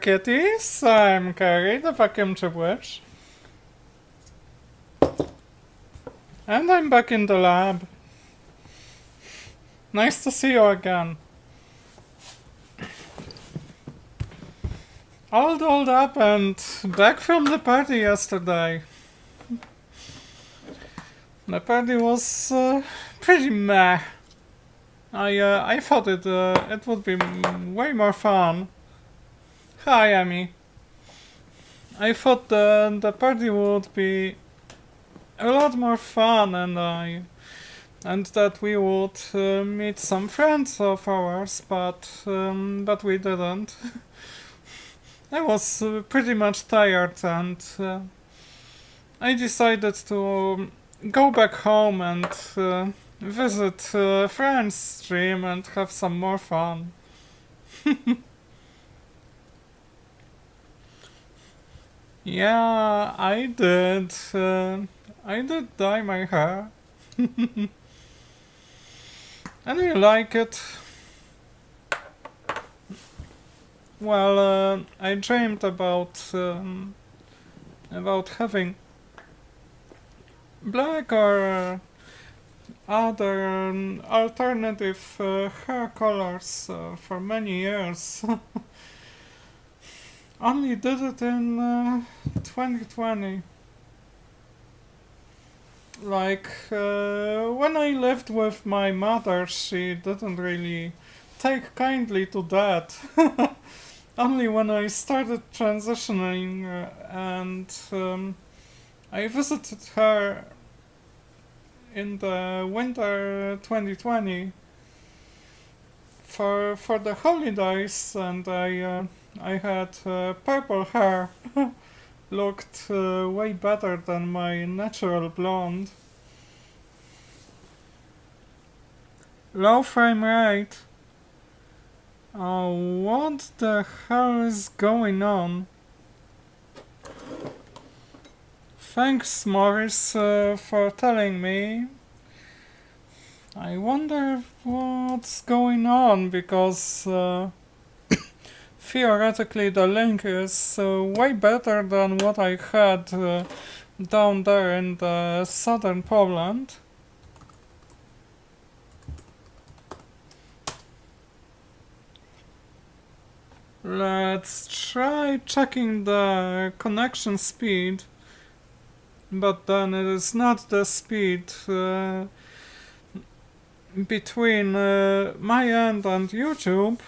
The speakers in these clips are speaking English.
kitties, I'm Carrie, the vacuum tube witch. And I'm back in the lab. Nice to see you again. All dolled up and back from the party yesterday. The party was pretty meh. I thought it would be way more fun. Hi, Amy. I thought the party would be a lot more fun, and that we would meet some friends of ours, but we didn't. I was pretty much tired, and I decided to go back home and visit friends' stream and have some more fun. Yeah, I did. I did dye my hair. And I like it. Well, I dreamed about having black or other alternative hair colors for many years. Only did it in 2020. Like, when I lived with my mother, she didn't really take kindly to that. Only when I started transitioning and I visited her in the winter 2020 for the holidays, and I had purple hair. Looked way better than my natural blonde. Low frame rate. Oh, what the hell is going on? Thanks, Morris, for telling me. I wonder what's going on, because theoretically the link is way better than what I had down there in the southern Poland. Let's try checking the connection speed, but then it is not the speed between my end and YouTube,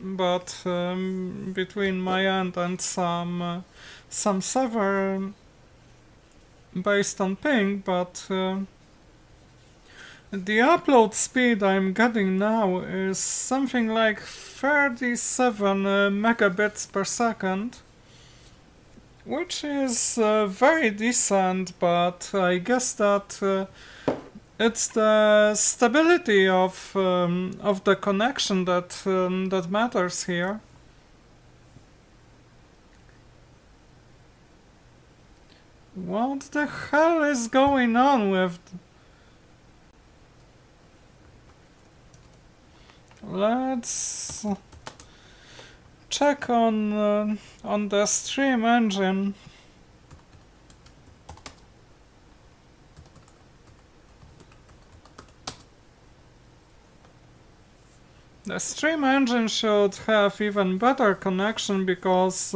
but between my end and some server based on ping, but the upload speed I'm getting now is something like 37 megabits per second, which is very decent, but I guess that it's the stability of the connection that matters here. What the hell is going on with... Let's check on the stream engine. The stream engine should have even better connection, because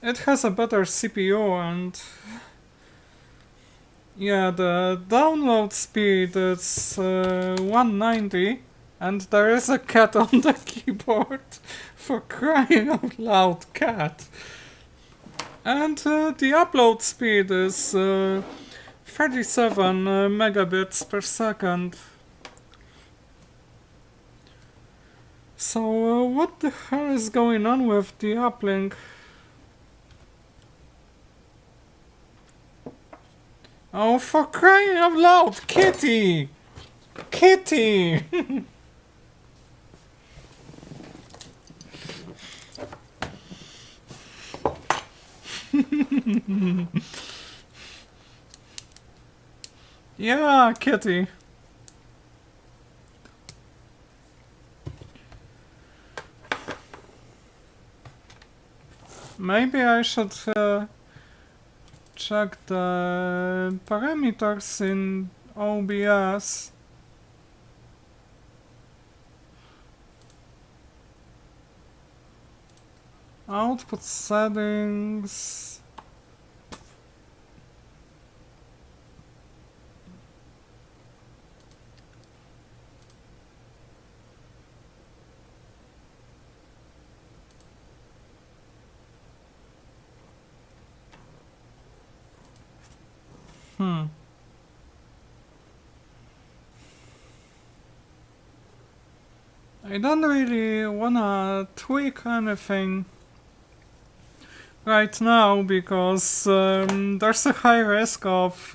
it has a better CPU, and yeah, the download speed is 190. And there is a cat on the keyboard, for crying out loud, cat. And the upload speed is 37 megabits per second. So what the hell is going on with the uplink? Oh, for crying out loud, kitty! Kitty! Yeah, kitty. Maybe I should check the parameters in OBS. Output settings. I don't really wanna tweak anything right now because there's a high risk of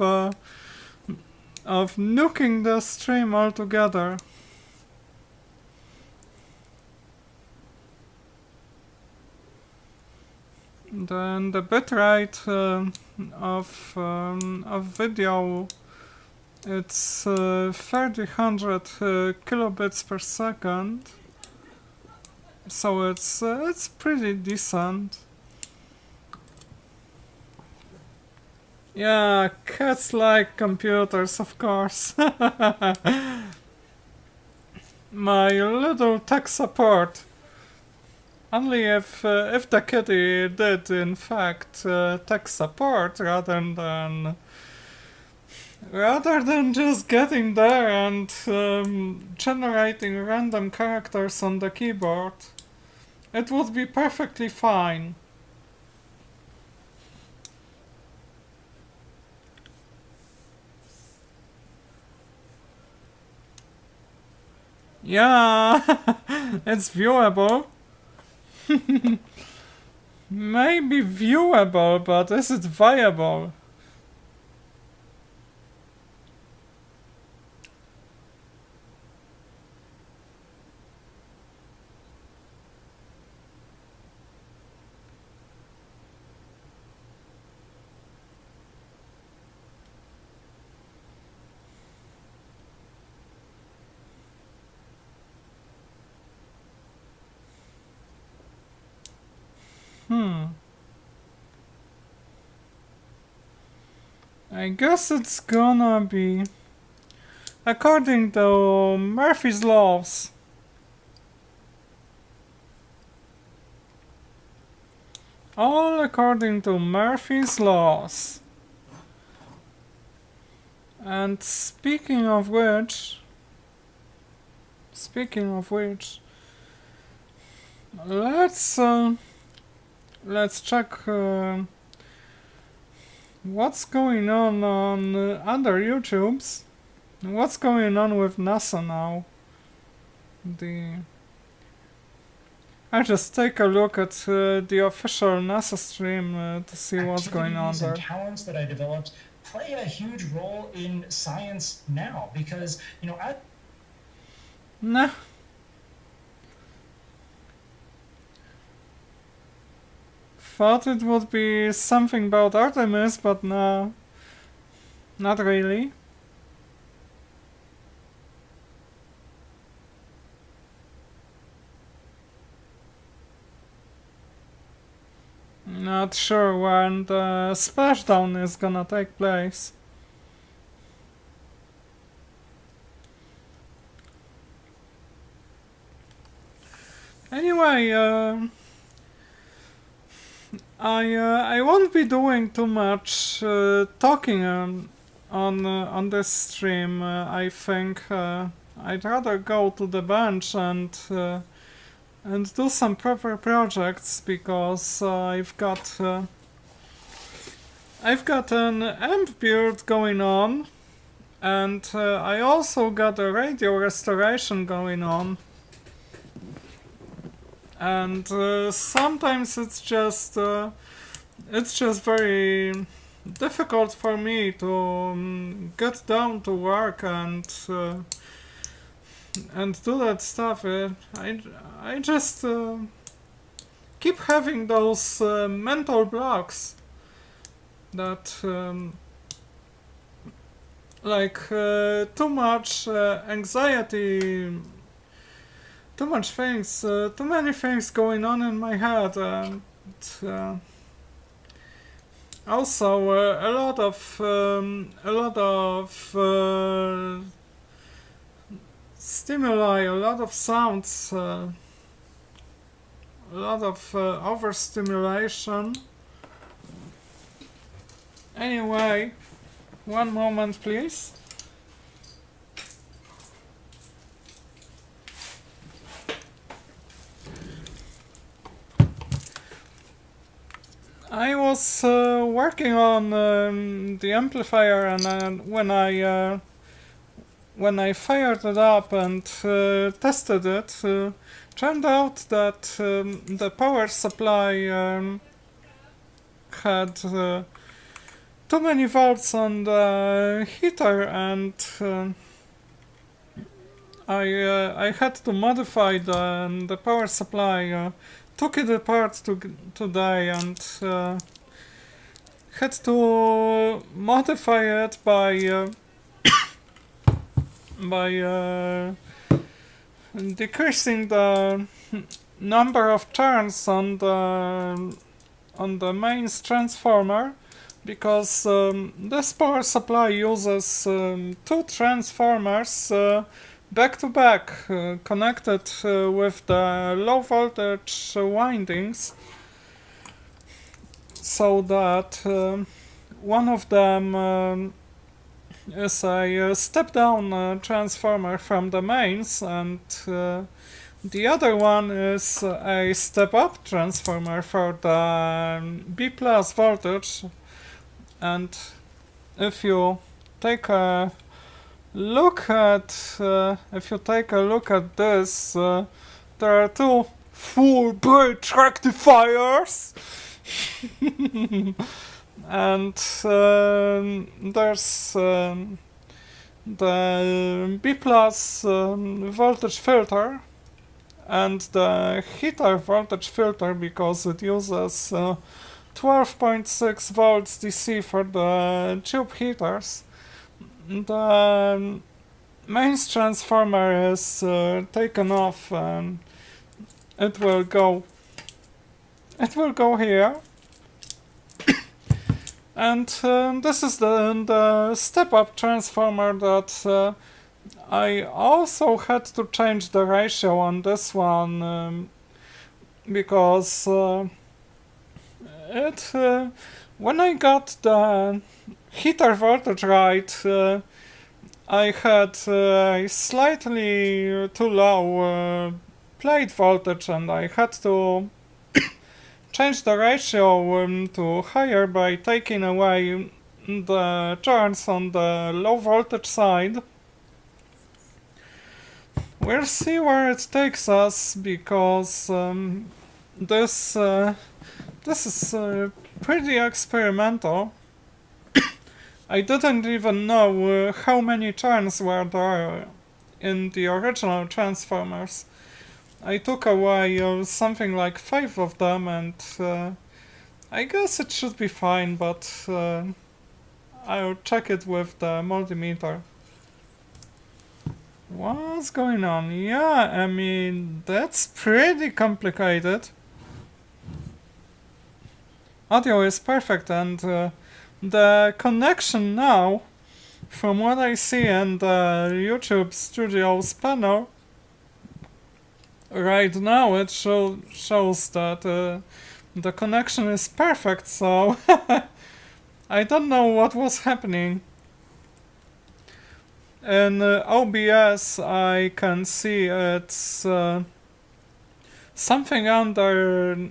nuking the stream altogether. Then the bitrate of video, it's 3000 kilobits per second, so it's pretty decent. Yeah, cats like computers, of course. My little tech support. Only if the kitty did in fact tech support rather than just getting there and generating random characters on the keyboard, it would be perfectly fine. Yeah, it's viewable. Maybe viewable, but is it viable? I guess it's gonna be according to Murphy's laws. All according to Murphy's laws. And speaking of which, let's check what's going on other YouTubes. What's going on with NASA now? I just take a look at the official NASA stream to see what's going on there. And talents that I developed play a huge role in science now because, you know, Nah. Thought it would be something about Artemis, but no. Not really. Not sure when the splashdown is gonna take place. Anyway, I won't be doing too much talking on this stream. I think I'd rather go to the bench and do some proper projects because I've got an amp build going on, and I also got a radio restoration going on. And sometimes it's just very difficult for me to get down to work and do that stuff. I just keep having those mental blocks that too much anxiety. Too much things, too many things going on in my head. Also, a lot of stimuli, a lot of sounds, a lot of overstimulation. Anyway, one moment, please. I was working on the amplifier, and when I fired it up and tested it, turned out that the power supply had too many volts on the heater, and I had to modify the power supply. Took it apart today and had to modify it by decreasing the number of turns on the mains transformer, because this power supply uses two transformers back to back, connected with the low voltage windings, so that one of them is a step down transformer from the mains, and the other one is a step up transformer for the B plus voltage. And if you take a look at this, there are two full bridge rectifiers, and there's the B plus voltage filter and the heater voltage filter, because it uses 12.6 volts DC for the tube heaters. The mains transformer is taken off, and it will go here. And this is the step-up transformer that I also had to change the ratio on this one, because when I got the heater voltage right, I had a slightly too low plate voltage, and I had to change the ratio to higher by taking away the turns on the low voltage side. We'll see where it takes us, because this is pretty experimental. I didn't even know how many turns were there in the original transformers. I took away something like 5 of them, and I guess it should be fine, but I'll check it with the multimeter. What's going on? Yeah, I mean, that's pretty complicated. Audio is perfect, and the connection now, from what I see in the YouTube Studios panel, right now it shows that the connection is perfect, so I don't know what was happening. In OBS I can see it's something under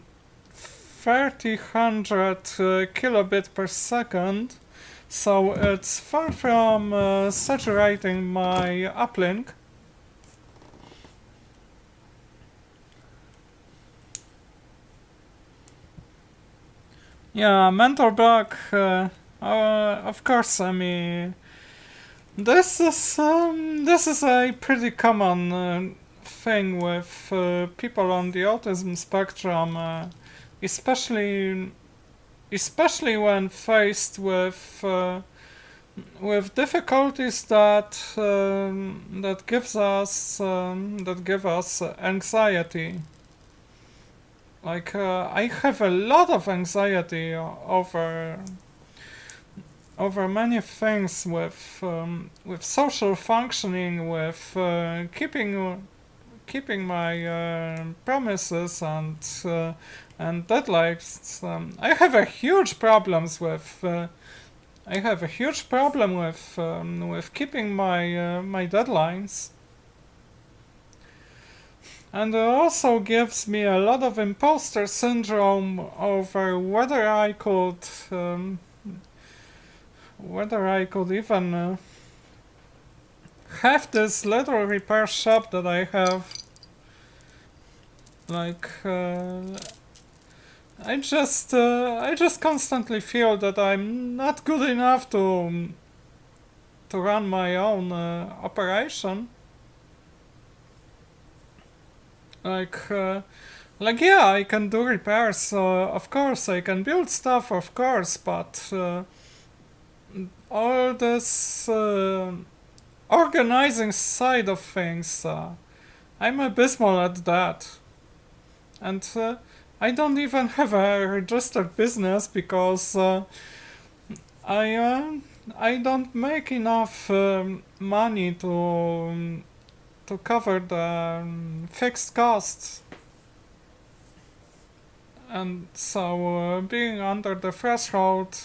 3000 kilobit per second, so it's far from saturating my uplink. Yeah, mental block, of course, I mean, this is a pretty common thing with people on the autism spectrum, especially when faced with difficulties that give us anxiety. I have a lot of anxiety over many things with social functioning, with keeping my promises and deadlines. I have a huge problems with. I have a huge problem with keeping my deadlines, and it also gives me a lot of imposter syndrome over whether I could even have this little repair shop that I have. Like, I just constantly feel that I'm not good enough to run my own operation. Like, yeah, I can do repairs. Of course, I can build stuff. Of course, but all this organizing side of things, I'm abysmal at that. And I don't even have a registered business because I don't make enough money to cover the fixed costs, and so being under the threshold,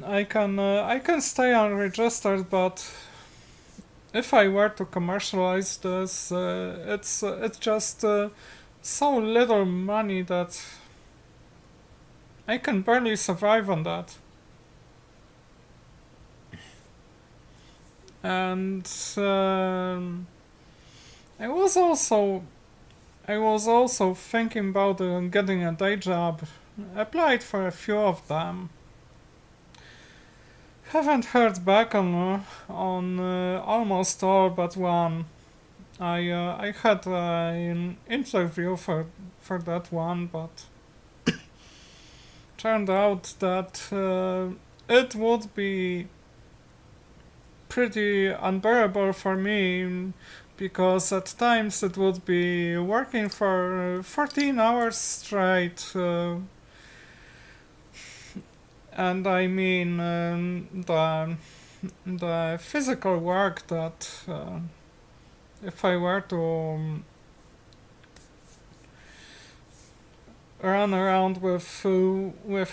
I can stay unregistered, but if I were to commercialize this, it's just so little money that I can barely survive on that. And I was also thinking about getting a day job. Applied for a few of them. Haven't heard back on almost all but one. I had an interview for that one, but turned out that it would be pretty unbearable for me, because at times it would be working for 14 hours straight, and I mean the physical work that if I were to run around with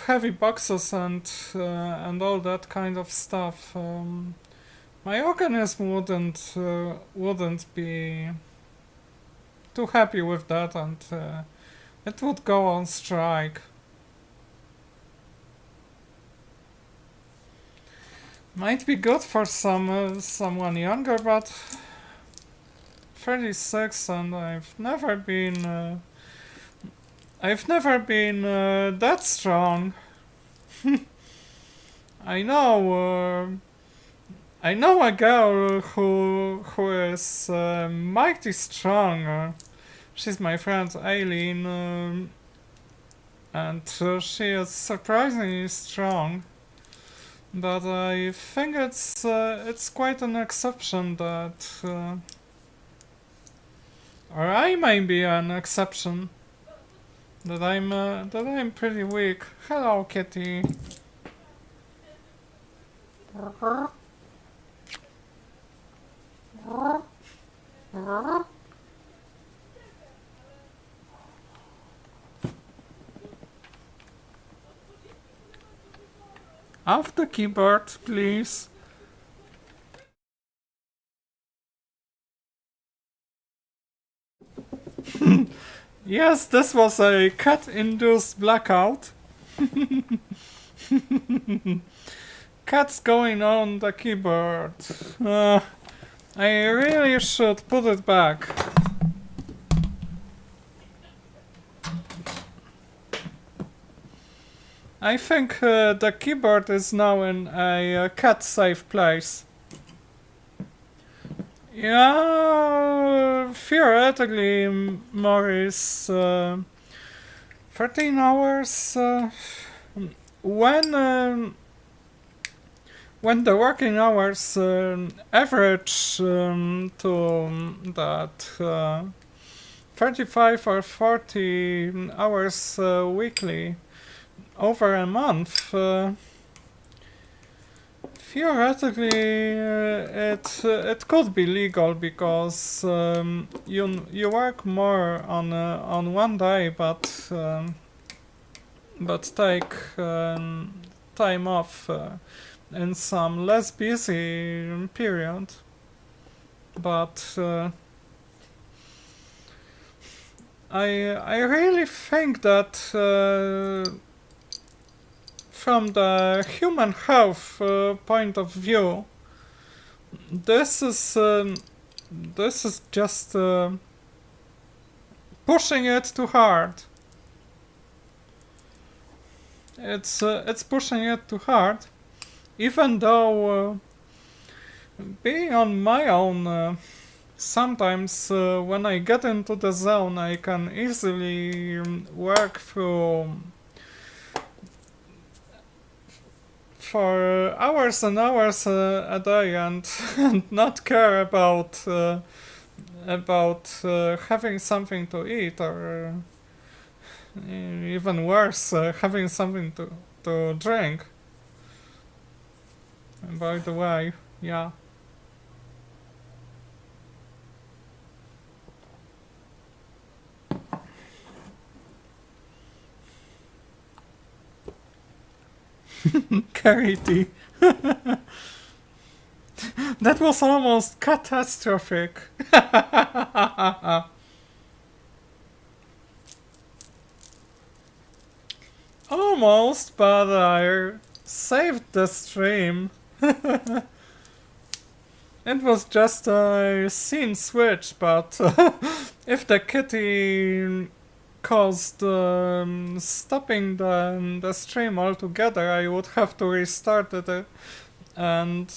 heavy boxes and all that kind of stuff, my organism wouldn't be too happy with that, and it would go on strike. Might be good for someone younger, but 36, and I've never been that strong. I know a girl who is mighty strong. She's my friend Aileen, and she is surprisingly strong. But I think it's quite an exception that, or I may be an exception, that I'm pretty weak. Hello, kitty. Off the keyboard, please. Yes, this was a cat-induced blackout. Cats going on the keyboard. I really should put it back. I think the keyboard is now in a cat-safe place. Yeah, theoretically, Maurice, 13 hours, when the working hours average to that 35 or 40 hours weekly over a month, theoretically it could be legal because you work more on one day, but take time off in some less busy period. But I really think that from the human health point of view, this is just pushing it too hard. It's pushing it too hard, even though being on my own. Sometimes when I get into the zone, I can easily work through for hours and hours a day and, and not care about having something to eat, or even worse, having something to drink. And by the way, yeah. Keritech. That was almost catastrophic. Almost, but I saved the stream. It was just a scene switch, but if the kitty caused stopping the stream altogether, I would have to restart it, and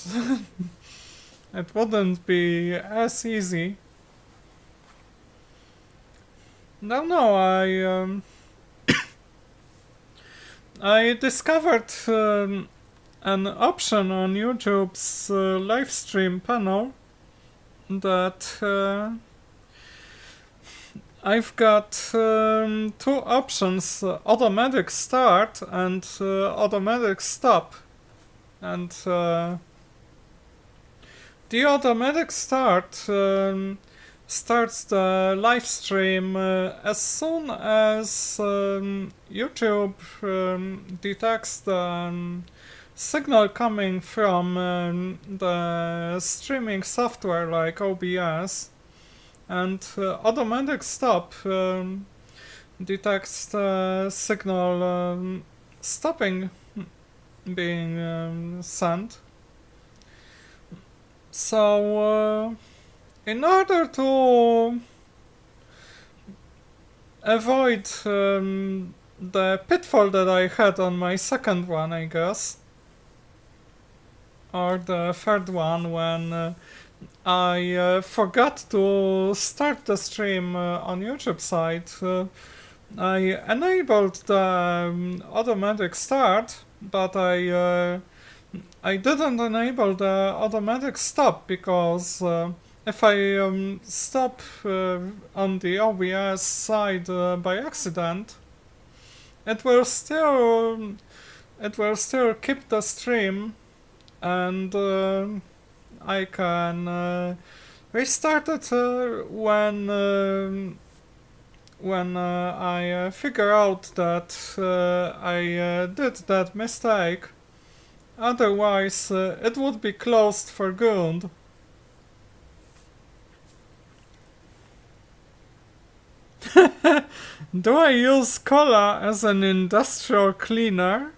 it wouldn't be as easy. No, I discovered an option on YouTube's live stream panel that I've got two options, automatic start and automatic stop. And the automatic start starts the live stream as soon as YouTube detects the signal coming from the streaming software like OBS, and automatic stop detects the signal stopping being sent. So in order to avoid the pitfall that I had on my second one, I guess, or the third one, when I forgot to start the stream on YouTube side, I enabled the automatic start, but I didn't enable the automatic stop, because if I stop on the OBS side by accident, it will still keep the stream, and I can restart it when I figure out that I did that mistake. Otherwise, it would be closed for good. Do I use cola as an industrial cleaner?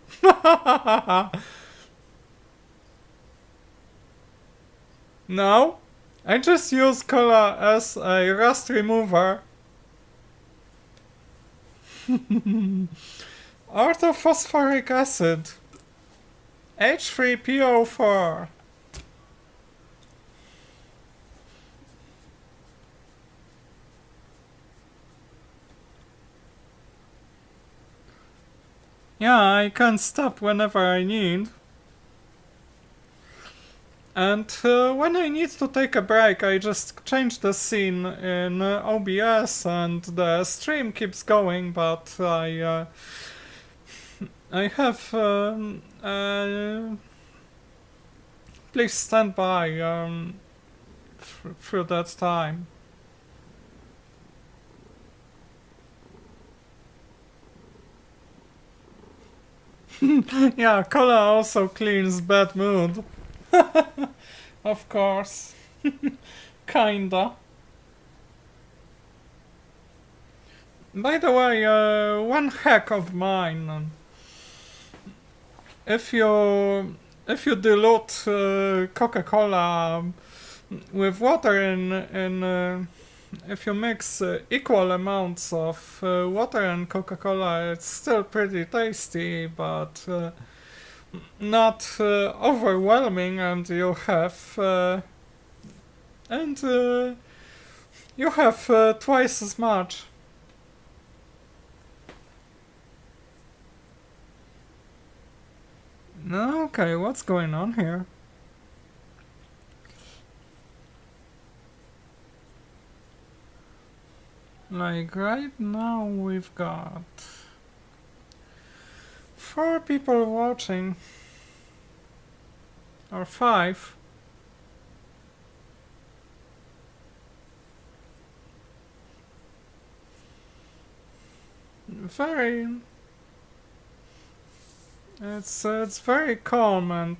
No, I just use cola as a rust remover. Orthophosphoric acid. H3PO4. Yeah, I can stop whenever I need. And when I need to take a break, I just change the scene in OBS and the stream keeps going, but I have please stand by through that time. Yeah, cola also cleans bad mood. Of course. Kinda. By the way, one hack of mine. If you dilute Coca-Cola with water in if you mix equal amounts of water and Coca-Cola, it's still pretty tasty, but not overwhelming, and you have twice as much. Okay, what's going on here? Like right now we've got 4 people watching. Or 5. Very... It's very calm and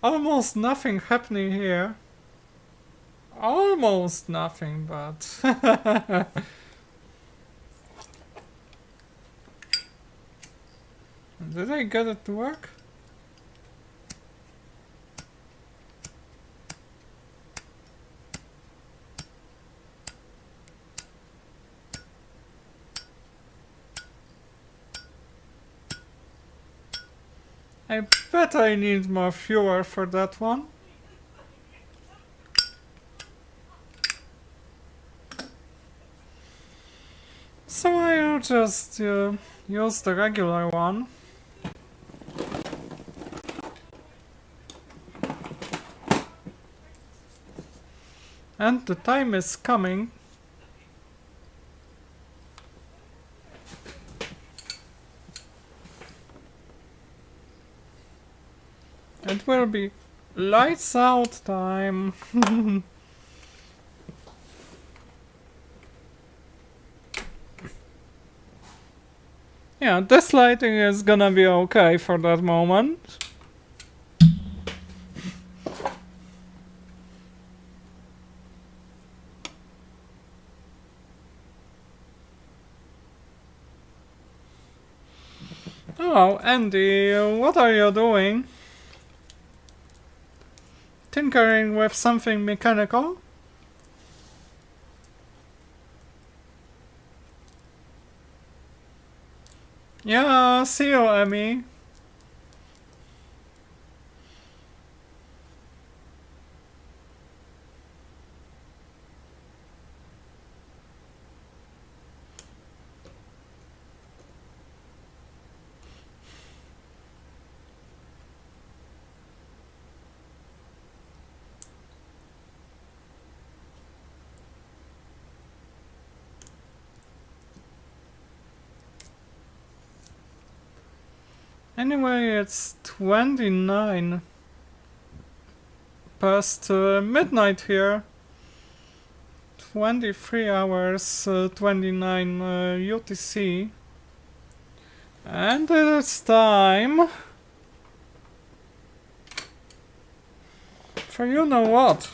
almost nothing happening here. Almost nothing, but... Did I get it to work? I bet I need more fuel for that one. So I'll just use the regular one. And the time is coming. It will be lights out time. Yeah, this lighting is gonna be okay for that moment. Oh, Andy, what are you doing? Tinkering with something mechanical? Yeah, see you, Emmy. Anyway, it's 29 past midnight here. 23 hours, 29 UTC. And it's time for you know what.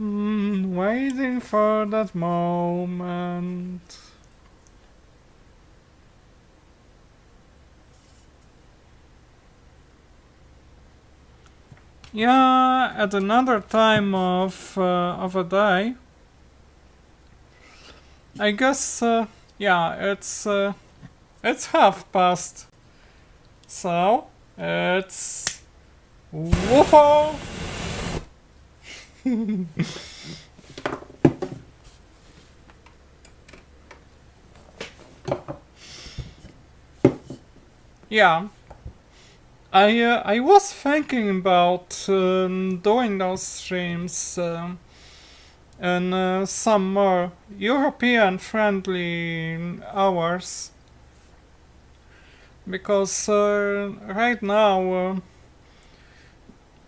Waiting for that moment. Yeah, at another time of a day. I guess, yeah, it's 1/2 past. So, it's... Woofo! Yeah, I was thinking about doing those streams in some more European friendly hours, because right now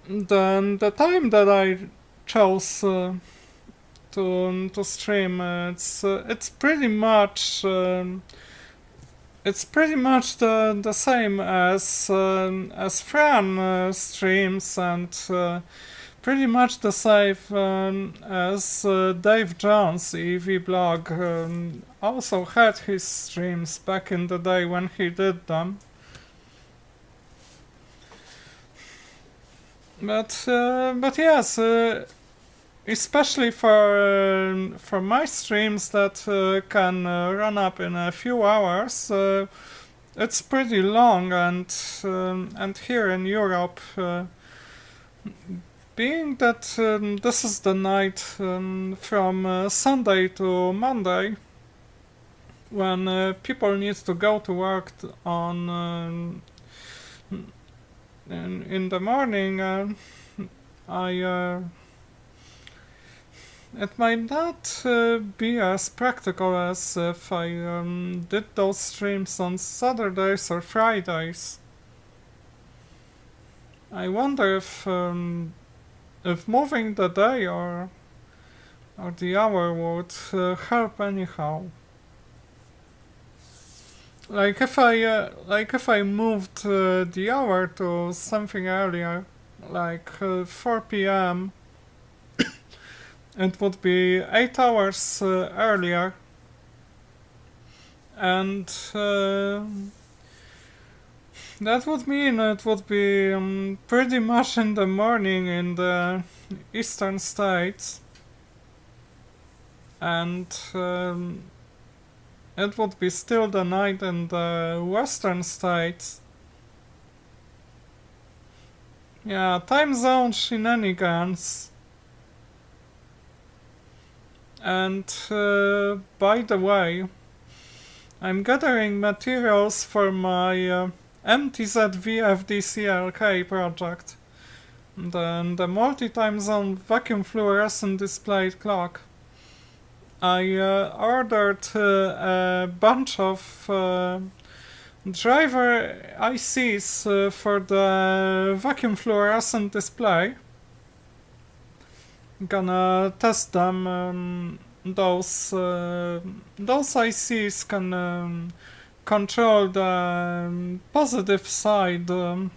the time that I chose to stream, it's pretty much the same as Fran streams, and pretty much the same as Dave Jones, EV blog, also had his streams back in the day when he did them. But yes, especially for my streams that can run up in a few hours, it's pretty long, and here in Europe, being that this is the night from Sunday to Monday, when people need to go to work in the morning, it might not be as practical as if I did those streams on Saturdays or Fridays. I wonder if moving the day or the hour would help anyhow. Like if I moved the hour to something earlier, like 4 p.m., it would be 8 hours earlier, and that would mean it would be pretty much in the morning in the eastern states, and it would be still the night in the western states. Yeah, time zone shenanigans. And by the way, I'm gathering materials for my MTZ VFDCLK project, the multi-time zone vacuum fluorescent displayed clock. I ordered a bunch of driver ICs for the vacuum fluorescent display. Gonna test them. Those ICs can control the positive side, the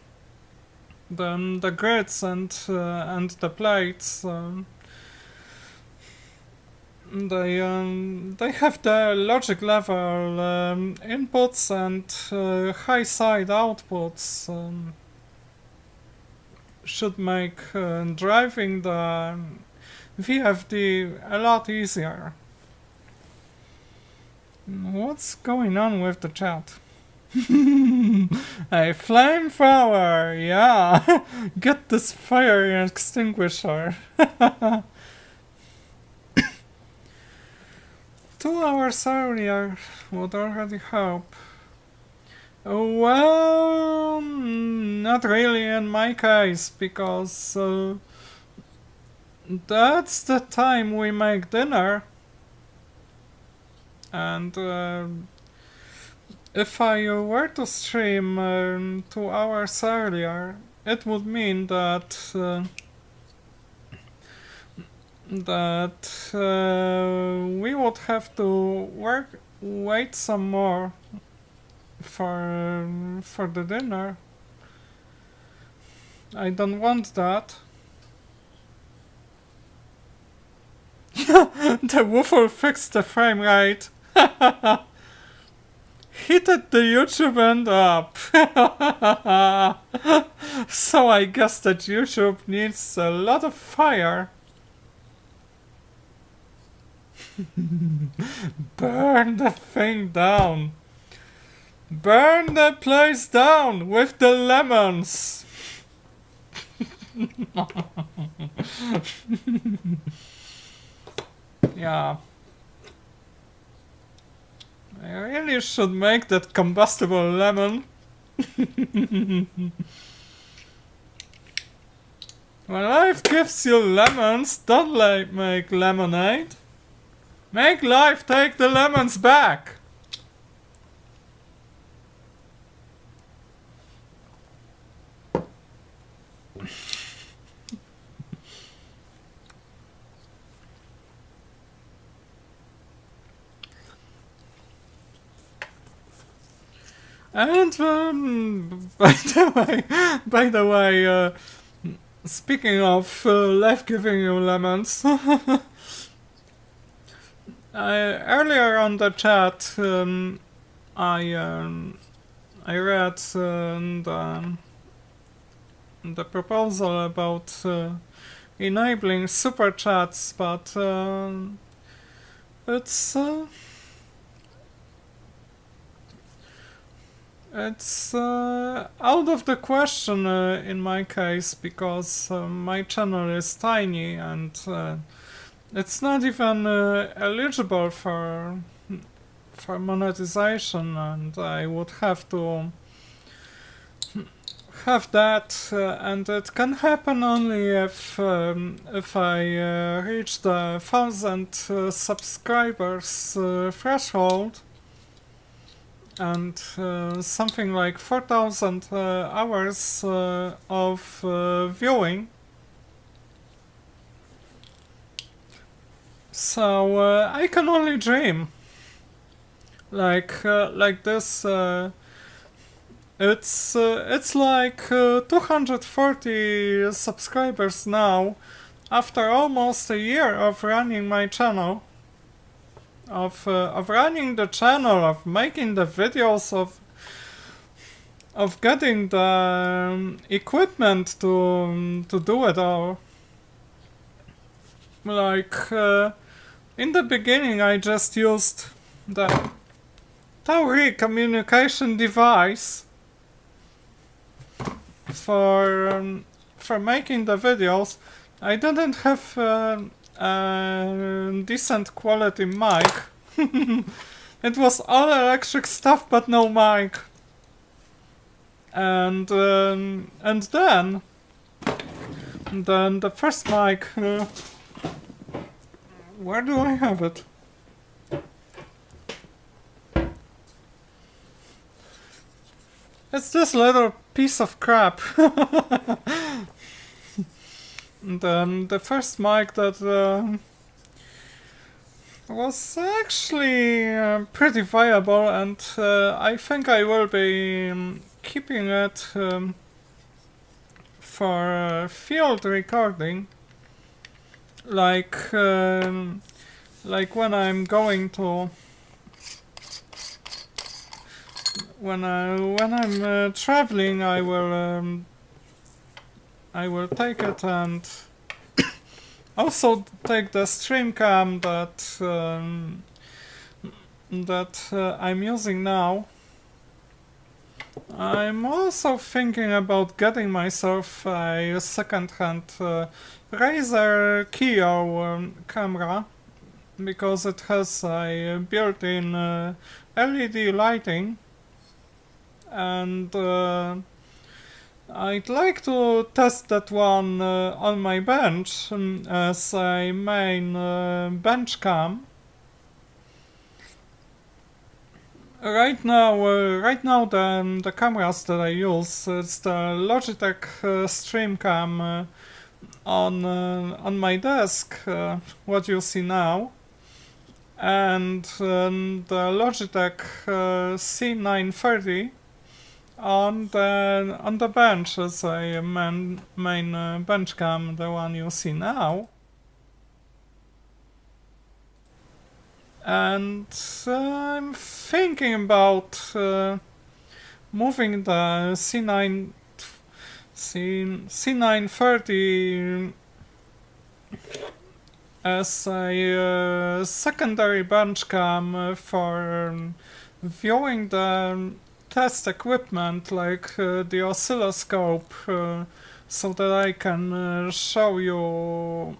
grids and the plates. They have the logic level inputs and high side outputs. Should make driving the VFD a lot easier. What's going on with the chat? A flamethrower, yeah. Get this fire extinguisher. 2 hours earlier would already help. Well, not really in my case, because that's the time we make dinner. And if I were to stream 2 hours earlier, it would mean that we would have to wait some more for the dinner. I don't want that. The woofer fixed the frame rate. Heated the YouTube end up. So I guess that YouTube needs a lot of fire. Burn the thing down. Burn the place down with the lemons. Yeah. I really should make that combustible lemon When life gives you lemons, don't make lemonade. Make life take the lemons back. And by the way, speaking of life giving you lemons, earlier on the chat, I read the proposal about enabling super chats, but it's out of the question in my case, because my channel is tiny and it's not even eligible for monetization, and I would have to have that, and it can happen only if I reach the 1,000 subscribers threshold, and something like 4,000 hours of viewing. So I can only dream. Like this. It's like 240 subscribers now, after almost a year of running my channel, of running the channel, of making the videos, of getting the equipment to do it all. Like in the beginning, I just used the Tauri communication device for making the videos. I didn't have a decent quality mic. It was all electric stuff but no mic. And then the first mic, where do I have it? It's this little piece of crap. The first mic that was actually pretty viable, and I think I will be keeping it for field recording, like when I'm going to when I'm traveling, I will take it, and also take the stream cam that I'm using now. I'm also thinking about getting myself a second-hand Razer Kio camera, because it has a built-in LED lighting, and I'd like to test that one on my bench as a main bench cam. Right now the cameras that I use, it's the Logitech Streamcam on my desk, what you see now, and the Logitech C930 on the bench as a main bench cam, the one you see now. And I'm thinking about moving the C930 as a secondary bench cam for viewing the test equipment, like the oscilloscope, so that I can show you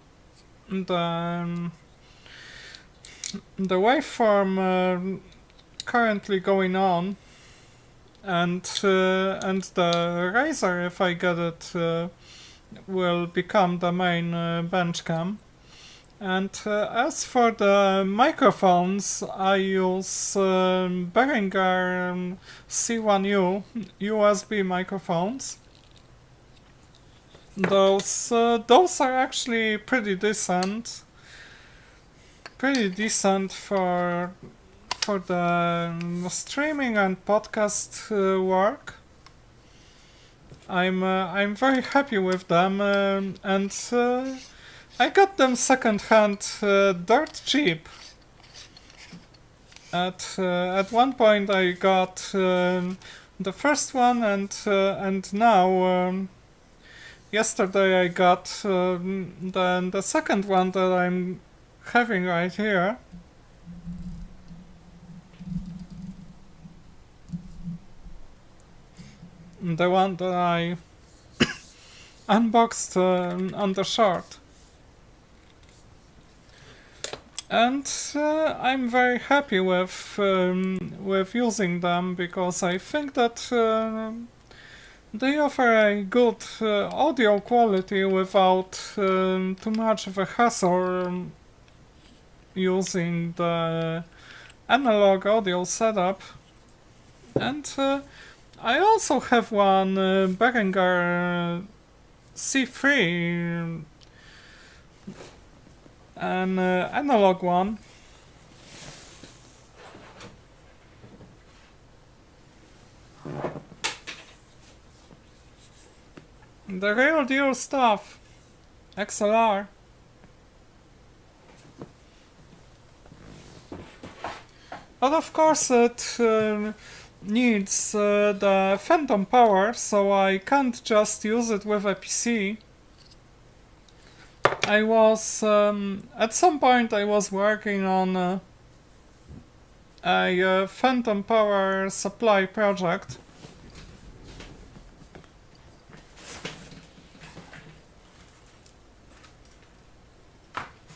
the waveform currently going on, and the Razer, if I get it, will become the main bench cam. And as for the microphones, I use Behringer C1U USB microphones. Those are actually pretty decent for the streaming and podcast work. I'm very happy with them, and I got them second-hand, dirt cheap. At one point I got the first one, and now yesterday I got the second one that I'm having right here. The one that I unboxed on the short. And I'm very happy with using them, because I think that they offer a good audio quality without too much of a hassle using the analog audio setup. And I also have one Behringer C3, an analog one. The real deal stuff. XLR. But of course it needs the phantom power, so I can't just use it with a PC. I was at some point I was working on a phantom power supply project.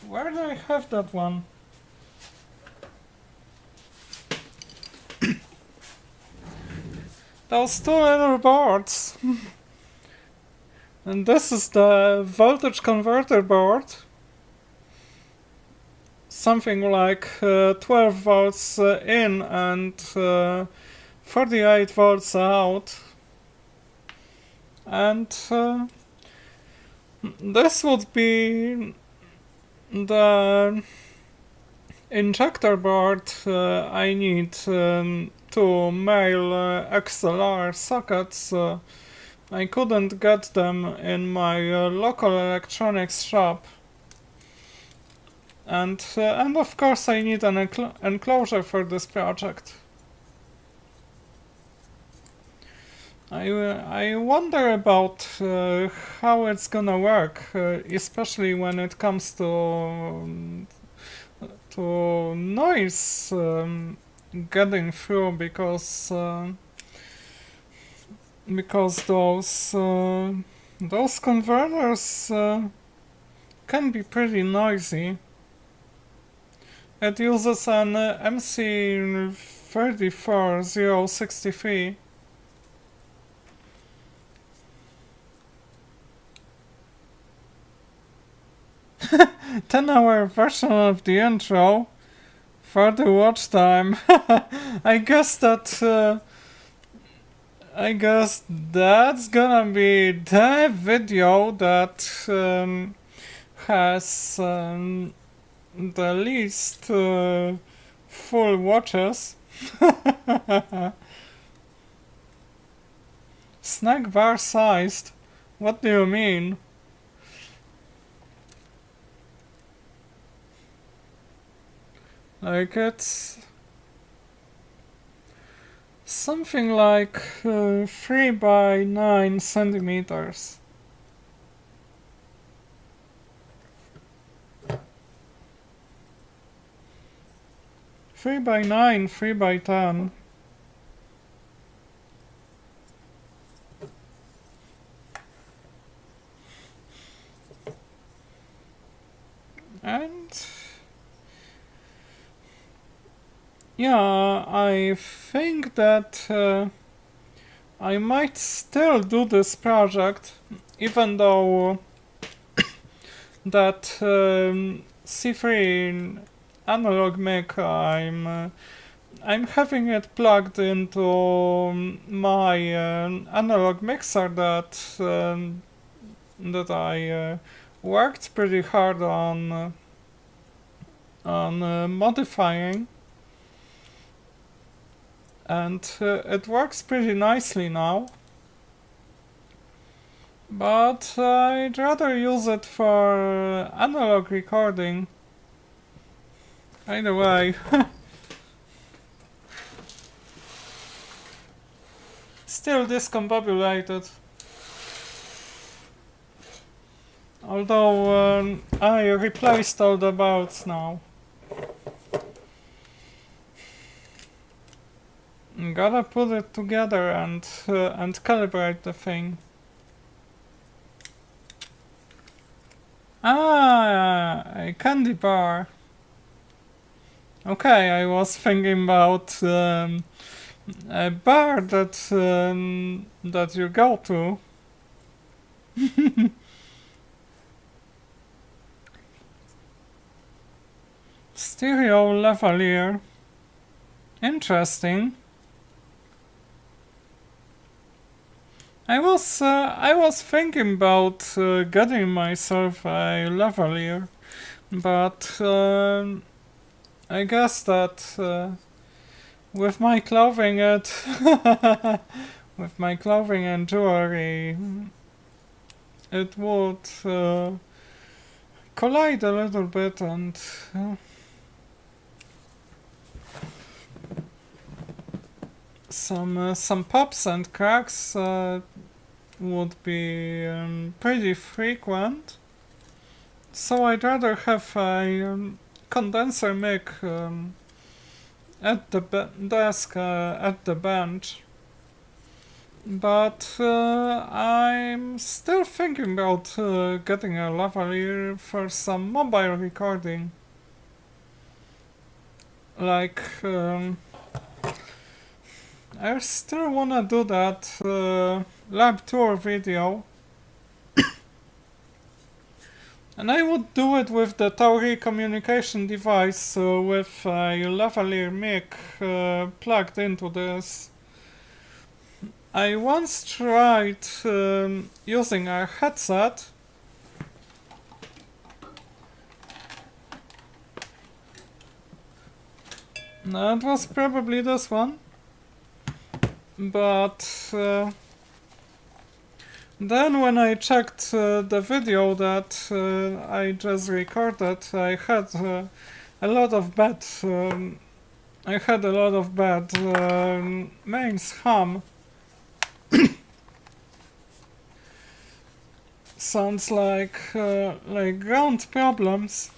Where do I have that one? Those two little boards. And this is the voltage converter board. Something like 12 volts in and 48 volts out. And this would be the injector board I need to mail XLR sockets. I couldn't get them in my local electronics shop. And of course I need an enclosure for this project. I wonder about how it's gonna work, especially when it comes to noise getting through, because those converters can be pretty noisy. It uses an MC34063. 10-hour version of the intro for the watch time. I guess that's gonna be the video that has the least full watches. Snack bar sized? What do you mean? Like, it's something like 3 by 9 centimeters. Three by 9, 3 by 10. And yeah, I think that I might still do this project, even though that C3 analog mic I'm having it plugged into my analog mixer that I worked pretty hard on modifying, and it works pretty nicely now. But I'd rather use it for analog recording. Either way. Still discombobulated. Although I replaced all the boards now. Gotta put it together and calibrate the thing. Ah, a candy bar. Okay, I was thinking about a bar that you go to. Stereo lavalier. Interesting. I was thinking about getting myself a lavalier, but I guess that with my clothing with my clothing and jewelry, it would collide a little bit, and some pops and cracks would be pretty frequent. So I'd rather have a condenser mic at the desk, at the bench. But I'm still thinking about getting a lavalier for some mobile recording. Like, I still wanna do that lab tour video. And I would do it with the Tauri communication device with a lavalier mic plugged into this. I once tried using a headset. No, it was probably this one. But then when I checked the video that I just recorded, I had a lot of bad mains hum. Sounds like ground problems.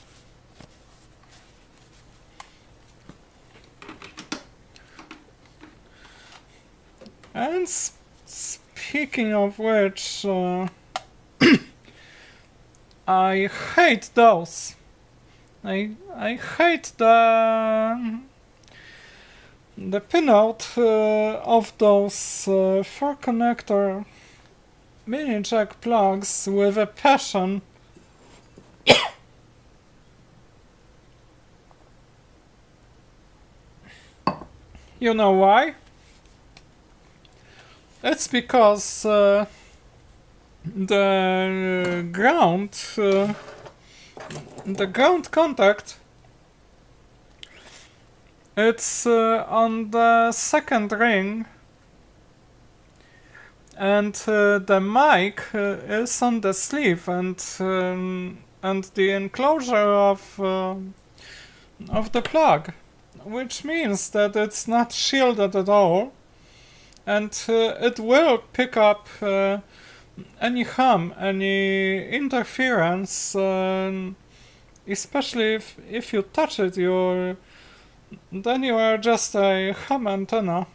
And speaking of which, I hate those. I hate the pinout of those 4-connector mini jack plugs with a passion. You know why? It's because the ground contact, it's on the second ring, and the mic is on the sleeve, and the enclosure of the plug, which means that it's not shielded at all. And it will pick up any hum, any interference, especially if you touch it, then you are just a hum antenna.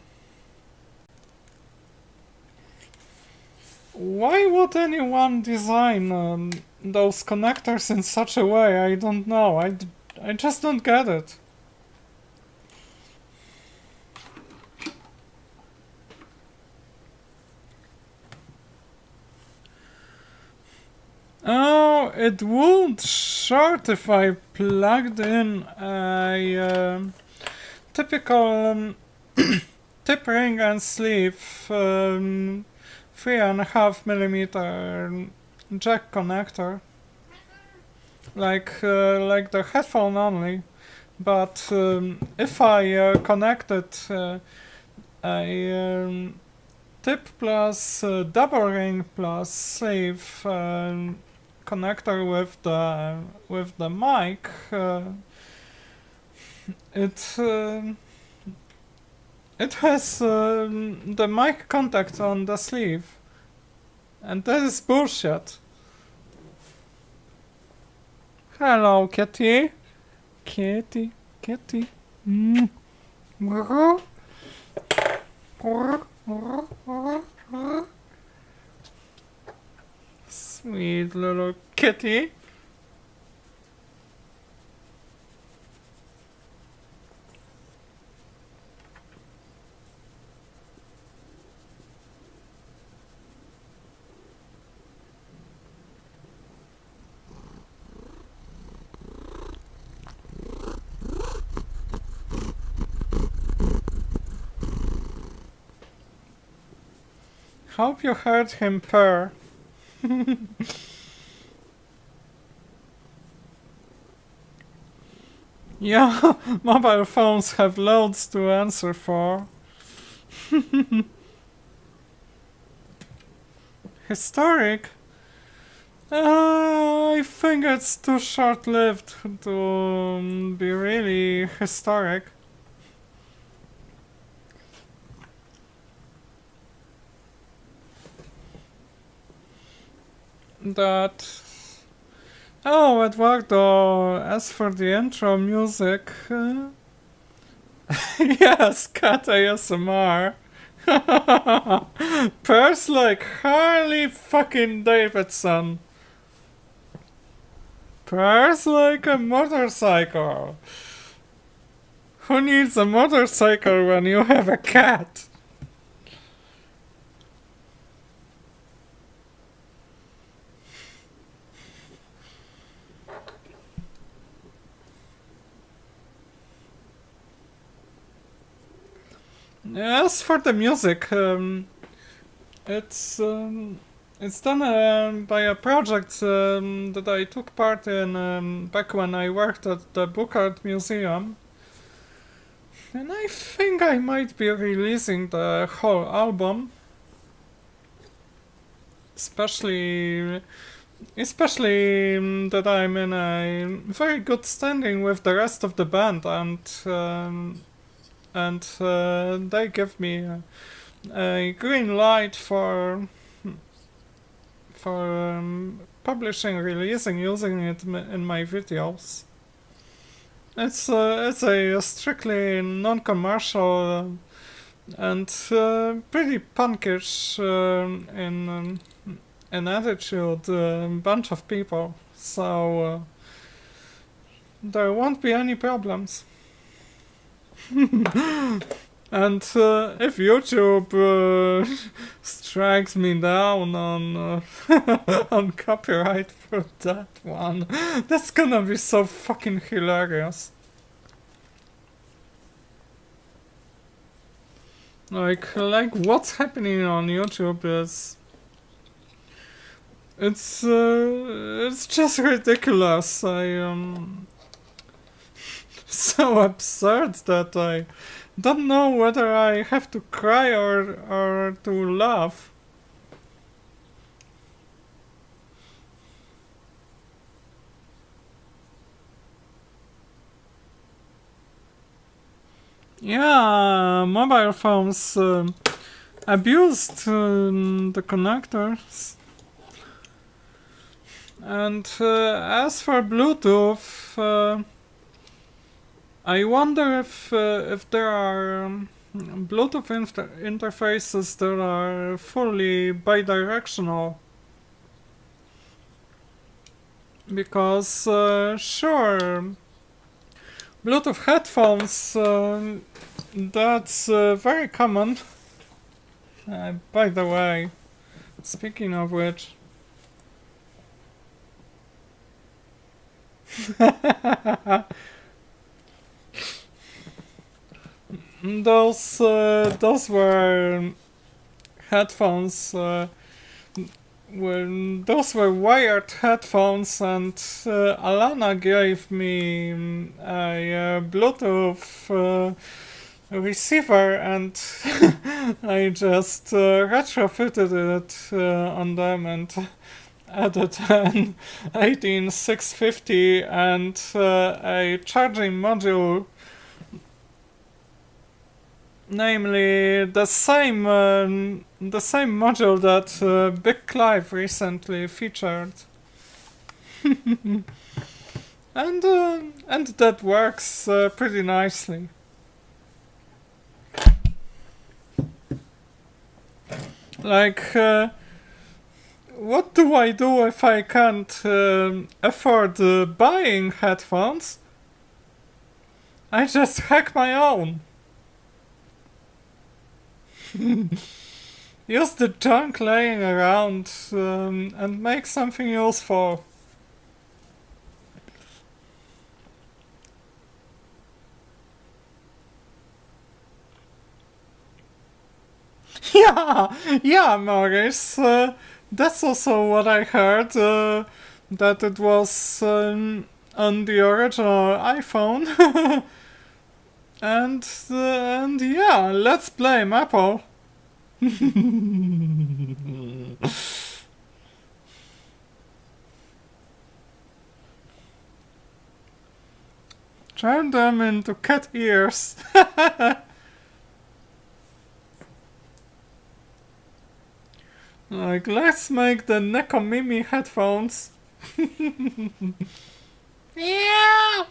Why would anyone design those connectors in such a way? I don't know. I just don't get it. Oh, it would short if I plugged in a typical tip ring and sleeve 3.5 mm jack connector, like the headphone only. But if I connected a tip plus double ring plus sleeve connector with the mic, it has the mic contact on the sleeve, and that is bullshit. Hello, kitty. Kitty, kitty. Mm. Sweet little kitty. Hope you heard him purr. Yeah, mobile phones have loads to answer for. Historic? I think it's too short-lived to be really historic. That... Oh, Eduardo, as for the intro music... yes, cat ASMR. Purrs like Harley fucking Davidson. Purrs like a motorcycle. Who needs a motorcycle when you have a cat? As for the music, it's done by a project that I took part in back when I worked at the Book Art Museum. And I think I might be releasing the whole album. Especially that I'm in a very good standing with the rest of the band, and they give me a green light for publishing, releasing, using it in my videos. It's a strictly non-commercial and pretty punkish in attitude bunch of people, so there won't be any problems. And if YouTube strikes me down on on copyright for that one, that's gonna be so fucking hilarious. Like what's happening on YouTube is it's just ridiculous. So absurd that I don't know whether I have to cry or to laugh. Yeah, mobile phones abused the connectors. And as for Bluetooth, I wonder if there are Bluetooth interfaces that are fully bidirectional. Because sure, Bluetooth headphones, that's very common. By the way, speaking of which, Those were headphones. Those were wired headphones, and Alana gave me a Bluetooth receiver, and I just retrofitted it on them and added an 18650 and a charging module, namely the same module that Big Clive recently featured. And that works pretty nicely. Like, what do I do if I can't afford buying headphones? I just hack my own. Use the junk laying around and make something useful. Yeah, Maurice. That's also what I heard. That it was on the original iPhone. And yeah, let's blame Apple. Turn them into cat ears. Like, let's make the Nekomimi headphones. Yeah!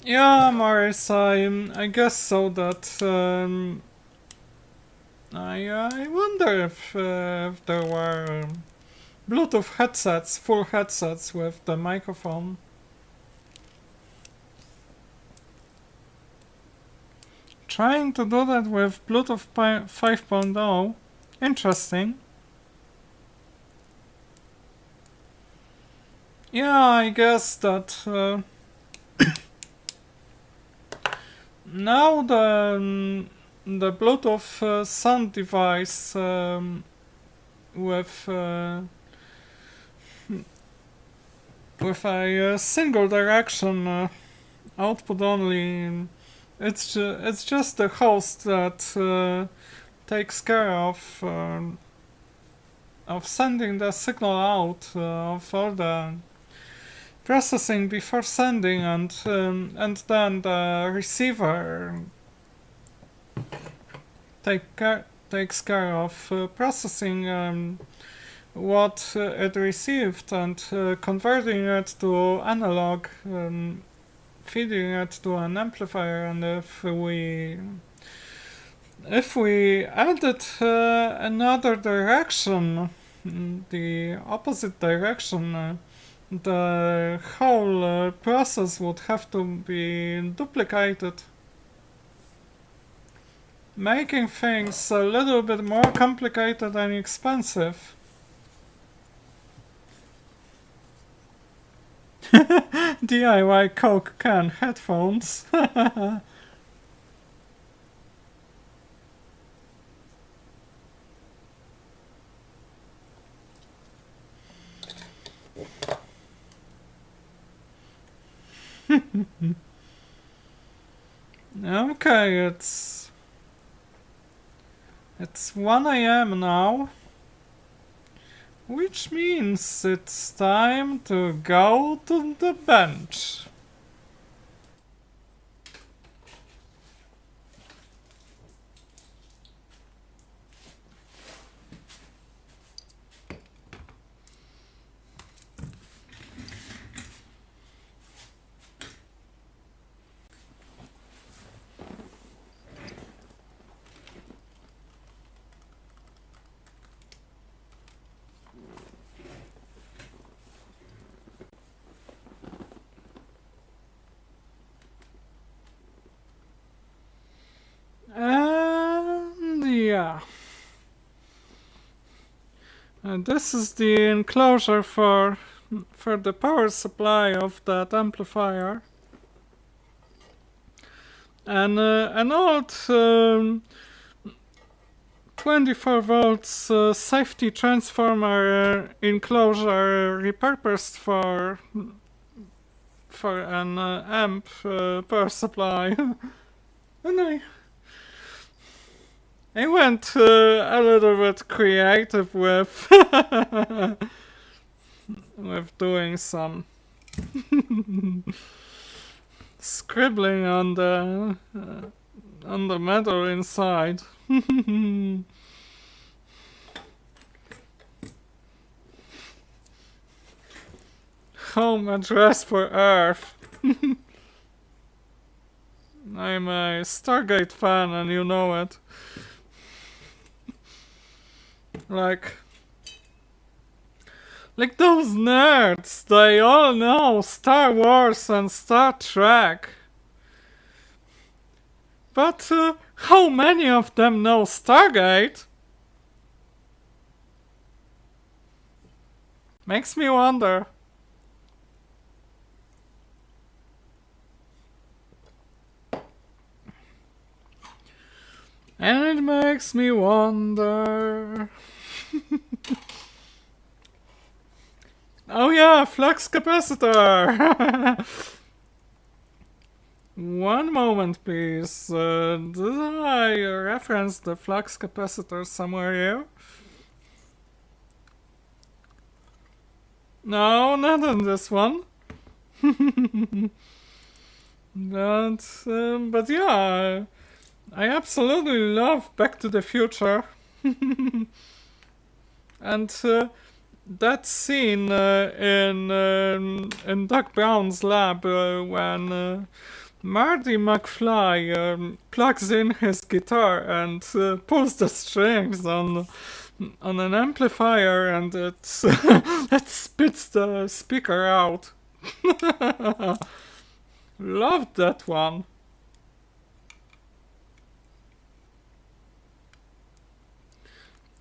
Yeah, Maris, I guess so. That I wonder if there were Bluetooth headsets, full headsets with the microphone. Trying to do that with Bluetooth 5.0. Interesting. Yeah, I guess that now the Bluetooth sound device with a single direction output only. It's just the host that takes care of sending the signal out, of all the processing before sending, and then the receiver takes care of processing what it received and converting it to analog, feeding it to an amplifier. And if we added another direction, the opposite direction, the whole process would have to be duplicated, making things a little bit more complicated and expensive. DIY Coke can headphones. Okay, it's 1 a.m. now, which means it's time to go to the bench. yeah. And this is the enclosure for the power supply of that amplifier. And an old 24 volts safety transformer enclosure repurposed for an amp power supply. And I went a little bit creative with with doing some scribbling on the metal inside. Home address for Earth. I'm a Stargate fan and you know it. Like those nerds, they all know Star Wars and Star Trek. But how many of them know Stargate? Makes me wonder. And it makes me wonder. Oh yeah, flux capacitor! One moment, please. Did I reference the flux capacitor somewhere here? No, not in this one. But yeah, I absolutely love Back to the Future. And that scene in Doc Brown's lab when Marty McFly plugs in his guitar and pulls the strings on an amplifier and it it spits the speaker out. Loved that one.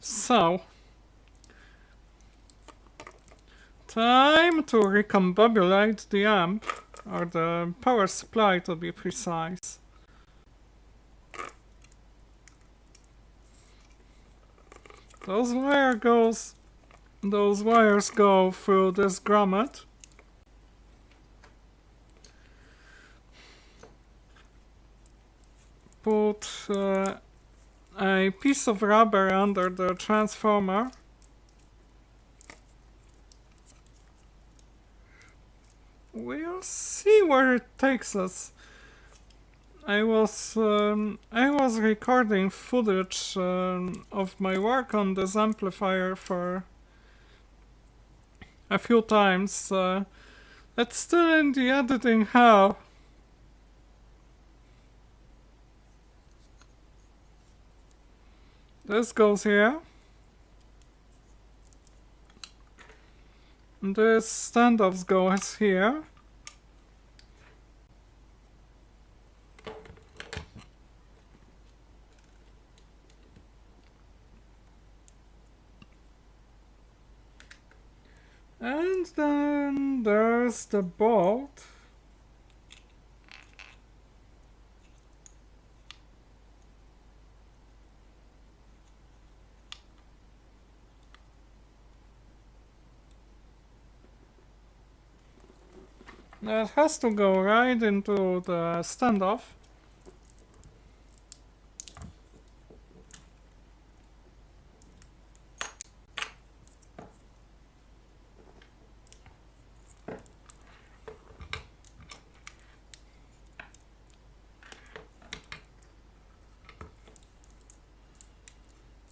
So, time to recombobulate the amp, or the power supply to be precise. Those wires go through this grommet. Put a piece of rubber under the transformer. We'll see where it takes us. I was recording footage of my work on this amplifier for a few times. It's still in the editing hell. This goes here. This standoffs goes here. And then there's the bolt. That has to go right into the standoff.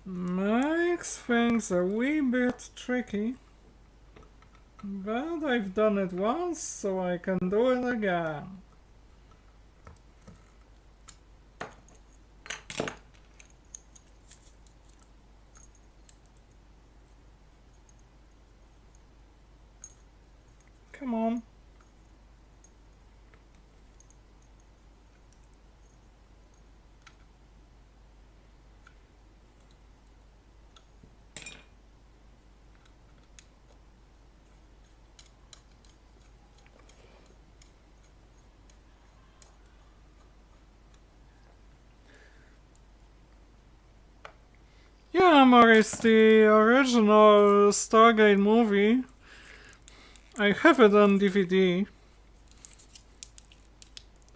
Makes things a wee bit tricky. But I've done it once, so I can do it again. Come on. memories the original Stargate movie. I have it on DVD.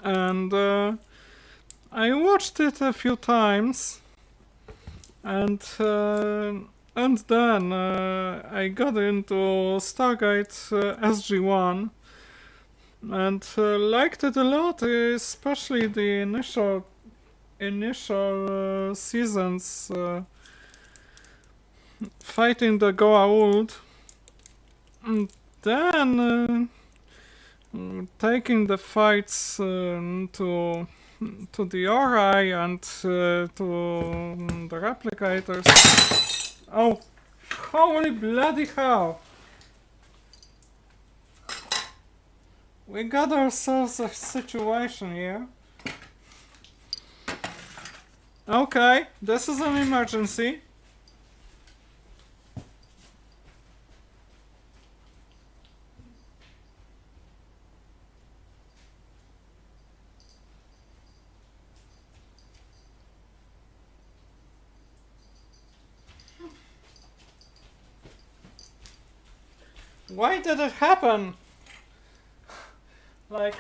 And I watched it a few times. And then I got into Stargate SG-1 and liked it a lot, especially the initial seasons fighting the Goa'uld, and then taking the fights to the Ori and to the replicators. Oh, holy bloody hell! We got ourselves a situation here. Okay, this is an emergency. Why did it happen? Like,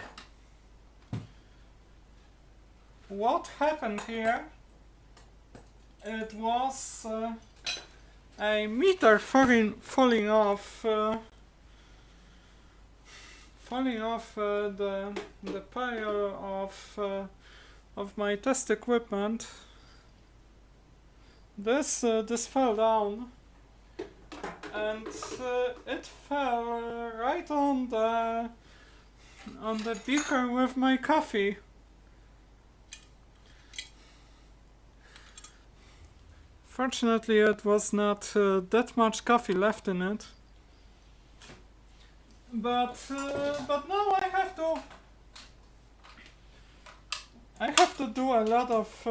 what happened here? It was a meter falling off the pile of my test equipment. This fell down, and it fell right on the beaker with my coffee. Fortunately, it was not that much coffee left in it. But now I have to do a lot of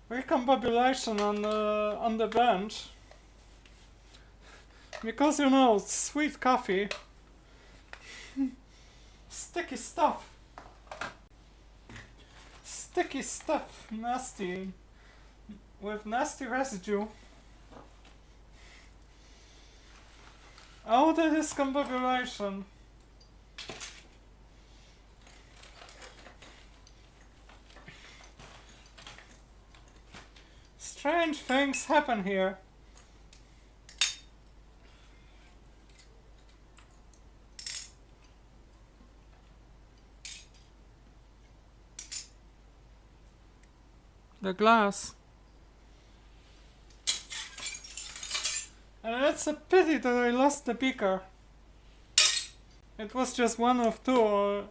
recombobulation on the bench, because you know, sweet coffee, sticky stuff, nasty, with nasty residue. Oh, that is discombobulation. Strange things happen here. The glass. And it's a pity that I lost the beaker. It was just one of two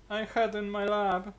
I had in my lab.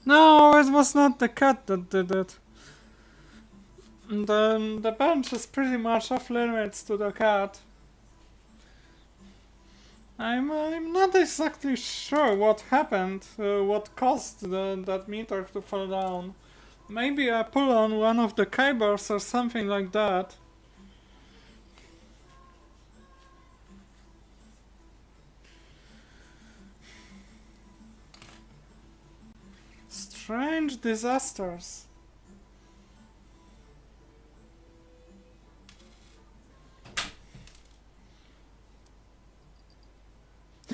No, it was not the cat that did it. The bench is pretty much off limits to the cat. I'm not exactly sure what happened, what caused that meter to fall down. Maybe I pull on one of the cables or something like that. Strange disasters.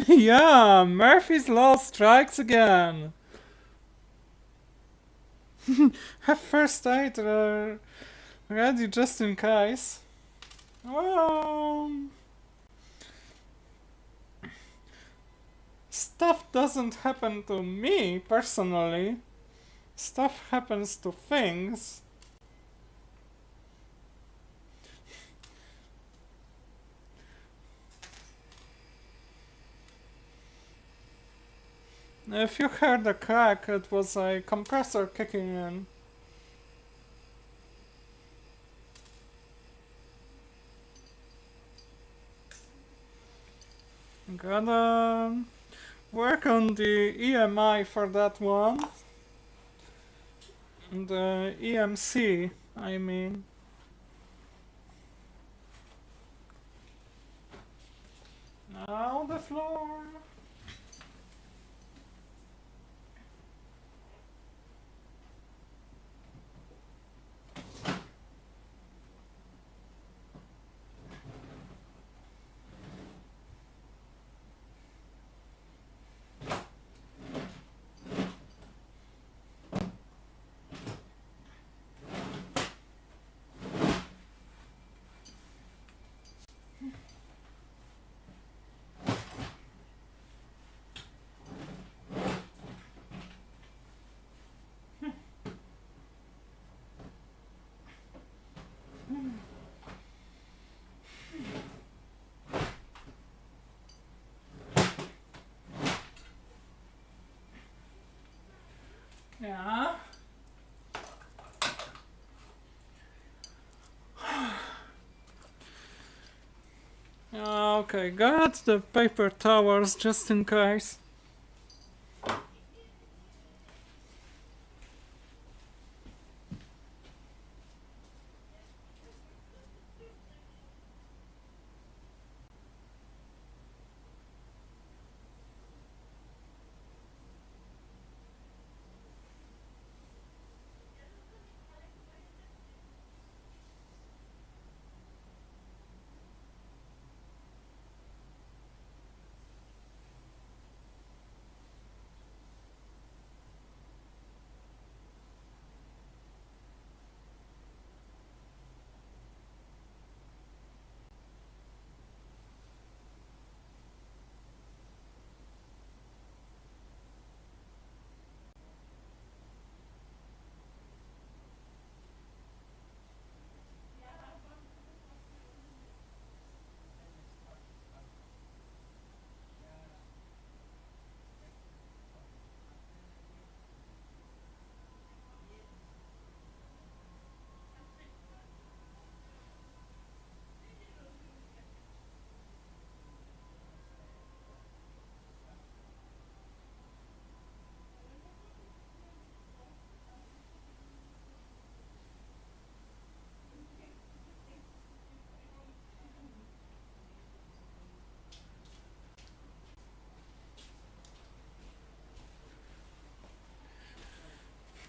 Yeah, Murphy's Law strikes again. Have first aid ready just in case. Well, stuff doesn't happen to me personally. Stuff happens to things. If you heard a crack, it was a compressor kicking in. Gotta work on the EMI for that one. The EMC, I mean. Now the floor. Yeah. Okay, got the paper towels just in case.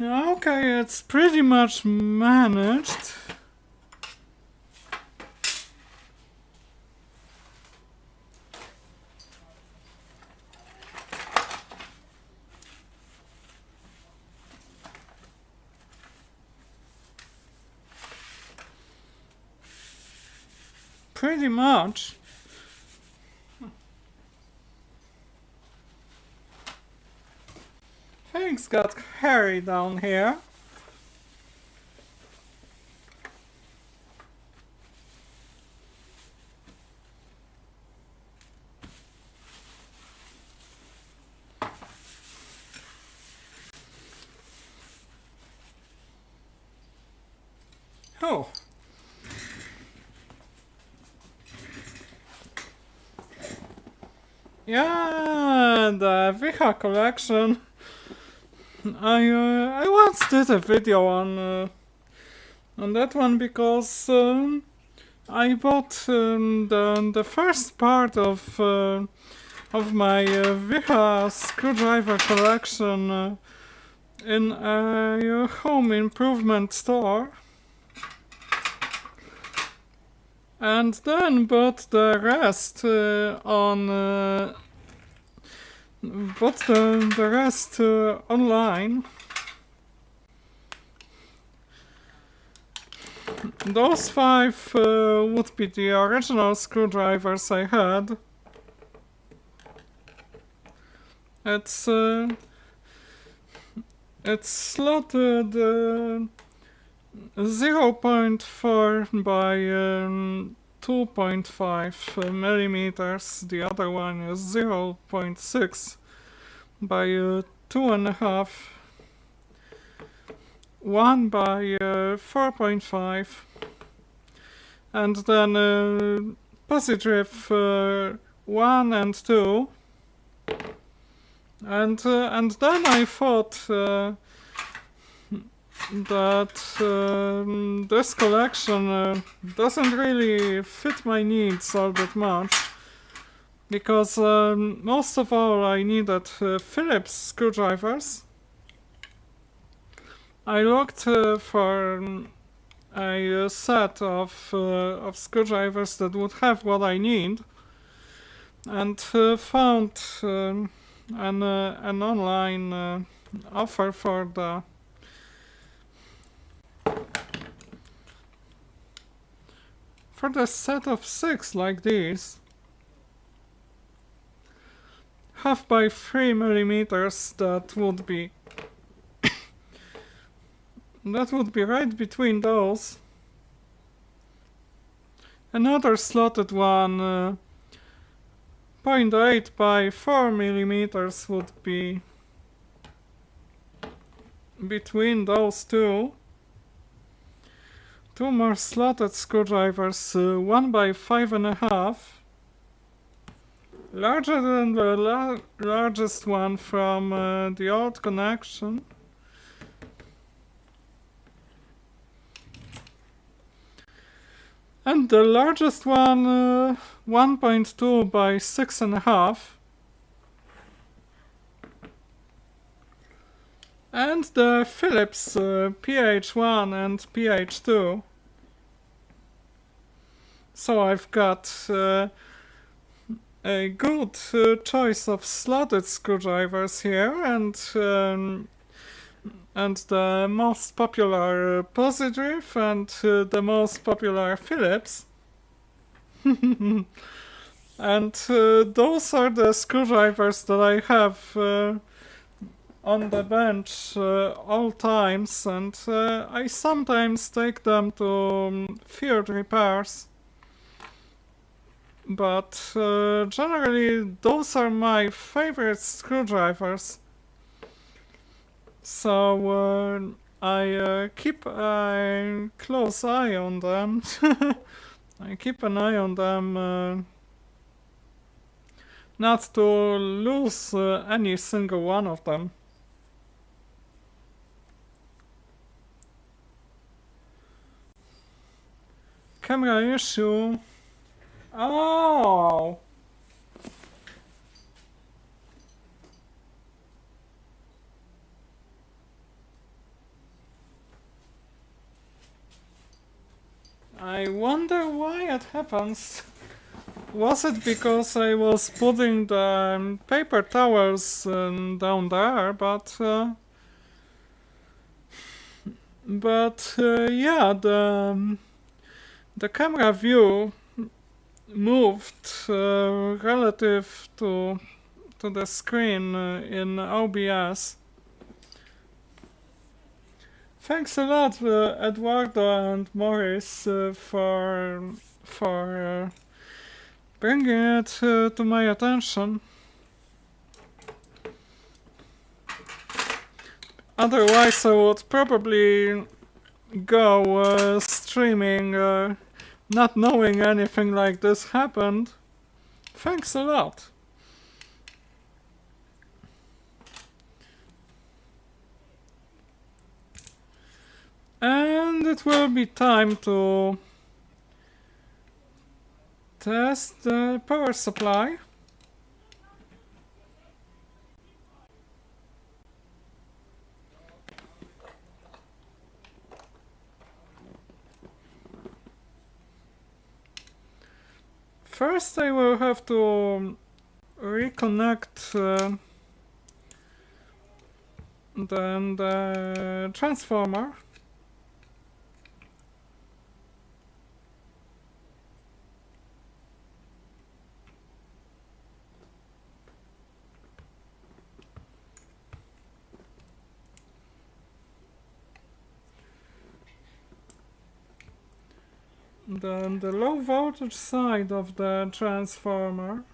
Okay, it's pretty much managed. Pretty much. Things got hairy down here. Oh. Yeah, the Viha collection. I once did a video on that one because I bought the first part of my Viha screwdriver collection in a home improvement store. And then bought the rest online. Those 5 would be the original screwdrivers I had. It's it's slotted 0.4 by 2.5 millimeters. The other one is 0.6 by 2.5. One by 4.5, and then positive 1 and 2, and then I thought that this collection doesn't really fit my needs all that much, because most of all I needed Phillips screwdrivers. I looked for a set of screwdrivers that would have what I need, and found an online offer for the set of 6 like these, 1/2 by 3 millimeters. That would be right between those. Another slotted one, 0.8 by 4 millimeters, would be between those two. 2 more slotted screwdrivers, 1 by 5.5, larger than the largest one from the old connection. And the largest one, 1.2 by 6.5. And the Phillips PH1 and PH2. So I've got a good choice of slotted screwdrivers here, and the most popular positive and the most popular Phillips. And those are the screwdrivers that I have on the bench all times, and I sometimes take them to field repairs. But generally those are my favorite screwdrivers. So I keep a close eye on them. I keep an eye on them not to lose any single one of them. Camera issue. Oh! I wonder why it happens. Was it because I was putting the paper towels down there? But yeah, the camera view moved relative to the screen in OBS. Thanks a lot, Eduardo and Morris, for bringing it to my attention. Otherwise, I would probably go streaming, not knowing anything like this happened. Thanks a lot. And it will be time to test the power supply. First I will have to reconnect then the transformer. the low voltage side of the transformer.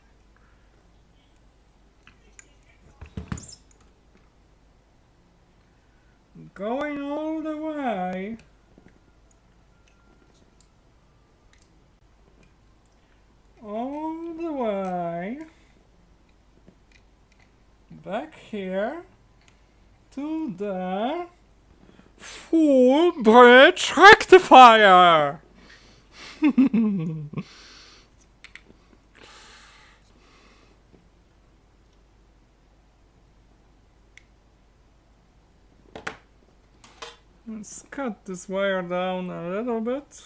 Going all the way. All the way. Back here. To the full bridge rectifier. Let's cut this wire down a little bit.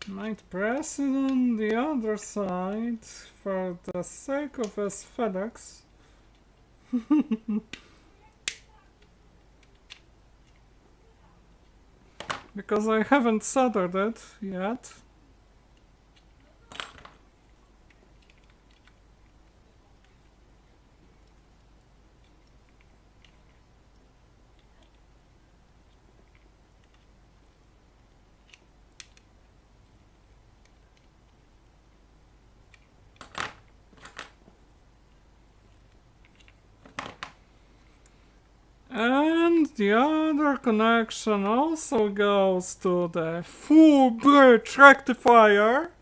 Might press it on the other side for the sake of aesthetics. Because I haven't soldered it yet. And the other connection also goes to the full bridge rectifier.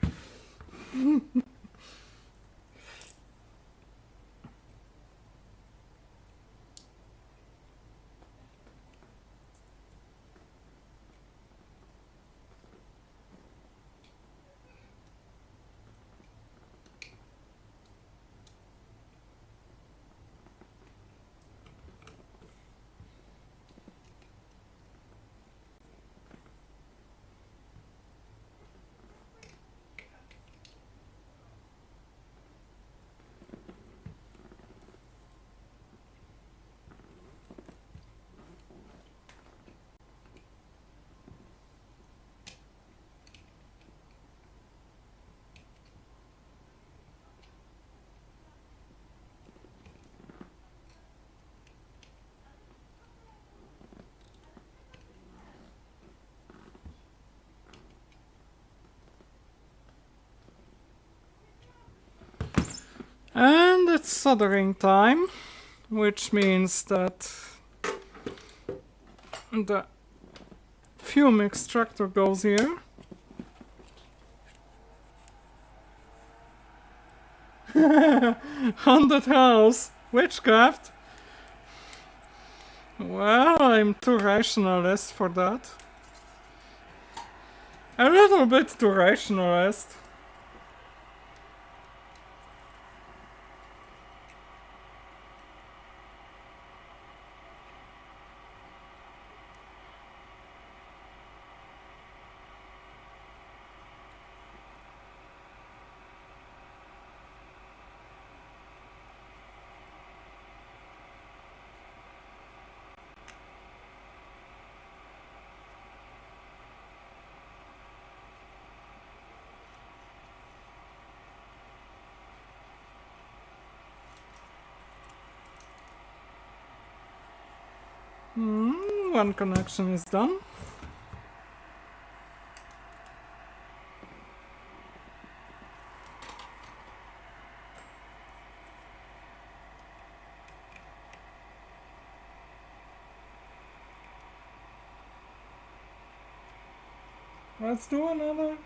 And it's soldering time, which means that the fume extractor goes here. Haunted house! Witchcraft! Well, I'm too rationalist for that. A little bit too rationalist. One connection is done. Let's do another.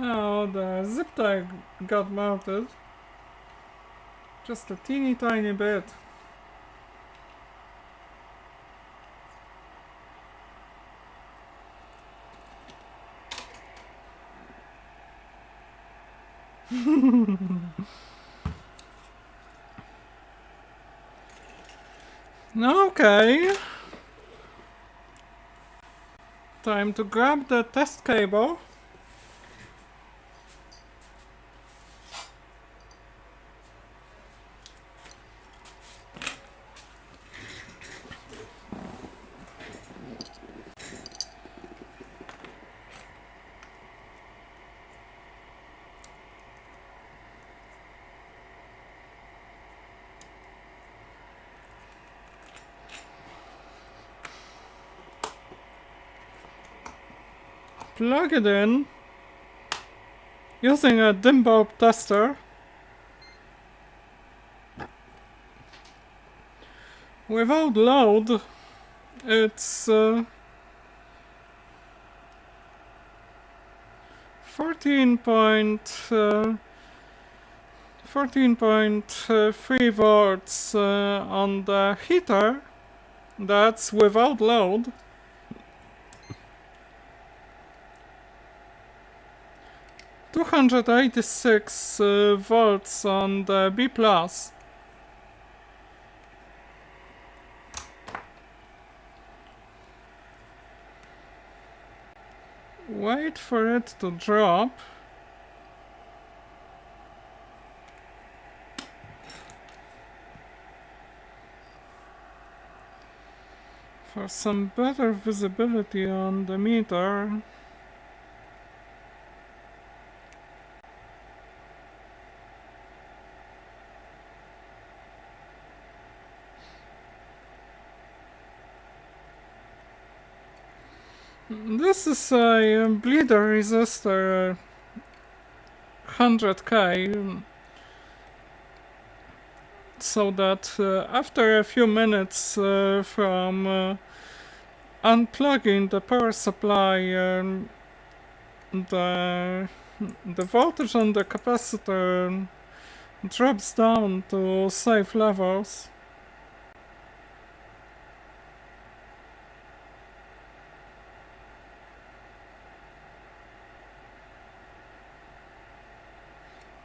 Oh, the zip tie got melted. Just a teeny tiny bit. Okay. Time to grab the test cable. Plug it in using a dim bulb tester. Without load, it's 14.3 volts on the heater. That's without load. 286 volts on the B+. Wait for it to drop. For some better visibility on the meter. This is a bleeder resistor 100K, so that after a few minutes from unplugging the power supply, the voltage on the capacitor drops down to safe levels.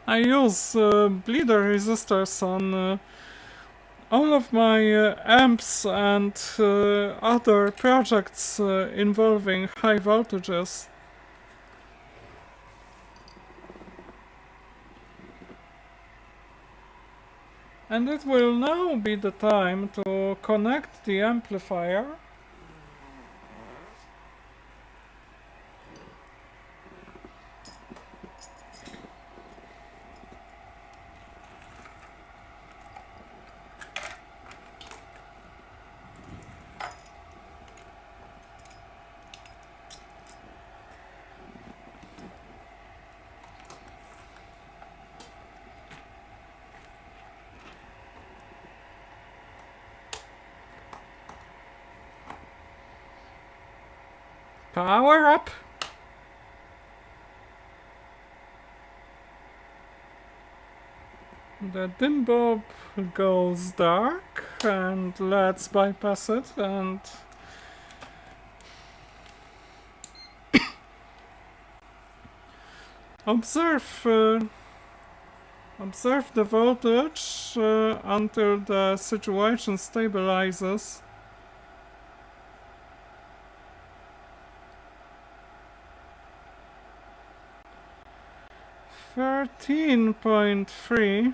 I use bleeder resistors on all of my amps and other projects involving high voltages. And it will now be the time to connect the amplifier. Power up! The dim bulb goes dark, and let's bypass it and observe the voltage until the situation stabilizes. .3.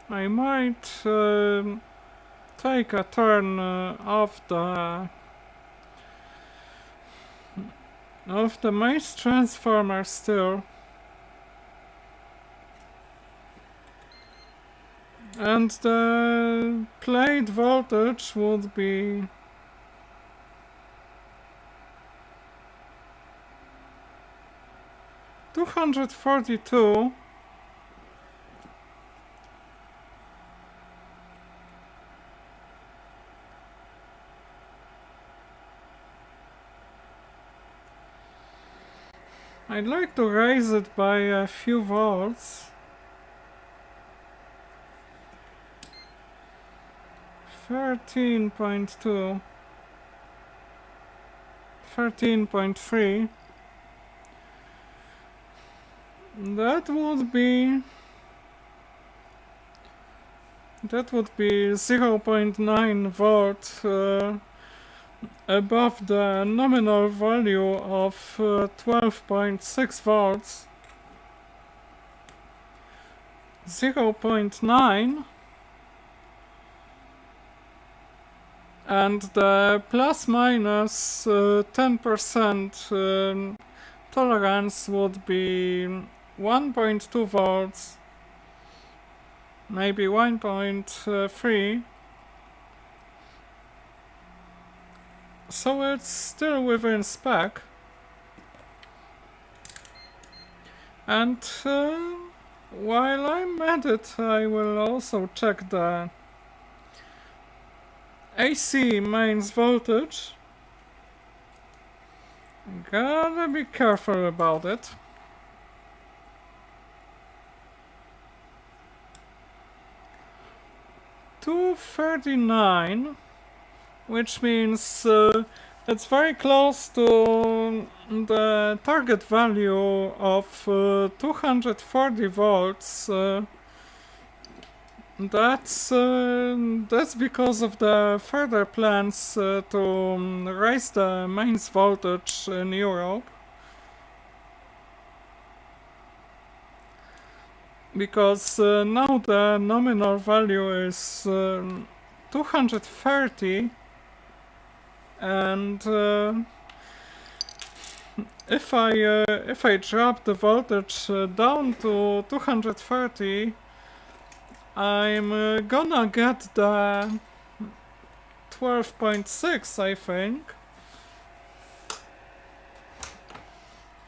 I might take a turn off the mains transformer still. And the plate voltage would be 242. I'd like to raise it by a few volts. 13.2, 13.3. That would be 0.9 volt above the nominal value of 12.6 volts. 0.9, and the plus minus 10% tolerance would be 1.2 volts, maybe 1.3. So it's still within spec. And while I'm at it, I will also check the AC mains voltage. Gotta be careful about it. $239, which means it's very close to the target value of 240 volts. That's because of the further plans to raise the mains voltage in Europe. Because now the nominal value is 230, and if I drop the voltage down to 230, I'm gonna get the 12.6, I think.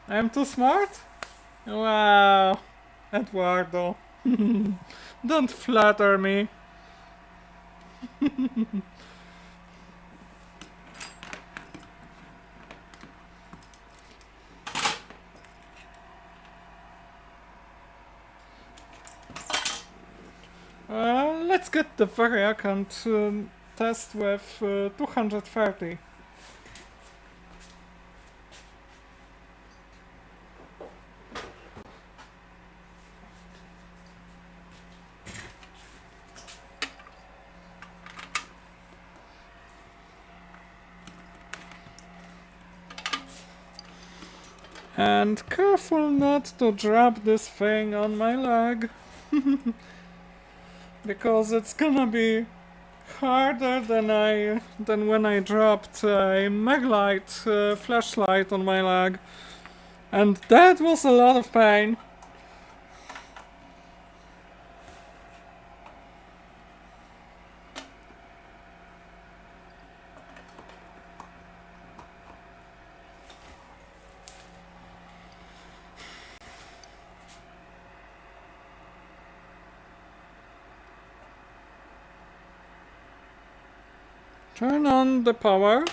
I'm too smart? Wow, Eduardo. Don't flatter me. Let's get the variac and test with 230. And careful not to drop this thing on my leg. Because it's gonna be harder than when I dropped a Maglite flashlight on my leg, and that was a lot of pain. Turn on the power.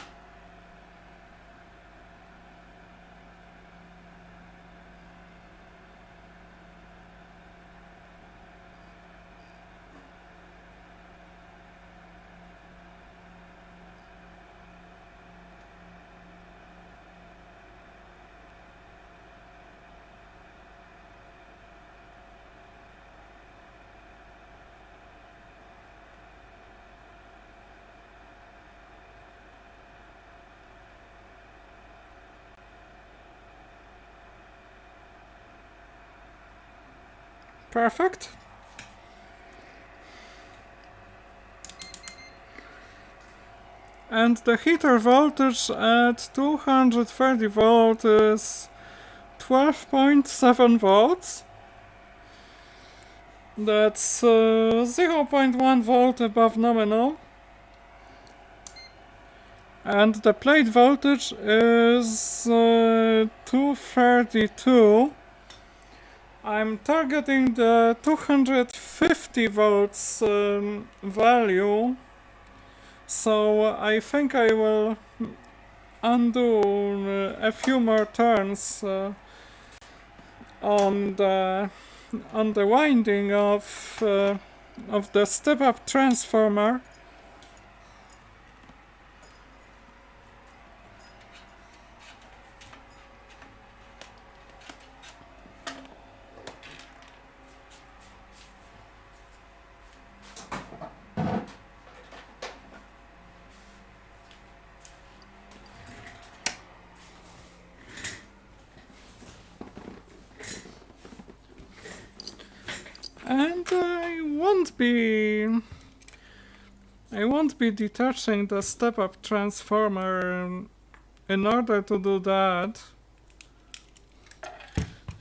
Perfect. And the heater voltage at 230 volt is 12.7 volts. That's 0.1 volt above nominal. And the plate voltage is 232. I'm targeting the 250 volts value, so I think I will undo a few more turns on the winding of the step-up transformer. And I won't be detaching the step-up transformer in order to do that.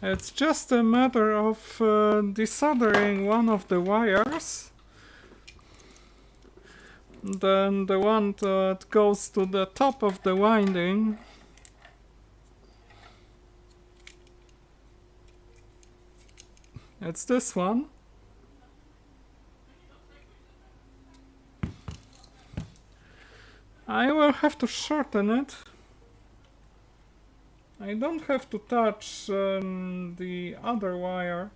It's just a matter of desoldering one of the wires. Then the one that goes to the top of the winding. It's this one. I will have to shorten it. I don't have to touch the other wire.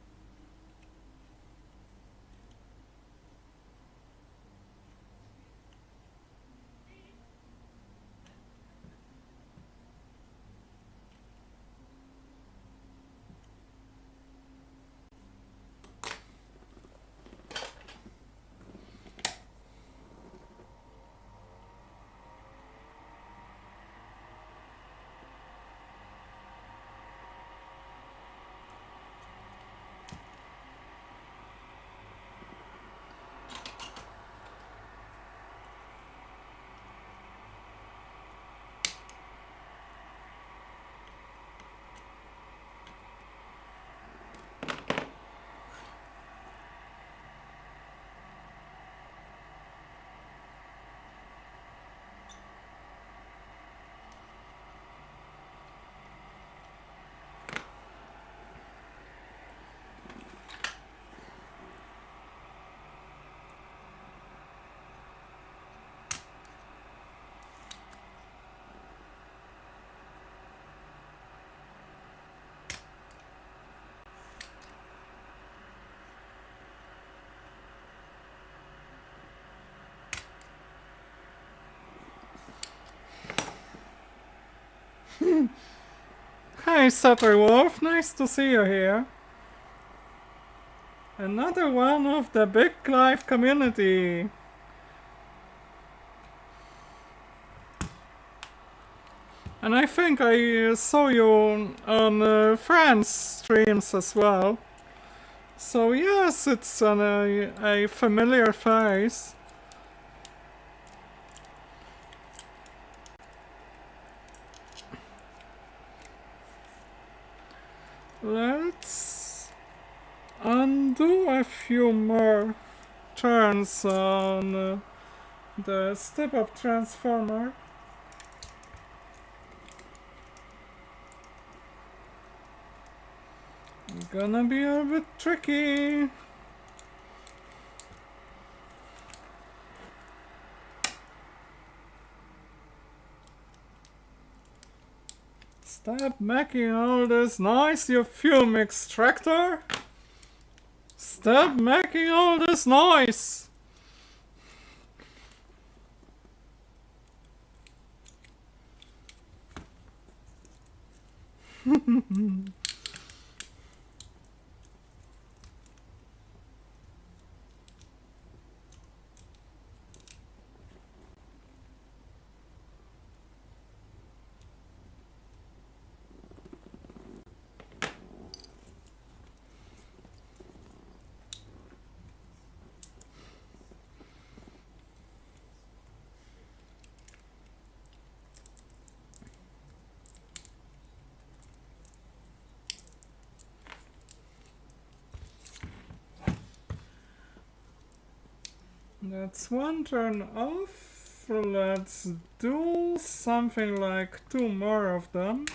Hi, Sutter Wolf, nice to see you here. Another one of the Big Life community. And I think I saw you on Fran's streams as well. So yes, it's a familiar face. Let's undo a few more turns on the step-up transformer. Gonna be a bit tricky. Stop making all this noise, you fume extractor! Stop making all this noise! That's one turn off. Let's do something like 2 more of them.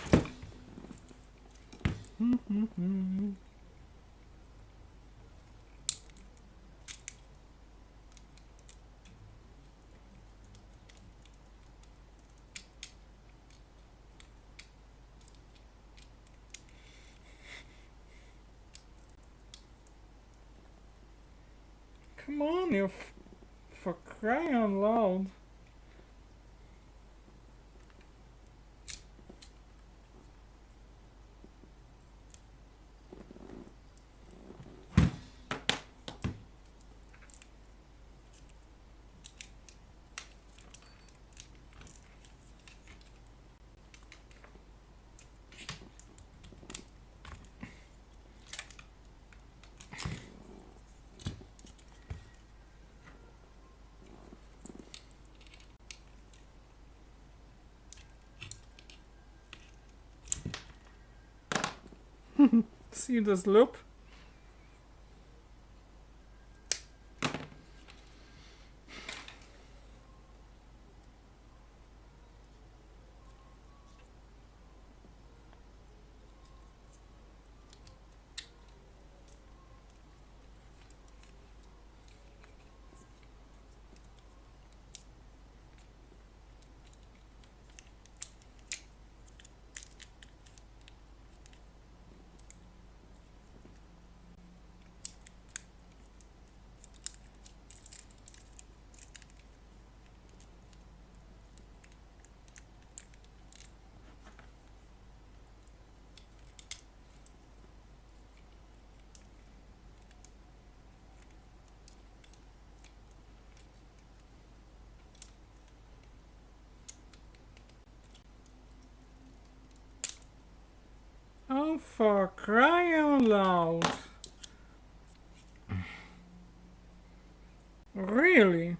Come on, you for crying out loud. See this loop? Oh, for crying out loud. Really?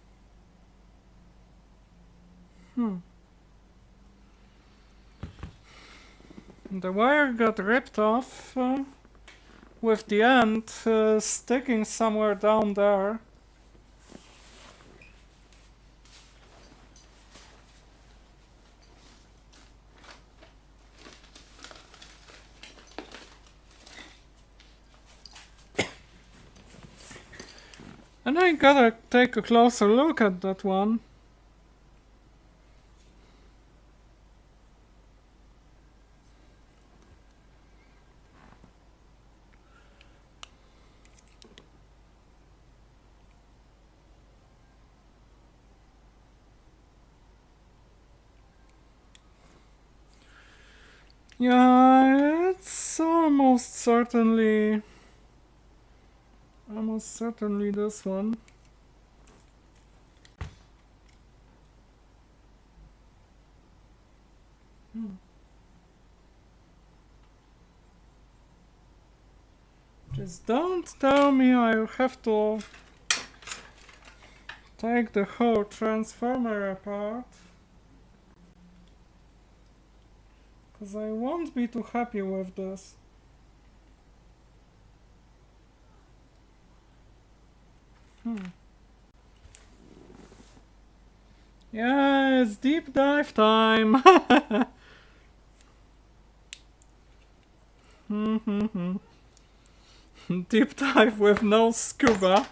The wire got ripped off with the end sticking somewhere down there. And I gotta take a closer look at that one. Yeah, it's almost certainly this one. Just don't tell me I have to take the whole transformer apart, because I won't be too happy with this. Yeah, it's deep dive time. Deep dive with no scuba.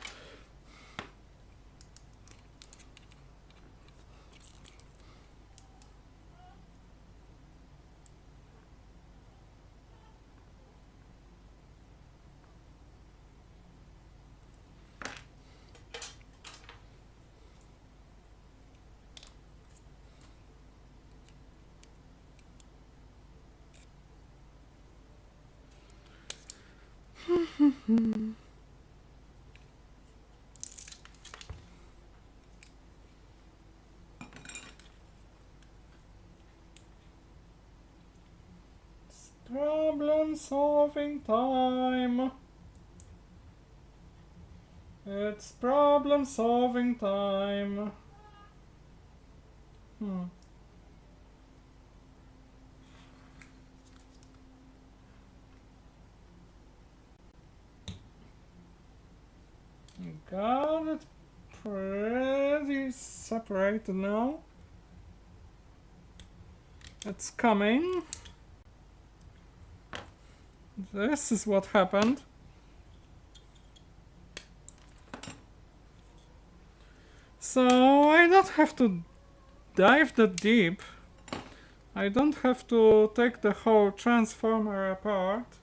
Problem solving time. It's problem solving time. Got it pretty separated now. It's coming. This is what happened. So I don't have to dive that deep. I don't have to take the whole transformer apart.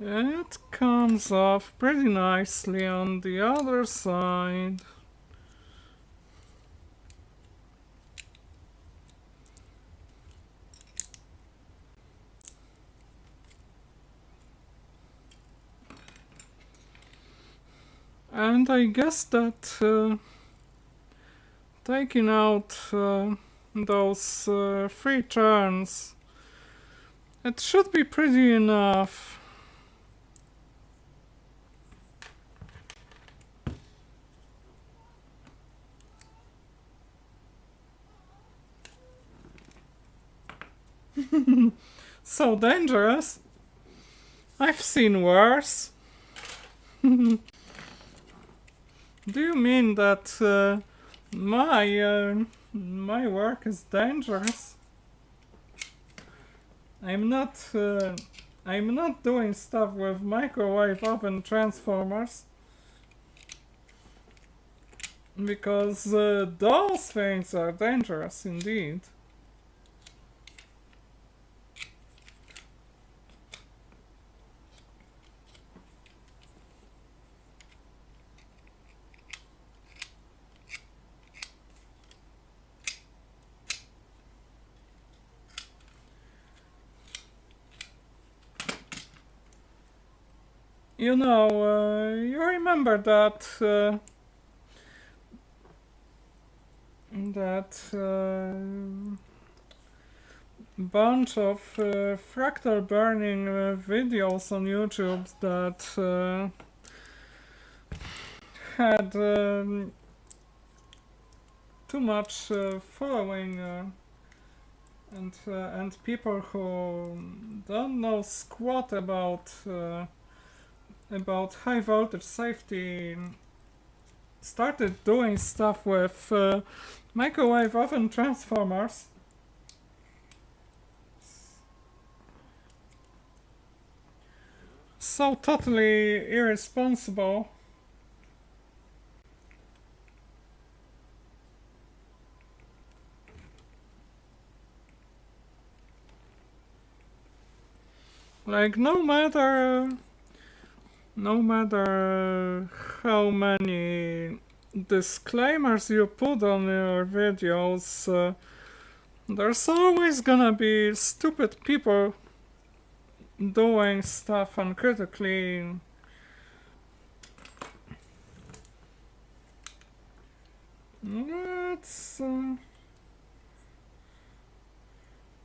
It comes off pretty nicely on the other side. And I guess that taking out those 3 turns, it should be pretty enough. So dangerous. I've seen worse. Do you mean that my work is dangerous? I'm not doing stuff with microwave oven transformers because those things are dangerous indeed. You know, you remember that bunch of fractal burning videos on YouTube that had too much following and people who don't know squat about high voltage safety started doing stuff with microwave oven transformers. So totally irresponsible. Like no matter how many disclaimers you put on your videos, there's always gonna be stupid people doing stuff uncritically.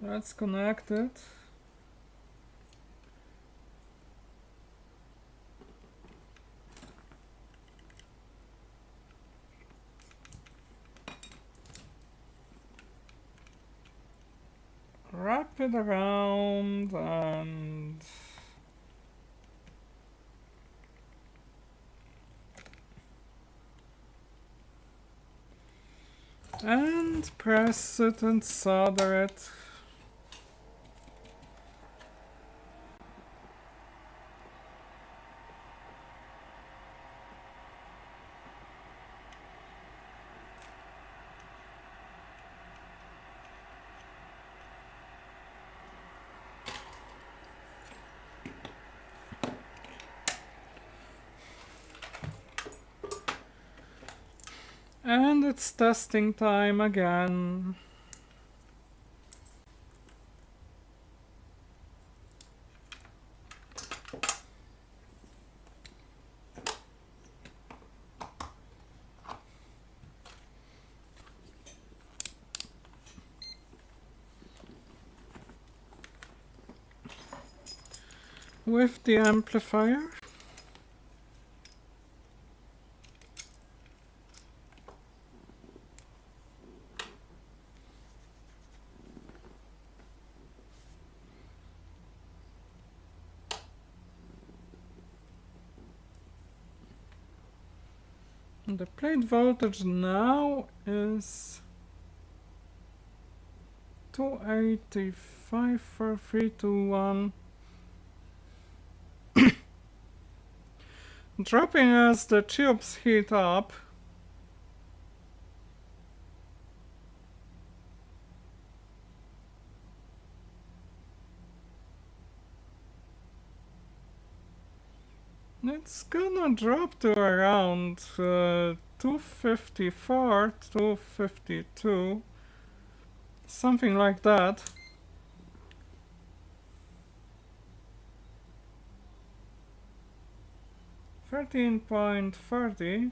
Let's connect it. Wrap it around and press it and solder it. And it's testing time again. With the amplifier. The plate voltage now is 285 for 321. Dropping as the tubes heat up. It's gonna drop to around 254, 252, something like that. $13.30.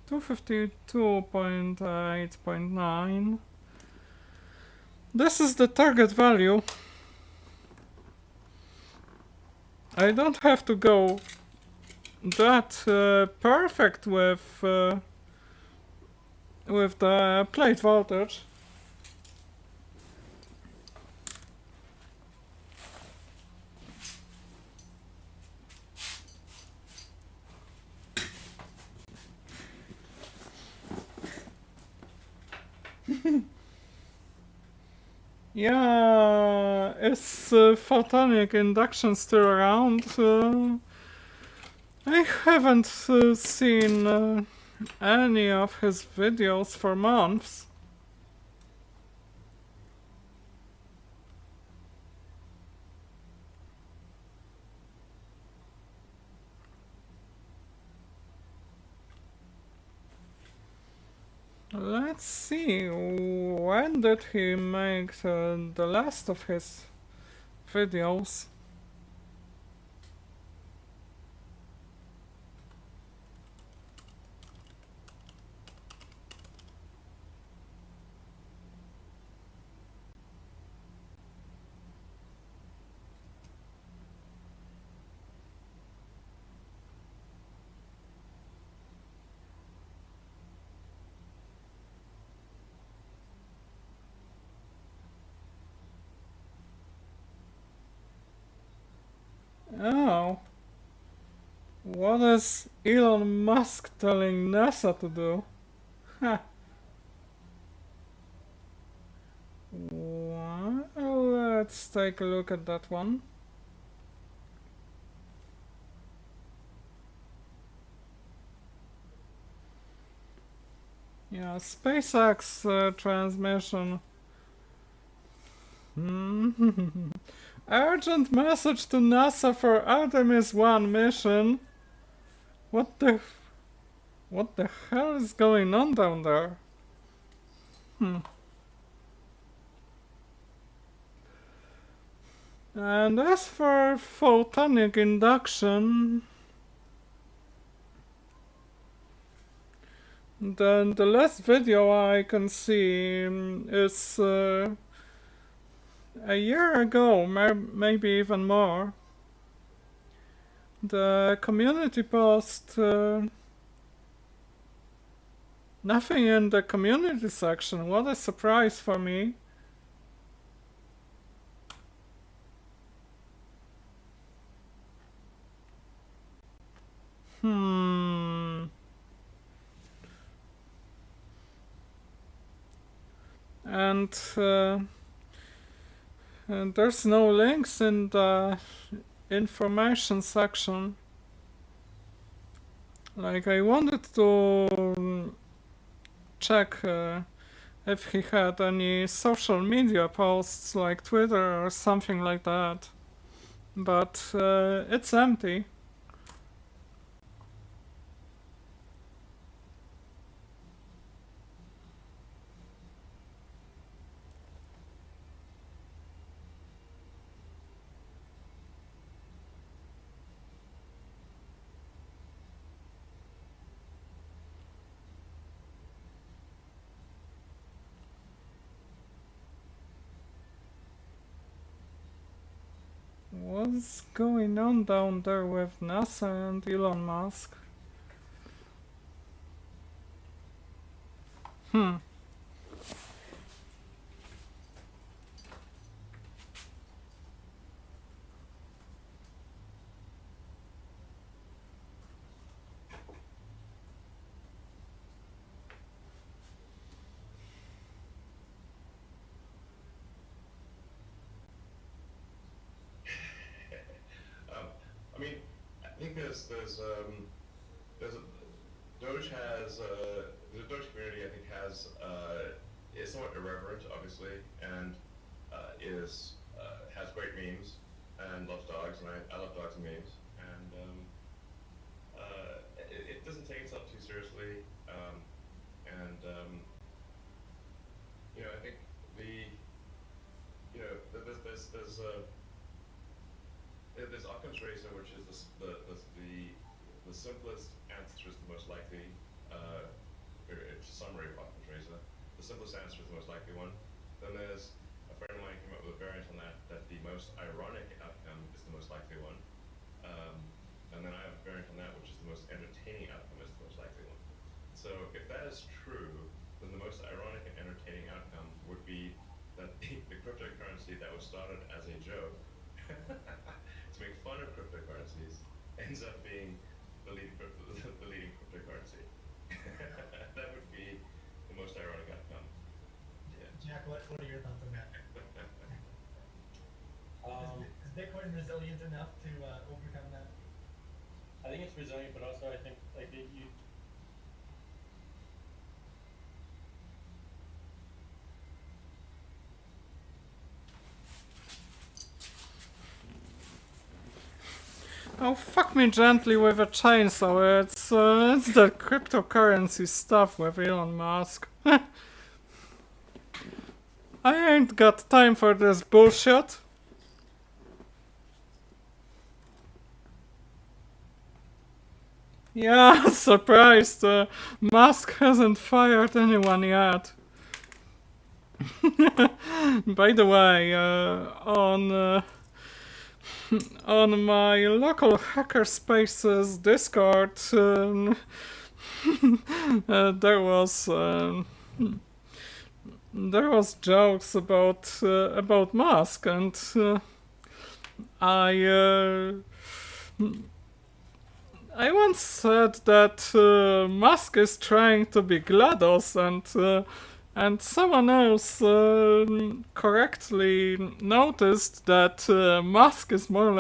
$252.8.9. This is the target value. I don't have to go that perfect with the plate voltage. Yeah, is photonic induction still around? I haven't seen any of his videos for months. Let's see, when did he make the last of his videos? Oh. What is Elon Musk telling NASA to do? Huh. Well, let's take a look at that one. Yeah, SpaceX transmission. Urgent message to NASA for Artemis 1 mission. What the hell is going on down there? And as for photonic induction, then the last video I can see is a year ago, maybe even more. The community post, nothing in the community section. What a surprise for me. And there's no links in the information section. Like, I wanted to check if he had any social media posts like Twitter or something like that, but it's empty. What's going on down there with NASA and Elon Musk? I mean, I think there's there's a, Doge has the Doge community I think has is somewhat irreverent, obviously, and has great memes and loves dogs, and I love dogs and memes, and it doesn't take itself too seriously, and you know I think there's Occam's razor, which is the simplest answer is the most likely. It's a summary of Occam's razor. The simplest answer is the most likely one. Then there's a friend of mine came up with a variant on that the most ironic outcome is the most likely one. And then I have a variant on that, which is the most entertaining outcome is the most likely one. So if that is true, then the most ironic and entertaining outcome would be that the cryptocurrency that was started as a joke to make fun of cryptocurrencies ends up being the leading cryptocurrency. That would be the most ironic outcome. Yeah. Jack, what are your thoughts on that? Is Bitcoin resilient enough to overcome that? I think it's resilient, but also I think like you. Oh, fuck me gently with a chainsaw. It's the cryptocurrency stuff with Elon Musk. I ain't got time for this bullshit. Yeah, surprised. Musk hasn't fired anyone yet. By the way, on my local hackerspaces Discord, there was jokes about Musk, and I once said that Musk is trying to be GLaDOS, and someone else correctly noticed that Musk is more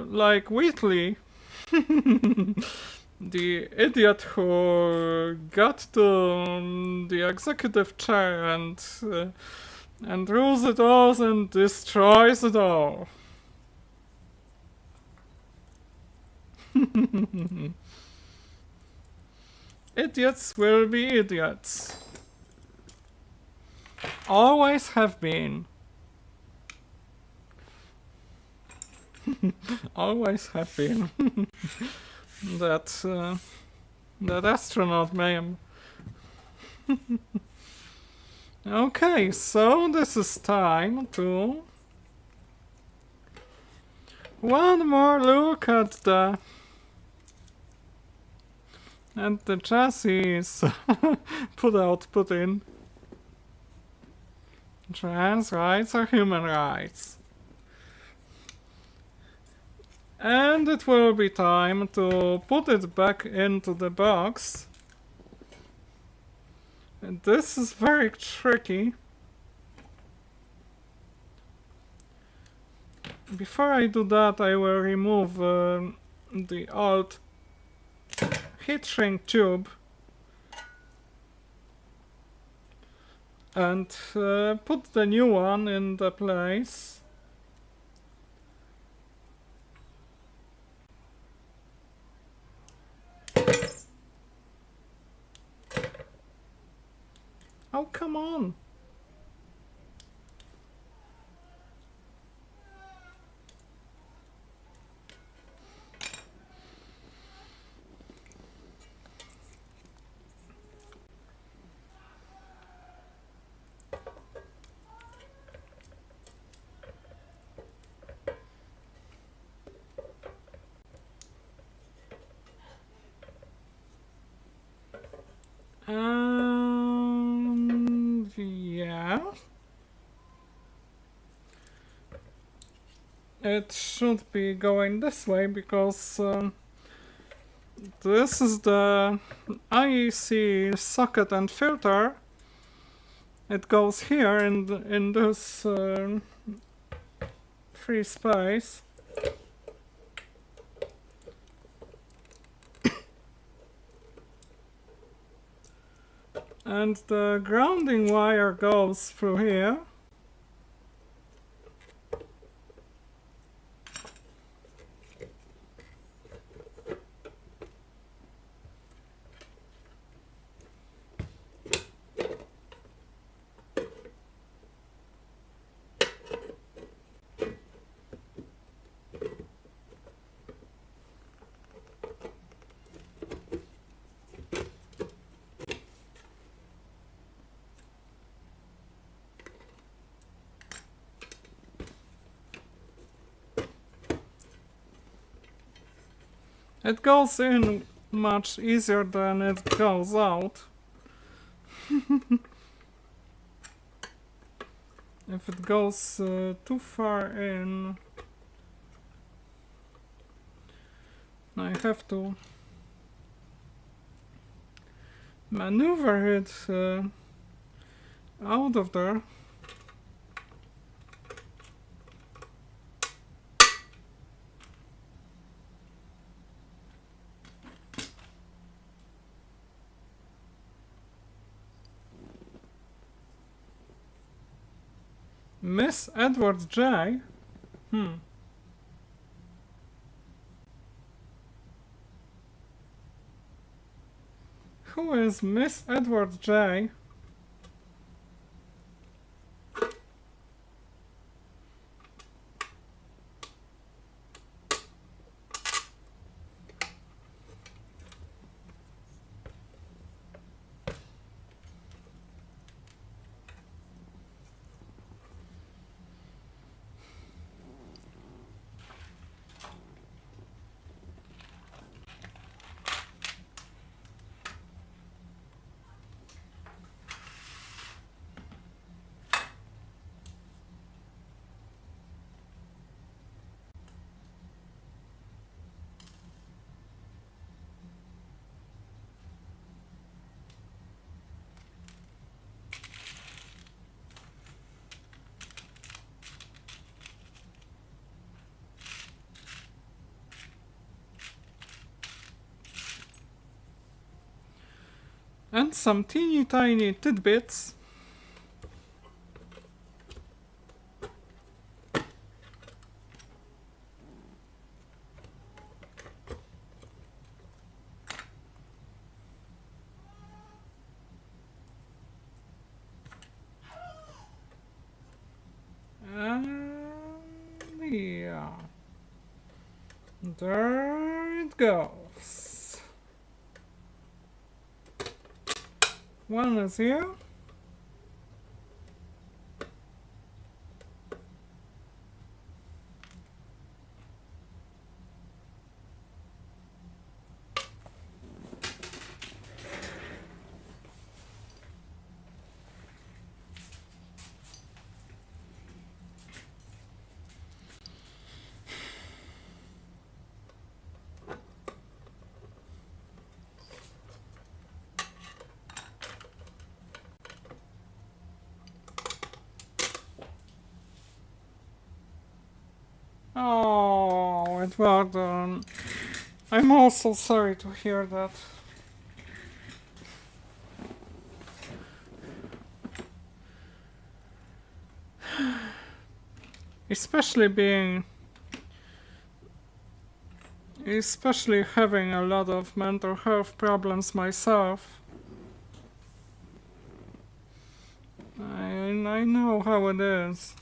like Wheatley, the idiot who got to the executive chair and rules it all and destroys it all. Idiots will be idiots. Always have been. Always have been. that astronaut meme. Okay, so this is time to one more look at the chassis put in. Trans rights are human rights. And it will be time to put it back into the box. And this is very tricky. Before I do that, I will remove the old heat shrink tube and put the new one in the place. Oh, come on. Yeah. It should be going this way because this is the IEC socket and filter. It goes here in this free space. And the grounding wire goes through here. It goes in much easier than it goes out. If it goes too far in, I have to maneuver it out of there. Miss Edwards J? Who is Miss Edwards J? And some teeny tiny tidbits. And yeah, there it goes. One is here. Oh, Edward, I'm also sorry to hear that. Especially having a lot of mental health problems myself. I know how it is.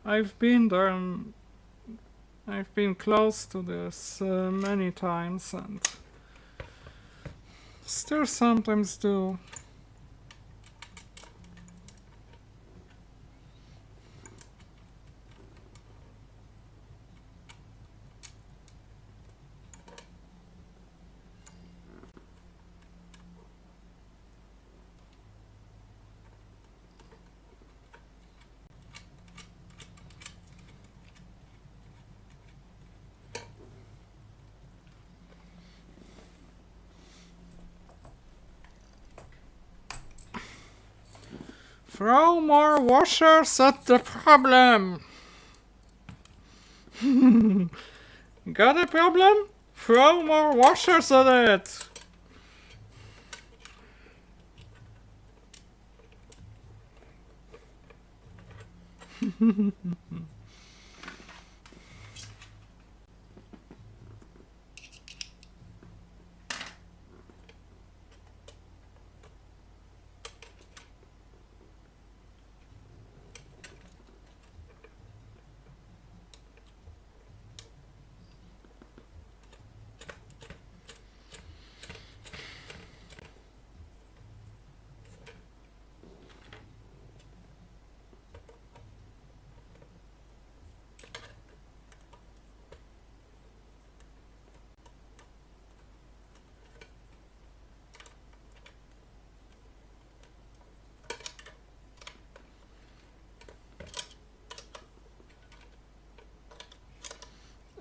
I've been there and I've been close to this many times and still sometimes do. Throw more washers at the problem! Got a problem? Throw more washers at it!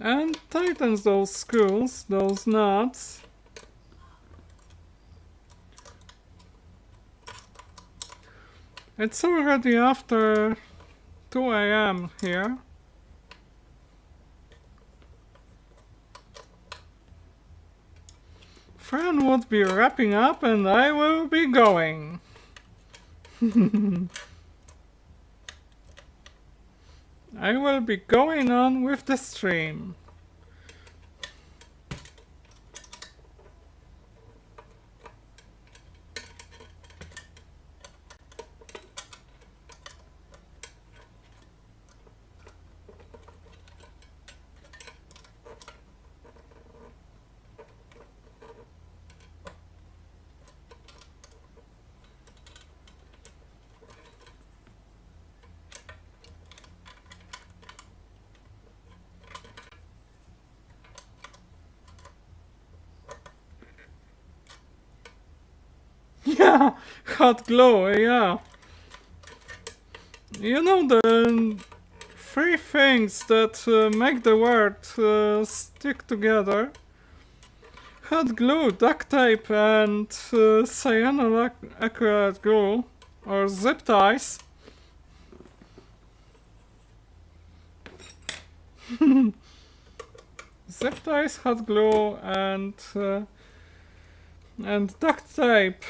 And tightens those screws, those nuts. It's already after 2 AM here. Fran would be wrapping up and I will be going. I will be going on with the stream. Yeah, hot glue, yeah. You know the three things that make the word stick together. Hot glue, duct tape, and cyanoacrylate glue, or zip ties. Zip ties, hot glue, and duct tape.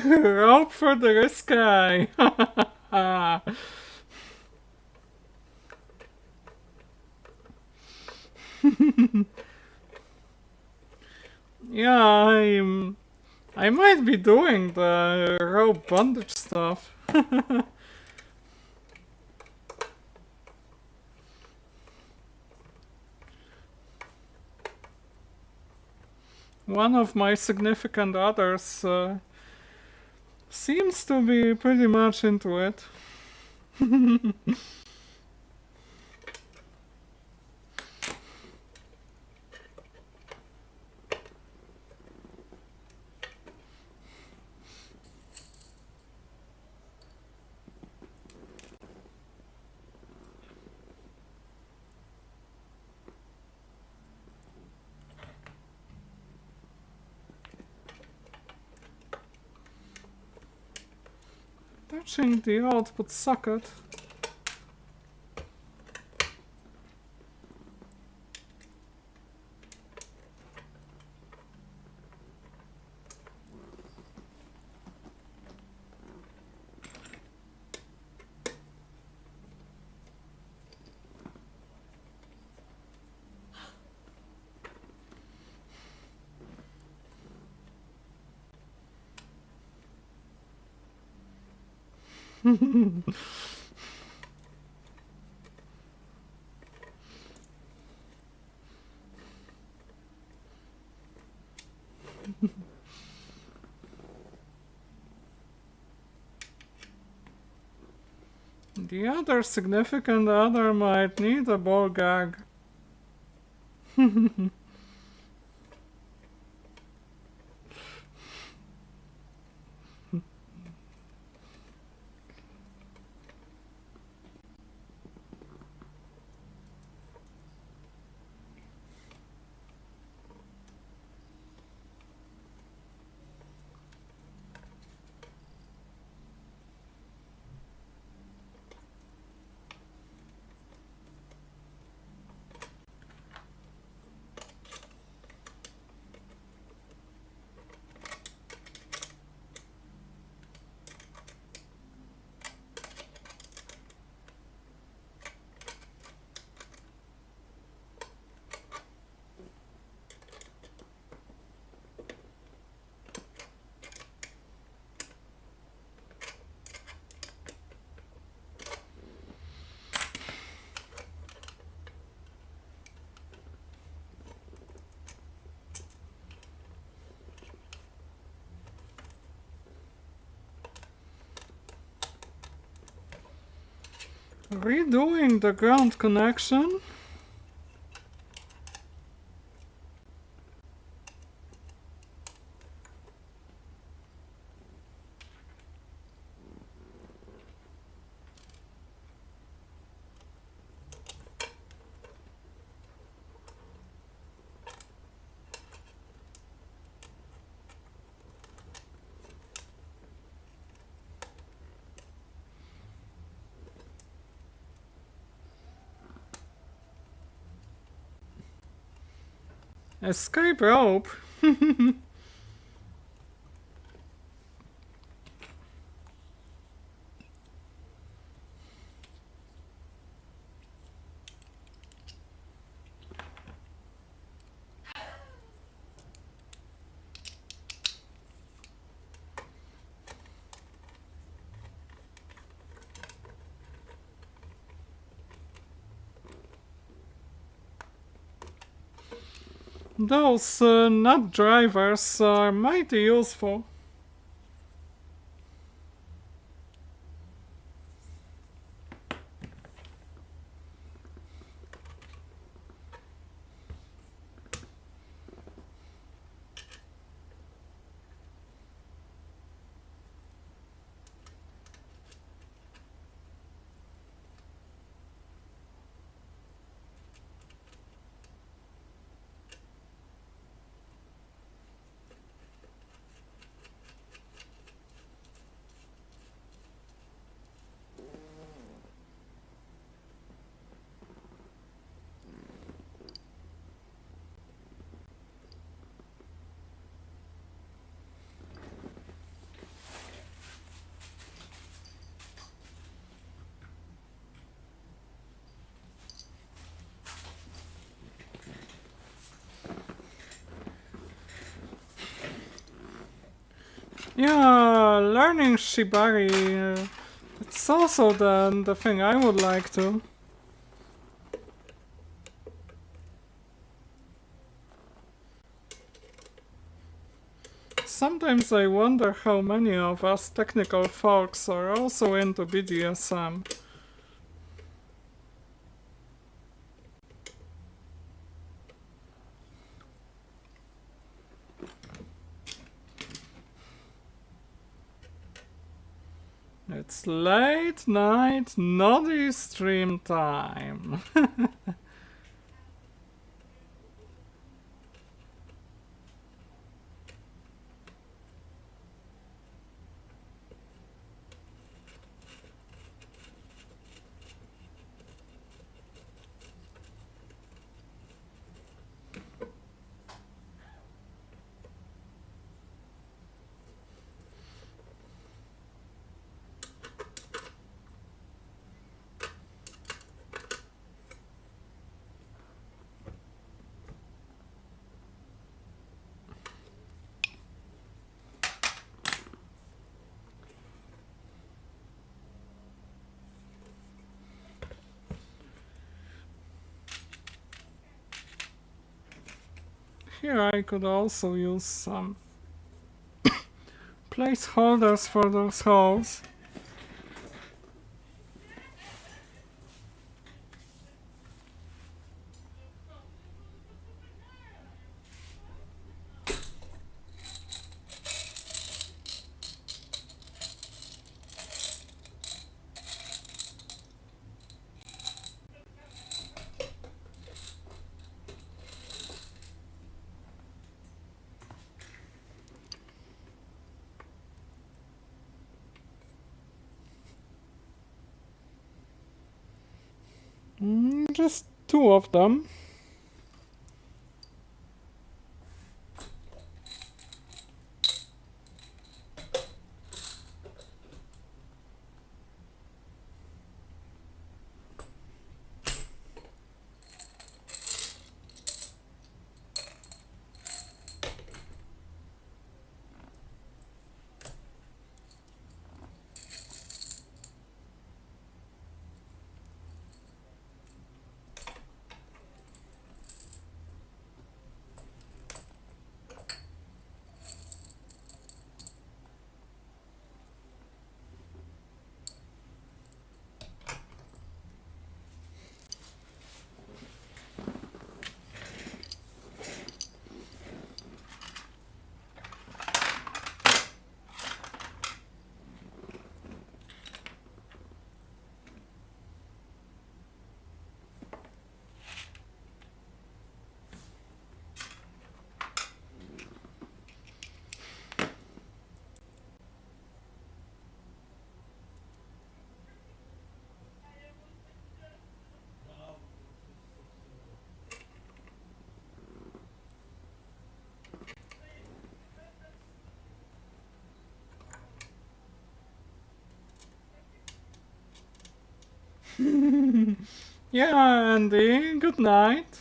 Rope for the sky. Yeah, I might be doing the rope bondage stuff. One of my significant others seems to be pretty much into it. Touching the output socket. The other significant other might need a ball gag. Redoing the ground connection. Escape rope. Those nut drivers are mighty useful. Yeah, learning Shibari. It's also the thing I would like to. Sometimes I wonder how many of us technical folks are also into BDSM. It's late night, naughty stream time. here I could also use some placeholders for those holes. Just 2 of them. Yeah, Andy, good night.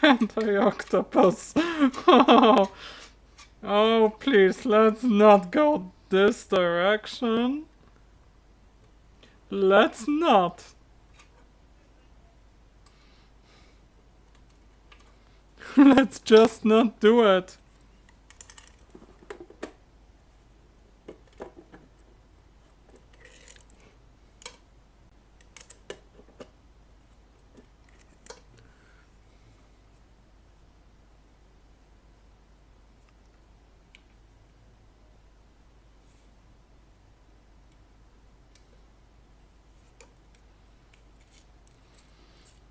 Anti-octopus. Oh, oh, please, let's not go this direction. Let's not. Let's just not do it.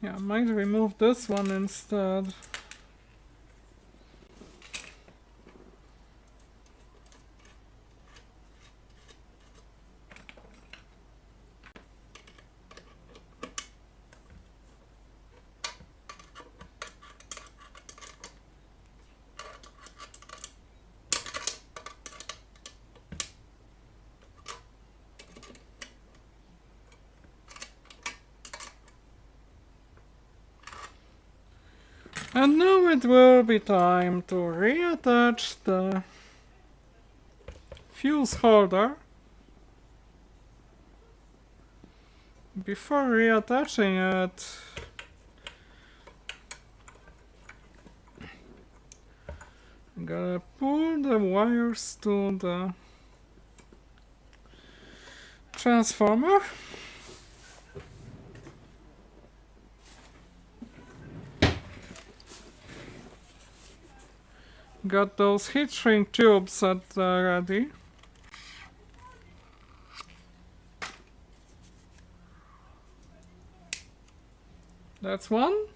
Yeah, I might remove this one instead. And now it will be time to reattach the fuse holder. Before reattaching it, I'm gonna pull the wires to the transformer. Got those heat shrink tubes ready. That's one.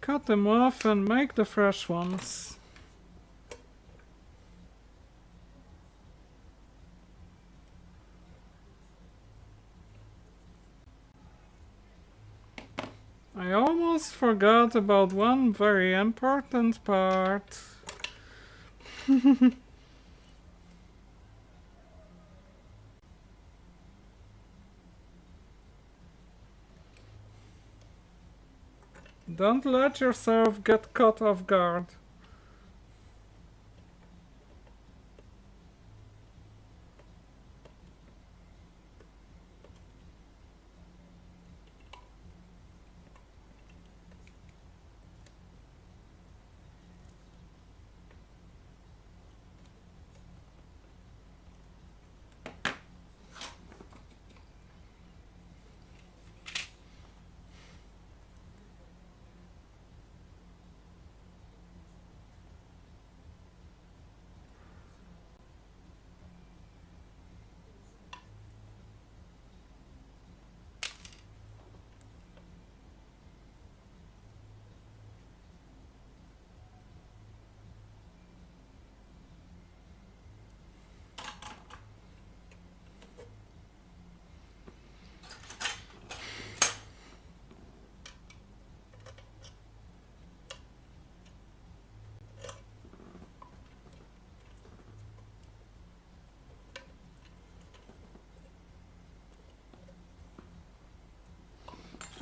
Cut them off and make the fresh ones. I almost forgot about one very important part. Don't let yourself get caught off guard.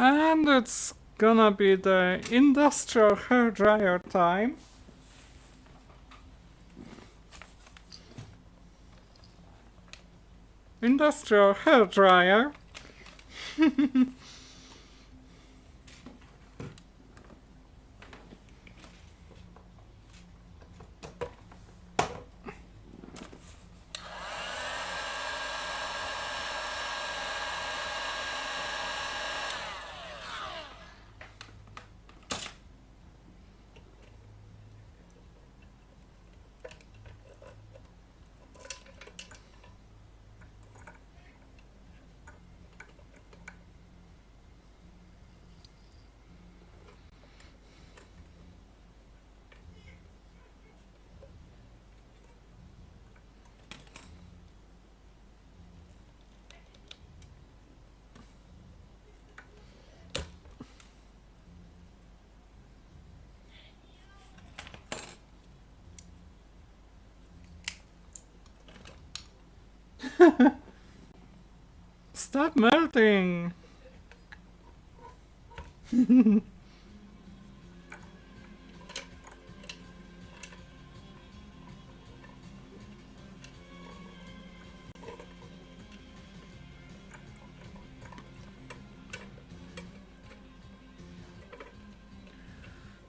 And it's gonna be the industrial hairdryer time. Industrial hairdryer. Stop melting!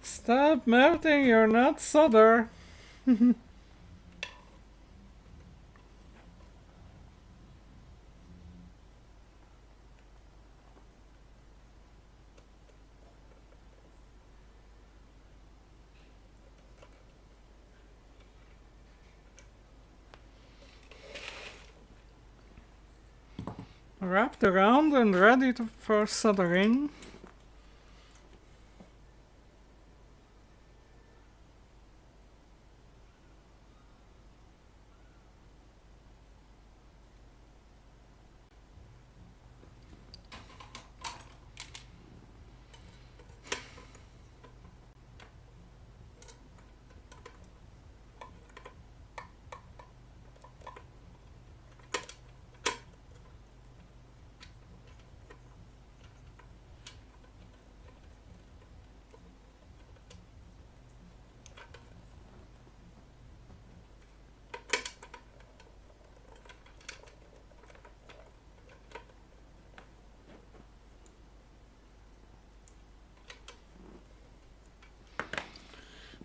Stop melting, you're not solder! Wrapped around and ready for soldering.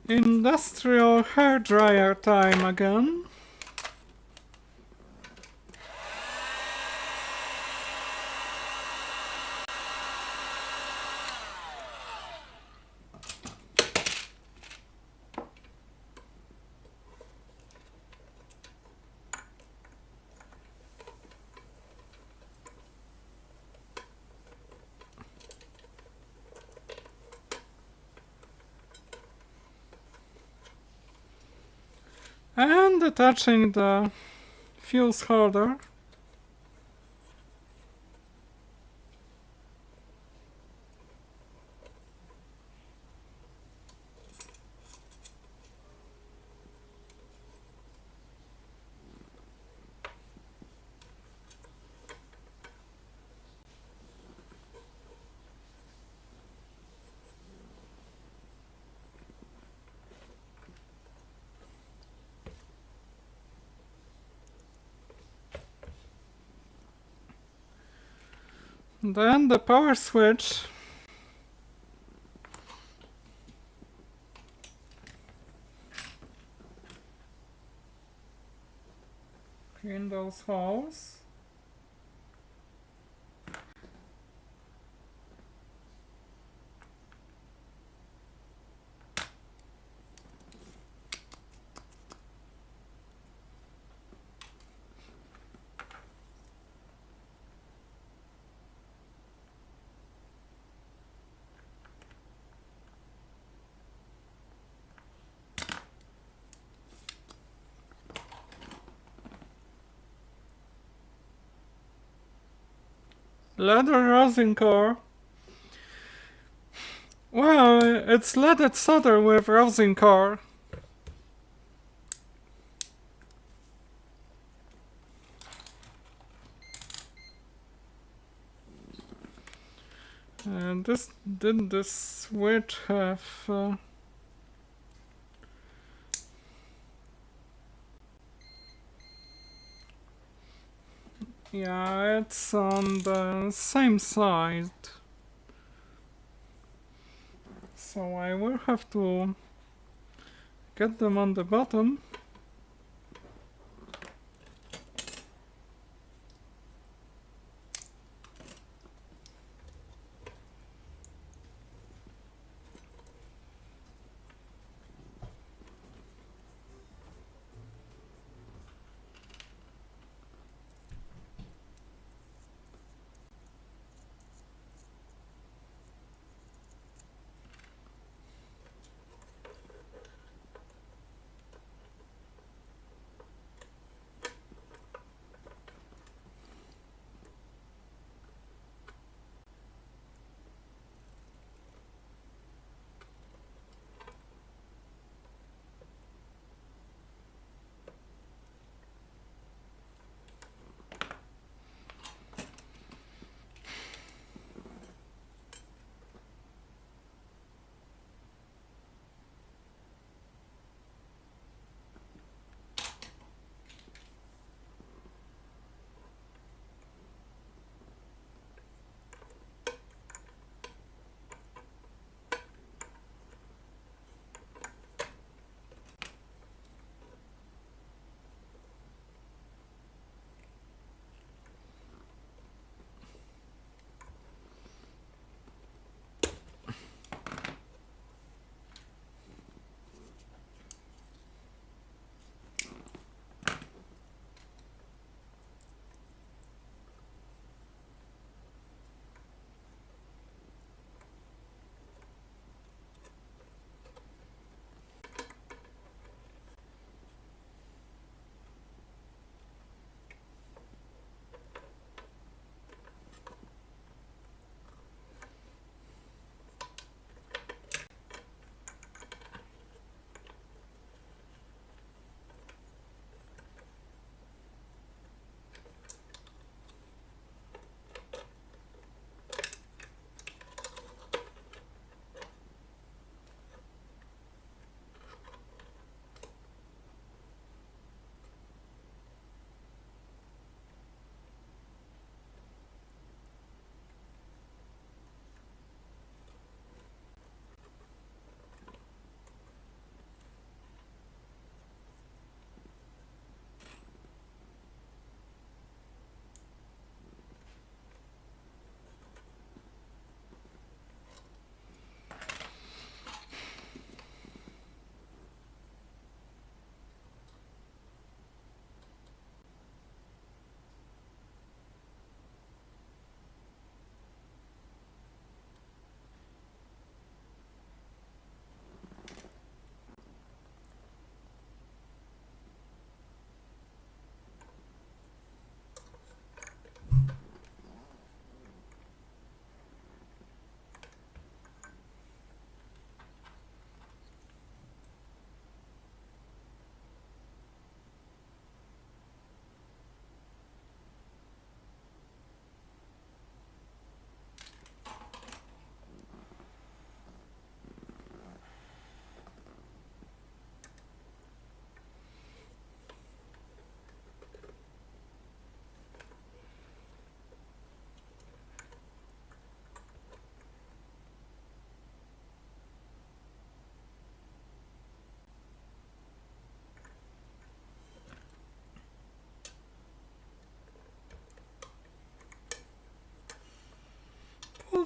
Industrial hairdryer time again. And attaching the fuse holder. Then the power switch. Clean those holes. Leather rosin core. Well, it's leaded solder with rosin core. And did this switch have yeah, it's on the same side. So I will have to get them on the bottom.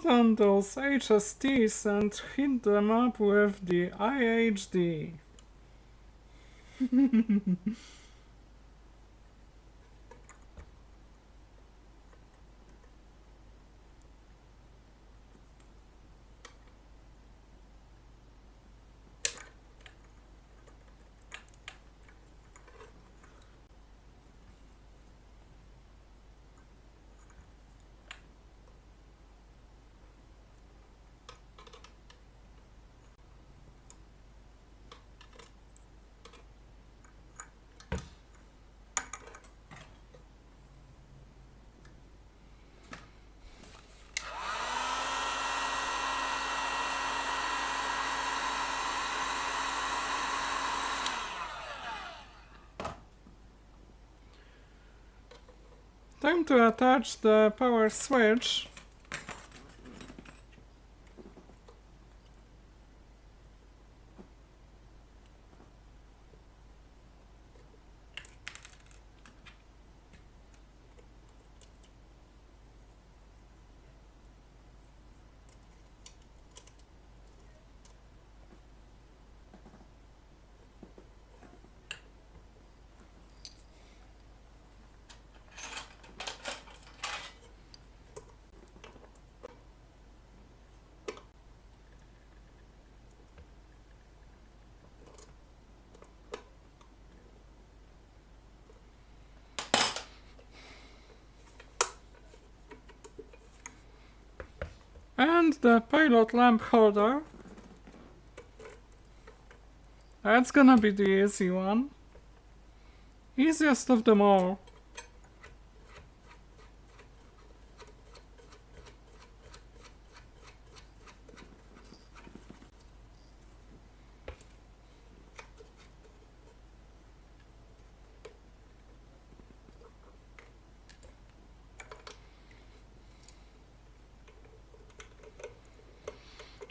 put on those HSTs and heat them up with the IHD. Time to attach the power switch. And the pilot lamp holder. That's gonna be the easy one. Easiest of them all.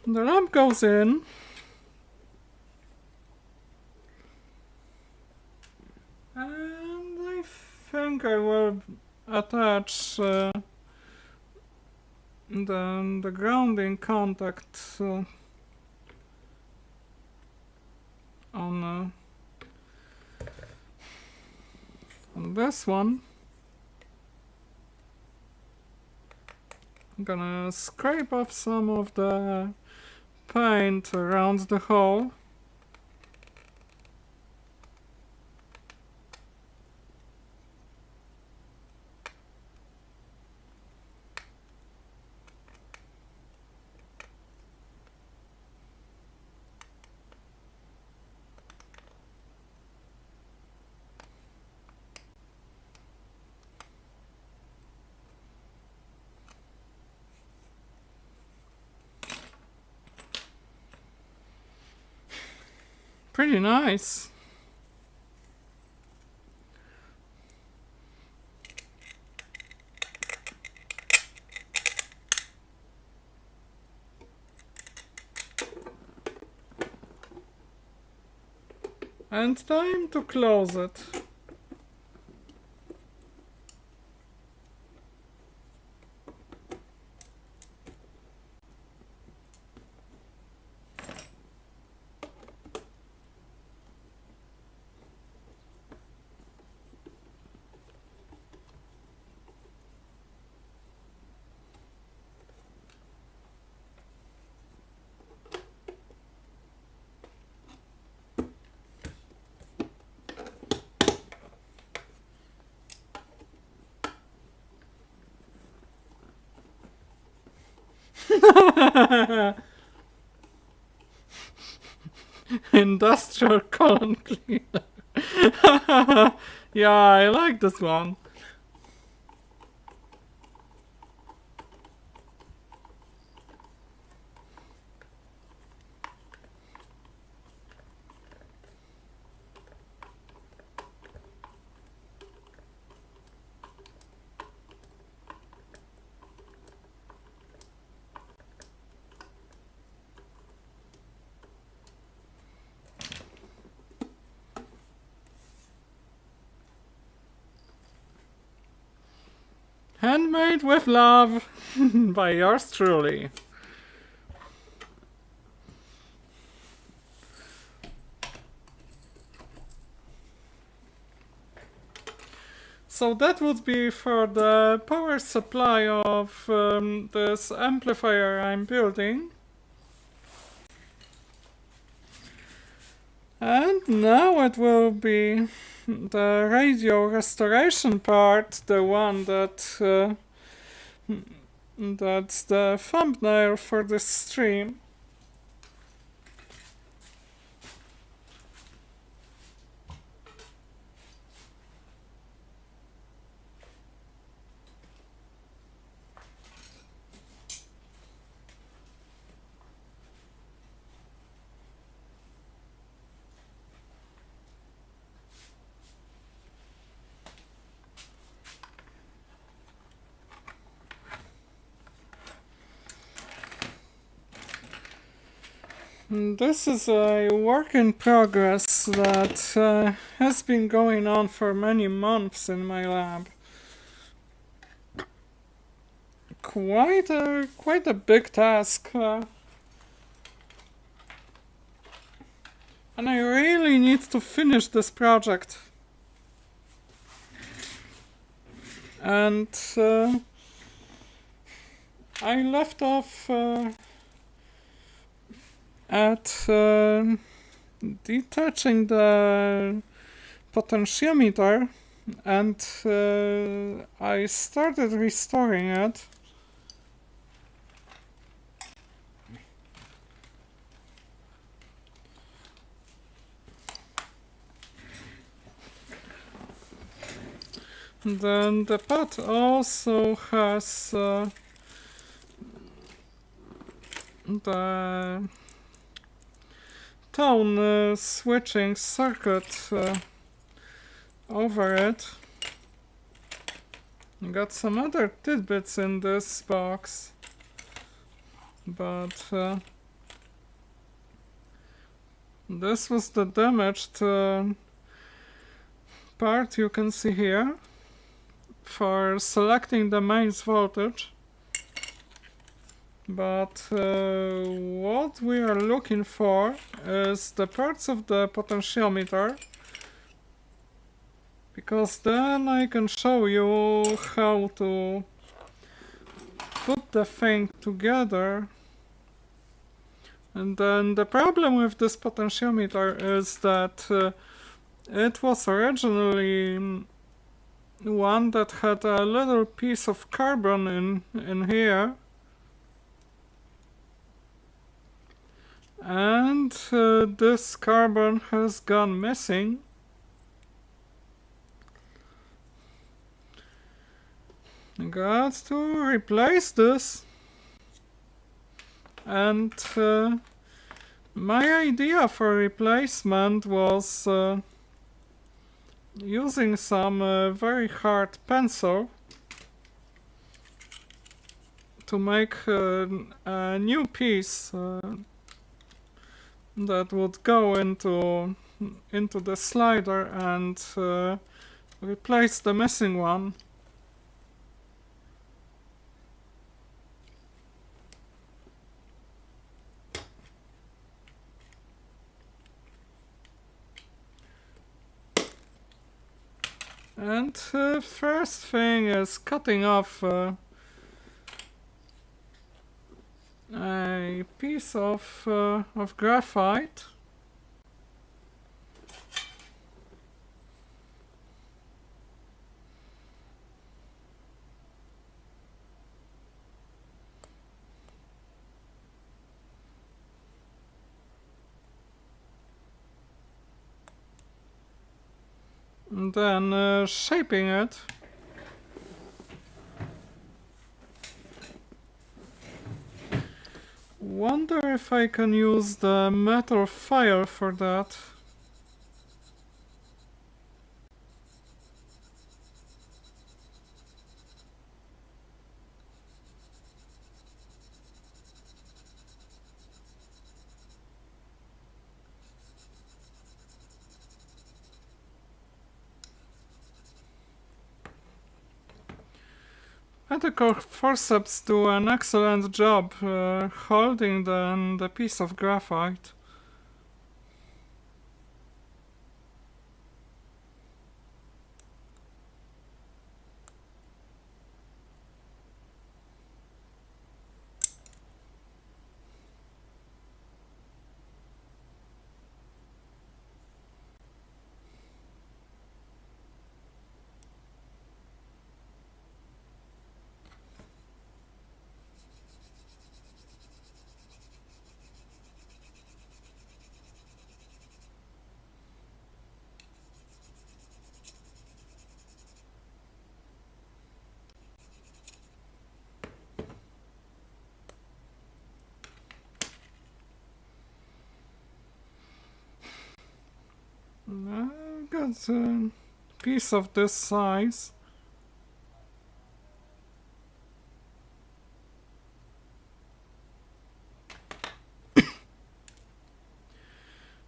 The lamp goes in. And I think I will attach the grounding contact on this one. I'm gonna scrape off some of the paint around the hole. Pretty nice. And time to close it. Industrial colon cleaner. Yeah, I like this one. Handmade with love by yours truly. So that would be for the power supply of this amplifier I'm building. And now it will be the radio restoration part, the one that that's the thumbnail for this stream. This is a work in progress that has been going on for many months in my lab. Quite a big task. And I really need to finish this project. And I left off at detaching the potentiometer, and I started restoring it. Then the pot also has the tone switching circuit over it. Got some other tidbits in this box, but this was the damaged part you can see here for selecting the mains voltage. But what we are looking for is the parts of the potentiometer, because then I can show you how to put the thing together. And then the problem with this potentiometer is that it was originally one that had a little piece of carbon in here. And this carbon has gone missing. Got to replace this. And my idea for replacement was using some very hard pencil to make a new piece that would go into the slider and replace the missing one. And first thing is cutting off a piece of graphite. And then shaping it. Wonder if I can use the metal file for that. And the core forceps do an excellent job holding the piece of graphite. I've got a piece of this size.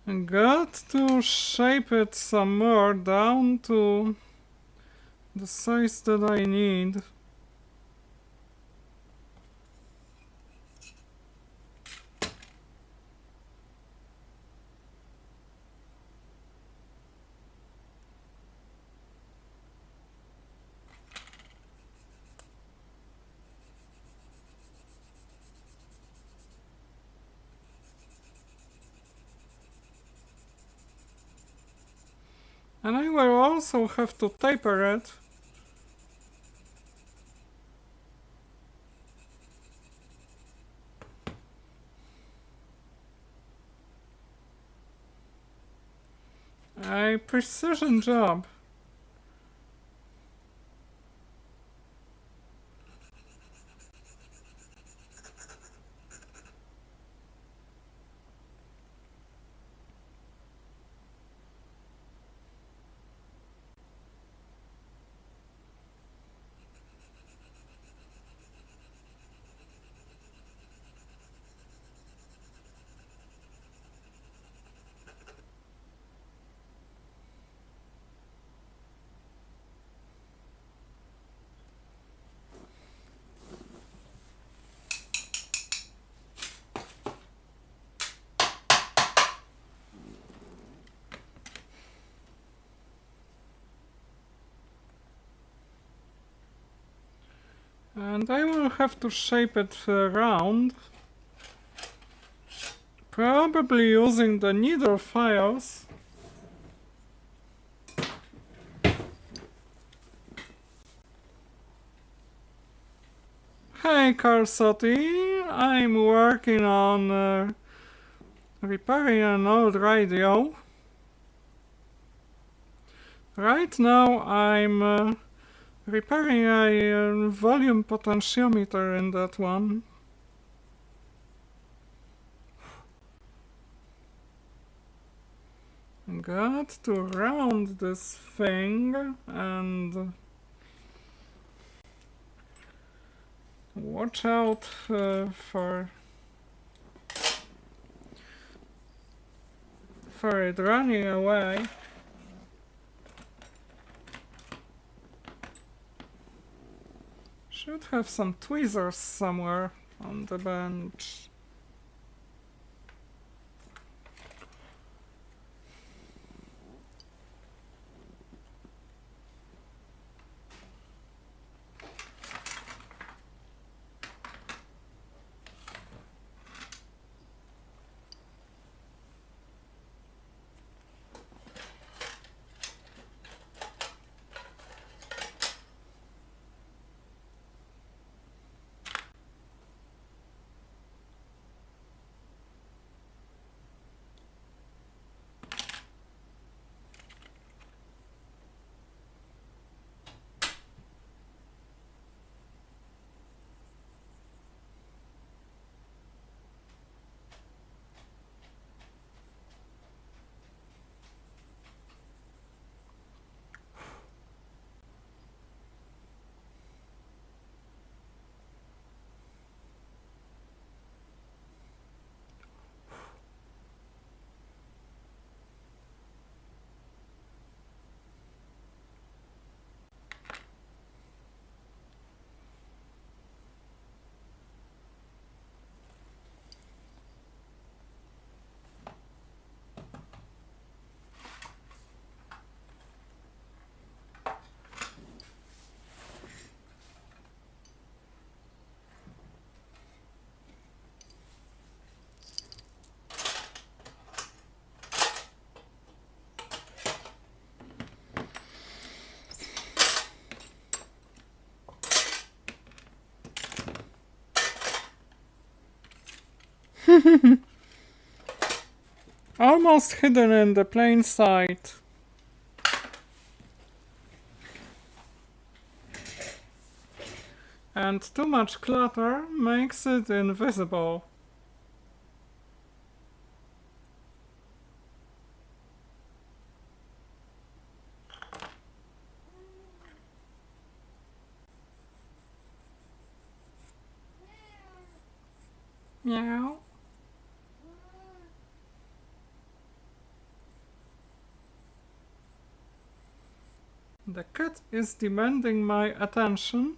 I got to shape it some more down to the size that I need. And I will also have to taper it. A precision job. And I will have to shape it round. Probably using the needle files. Hey Carsotti, I'm working on repairing an old radio. Right now I'm repairing a volume potentiometer in that one. Got to round this thing and watch out for it running away. Should have some tweezers somewhere on the bench. Almost hidden in the plain sight. And too much clutter makes it invisible. Meow. The cat is demanding my attention.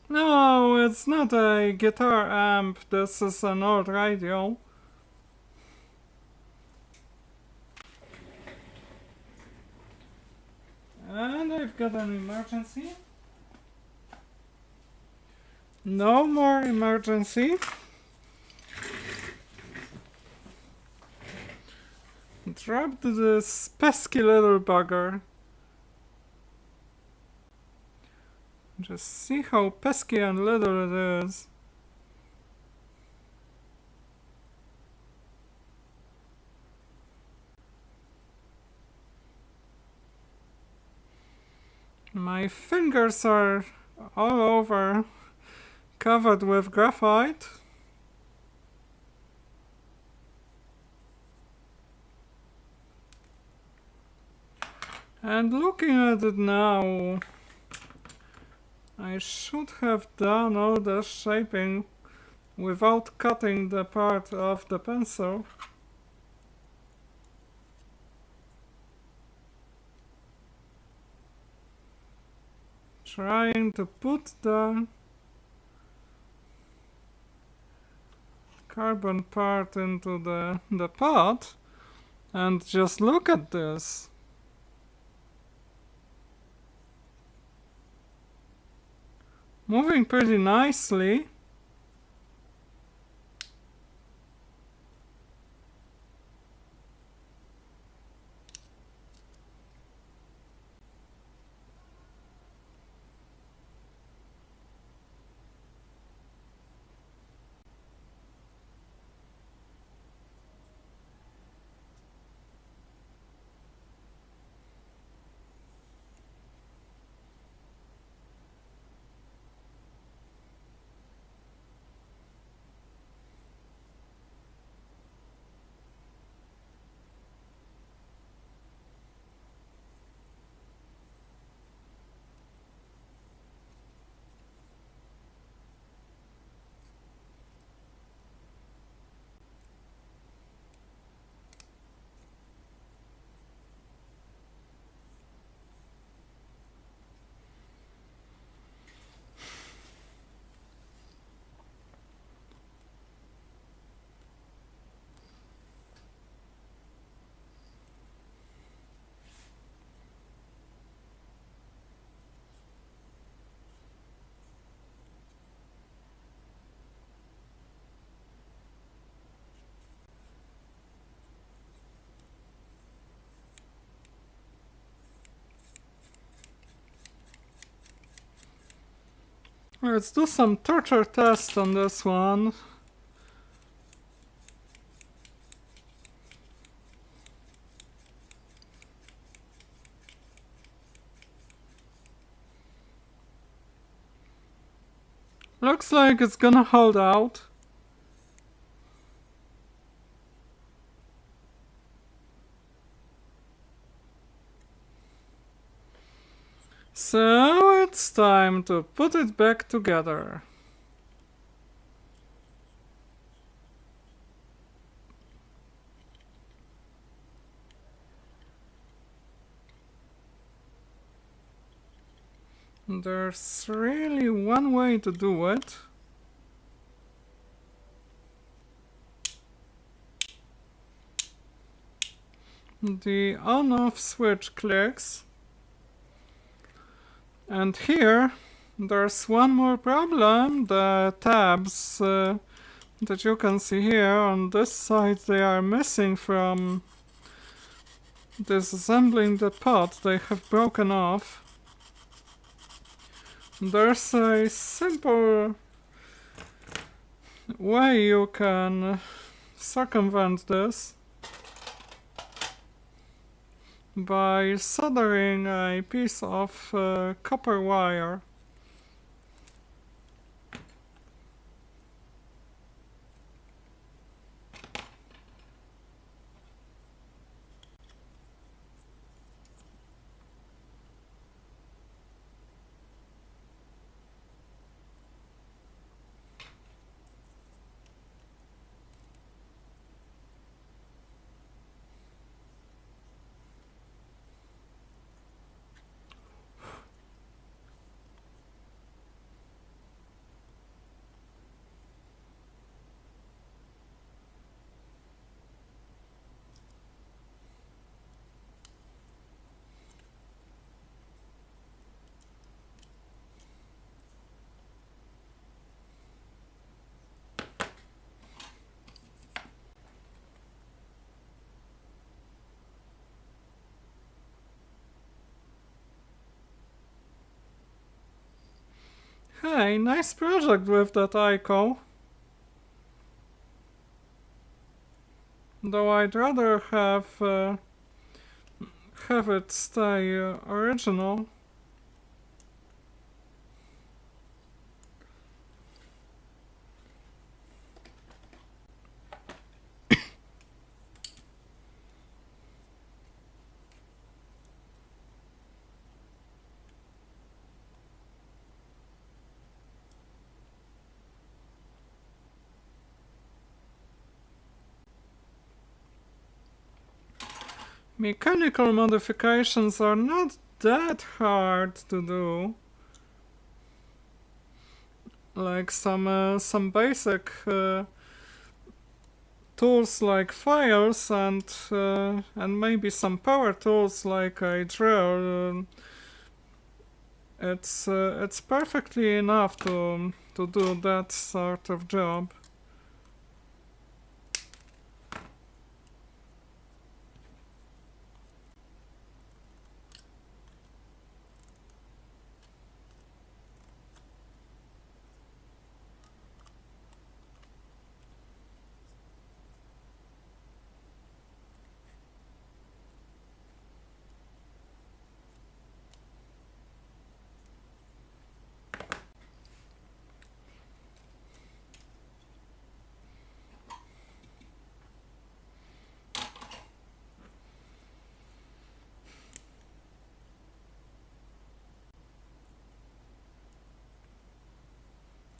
No, it's not a guitar amp, this is an old radio. And I've got an emergency. No more emergency. Dropped this pesky little bugger. Just see how pesky and little it is. My fingers are all over, covered with graphite. And looking at it now, I should have done all the shaping without cutting the part of the pencil. Trying to put the carbon part into the pot, and just look at this. Moving pretty nicely. Let's do some torture test on this one. Looks like it's gonna hold out. So it's time to put it back together. There's really one way to do it. the on-off switch clicks. And here there's one more problem. The tabs that you can see here on this side, they are missing from disassembling the pod. They have broken off. There's a simple way you can circumvent this by soldering a piece of copper wire. Hey, nice project with that ICO. Though I'd rather have it stay original. Mechanical modifications are not that hard to do. Like some basic tools like files and maybe some power tools like a drill. It's perfectly enough to do that sort of job.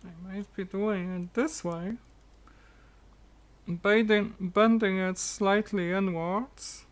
I might be doing it this way, bending it slightly inwards.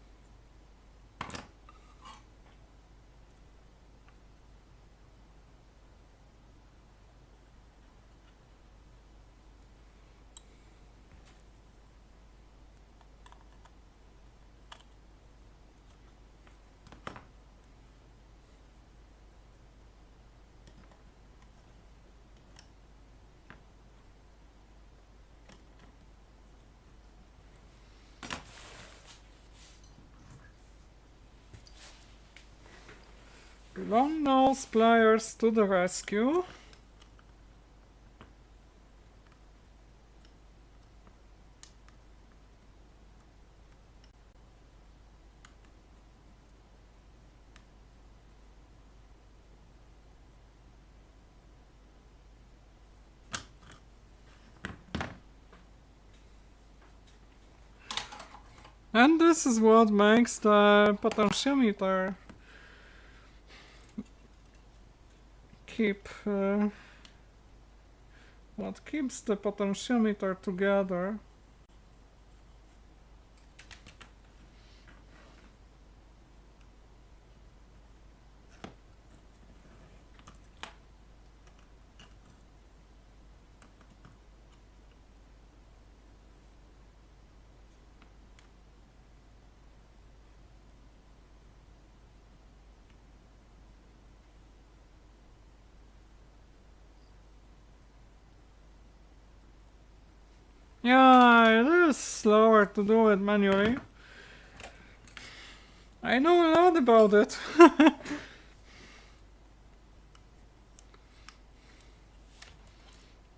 Long nose pliers to the rescue. And this is what makes the potentiometer what keeps the potentiometer together. slower to do it manually. I know a lot about it.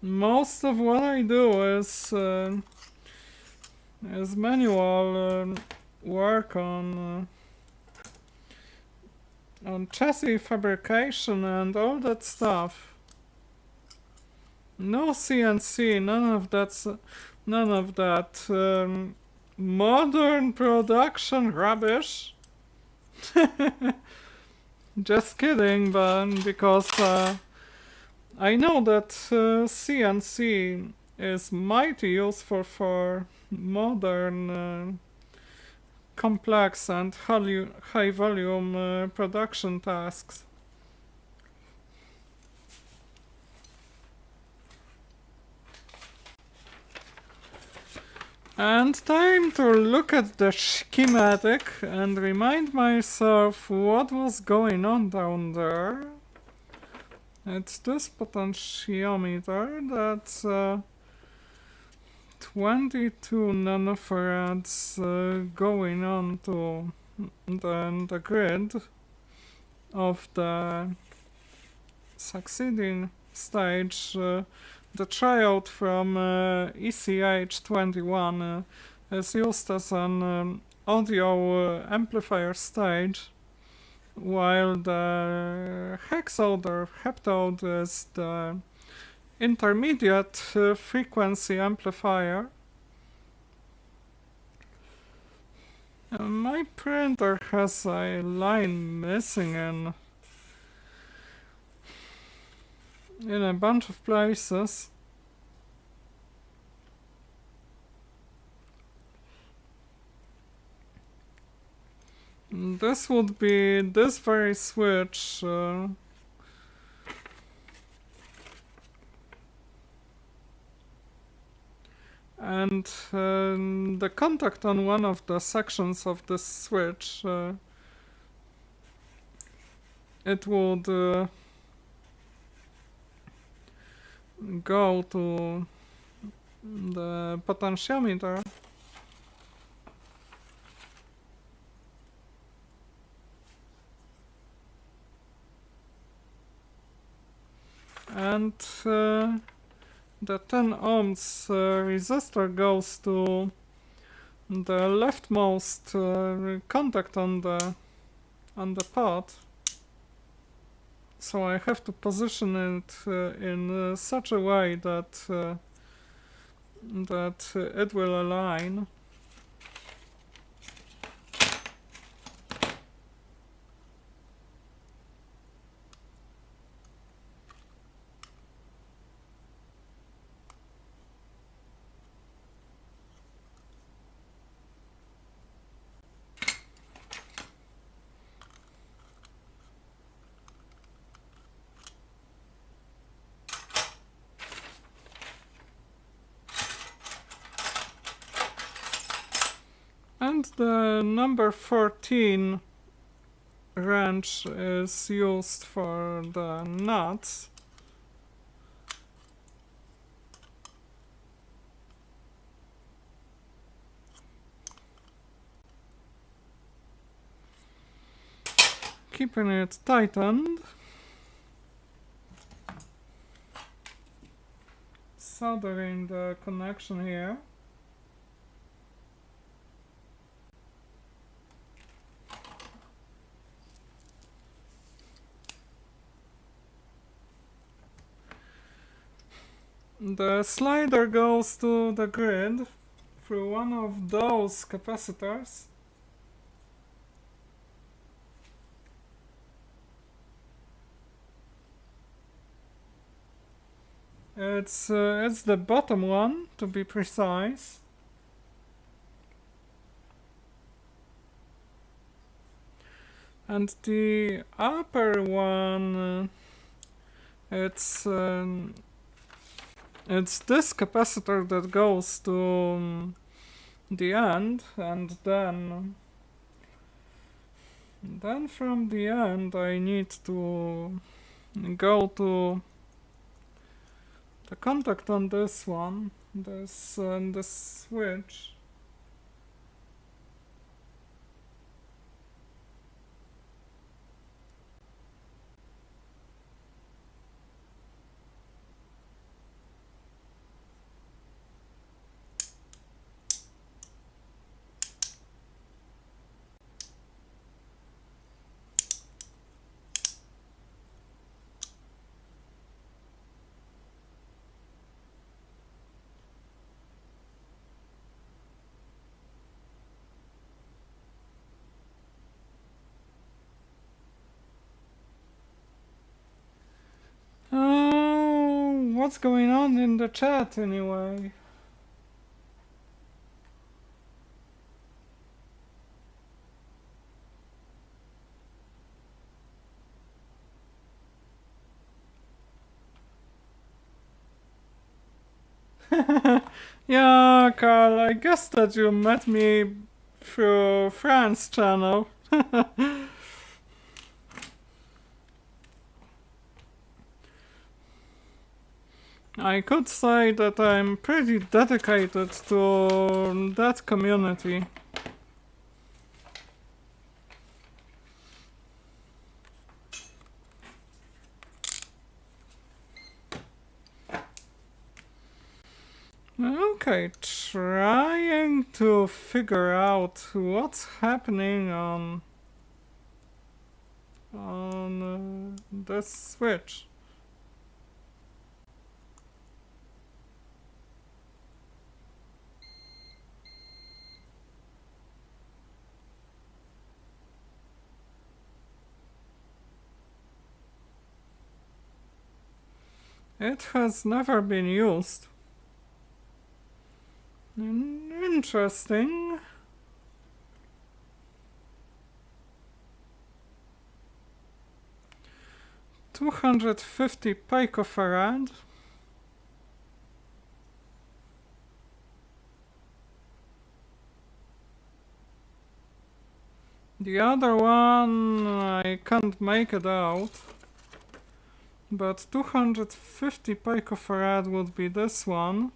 Most of what I do is manual work on chassis fabrication and all that stuff. No CNC, none of that modern production rubbish. Just kidding, but because I know that CNC is mighty useful for modern complex and high volume production tasks. And time to look at the schematic and remind myself what was going on down there. It's this potentiometer that's 22 nanofarads going on to the grid of the succeeding stage. The tryout from ECH21 is used as an audio amplifier stage, while the hexode or heptode is the intermediate frequency amplifier. My printer has a line missing in a bunch of places. This would be this very switch. And the contact on one of the sections of this switch, it would go to the potentiometer. And the 10 ohms resistor goes to the leftmost contact on the pot. So I have to position it in such a way that it will align. And the number 14 wrench is used for the nuts. Keeping it tightened. Soldering the connection here. The slider goes to the grid through one of those capacitors. It's the bottom one, to be precise. And the upper one, it's this capacitor that goes to the end, and then from the end I need to go to the contact on this one, this switch. what's going on in the chat anyway? Yeah, Carl, I guess that you met me through Fran's channel. I could say that I'm pretty dedicated to that community. Okay, trying to figure out what's happening on the Switch. It has never been used. Interesting. $250 picofarad. The other one I can't make it out, but 250 picofarad would be this one.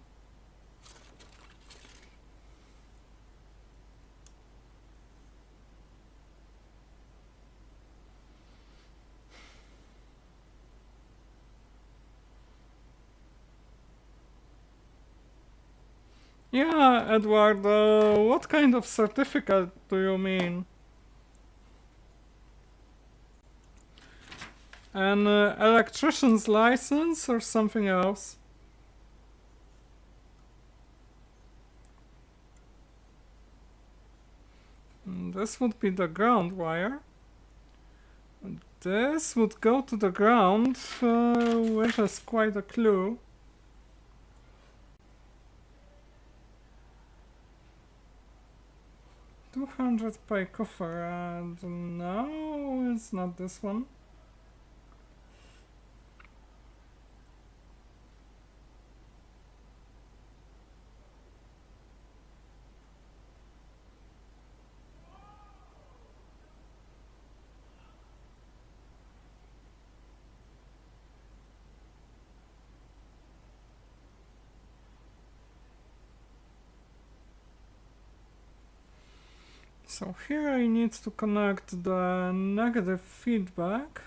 Yeah, Edward, what kind of certificate do you mean? An electrician's license or something else? This would be the ground wire. This would go to the ground, which is quite a clue. $200 picofarad. No, it's not this one. So here I need to connect the negative feedback.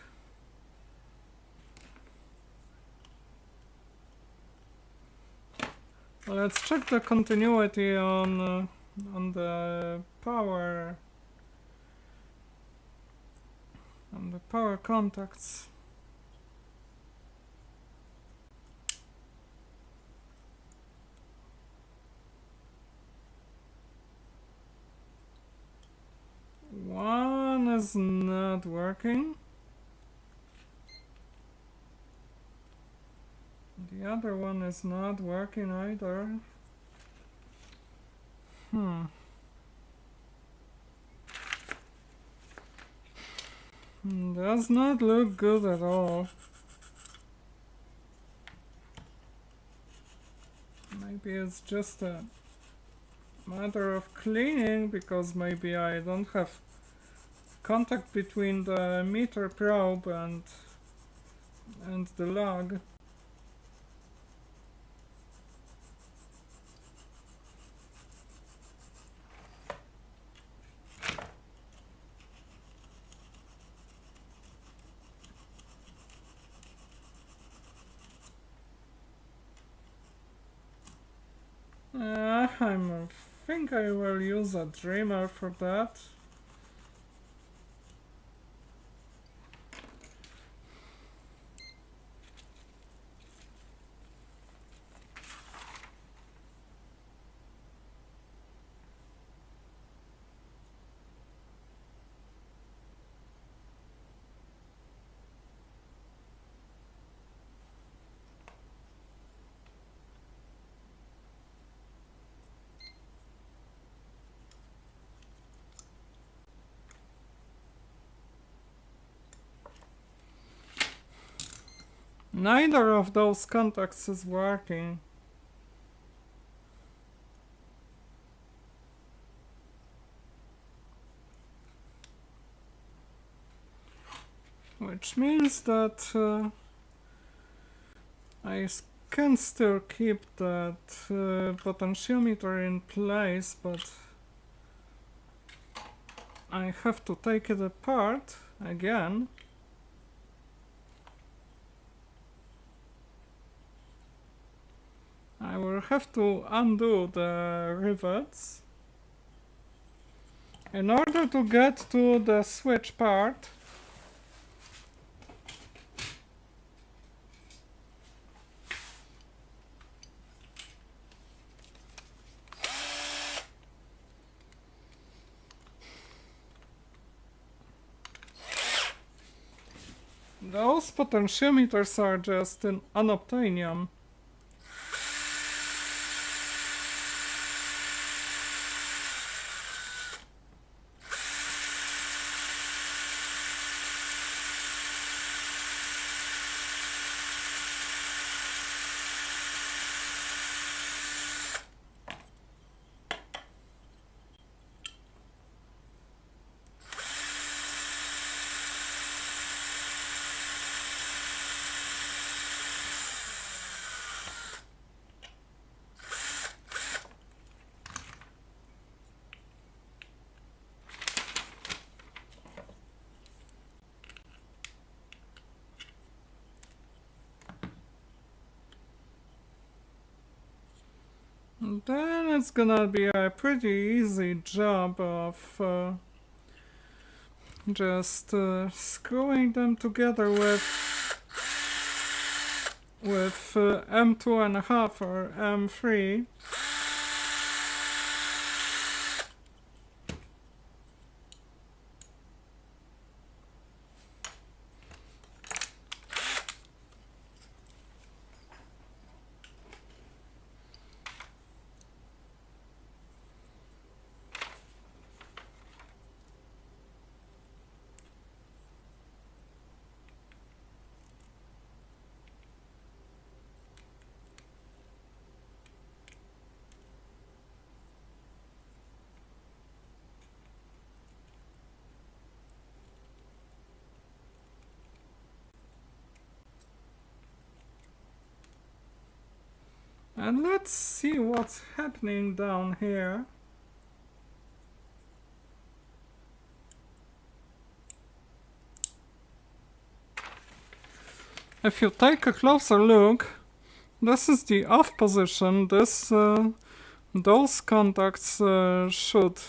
Let's check the continuity on the power contacts. One is not working. The other one is not working either. Does not look good at all. Maybe it's just a matter of cleaning, because maybe I don't have contact between the meter probe and the lug. I think I will use a dreamer for that. Neither of those contacts is working. Which means that I can still keep that potentiometer in place, but I have to take it apart again. I will have to undo the rivets in order to get to the switch part. Those potentiometers are just in unobtainium. Then it's gonna be a pretty easy job of just screwing them together with M2.5 or M3. And let's see what's happening down here. If you take a closer look, this is the off position. Those contacts should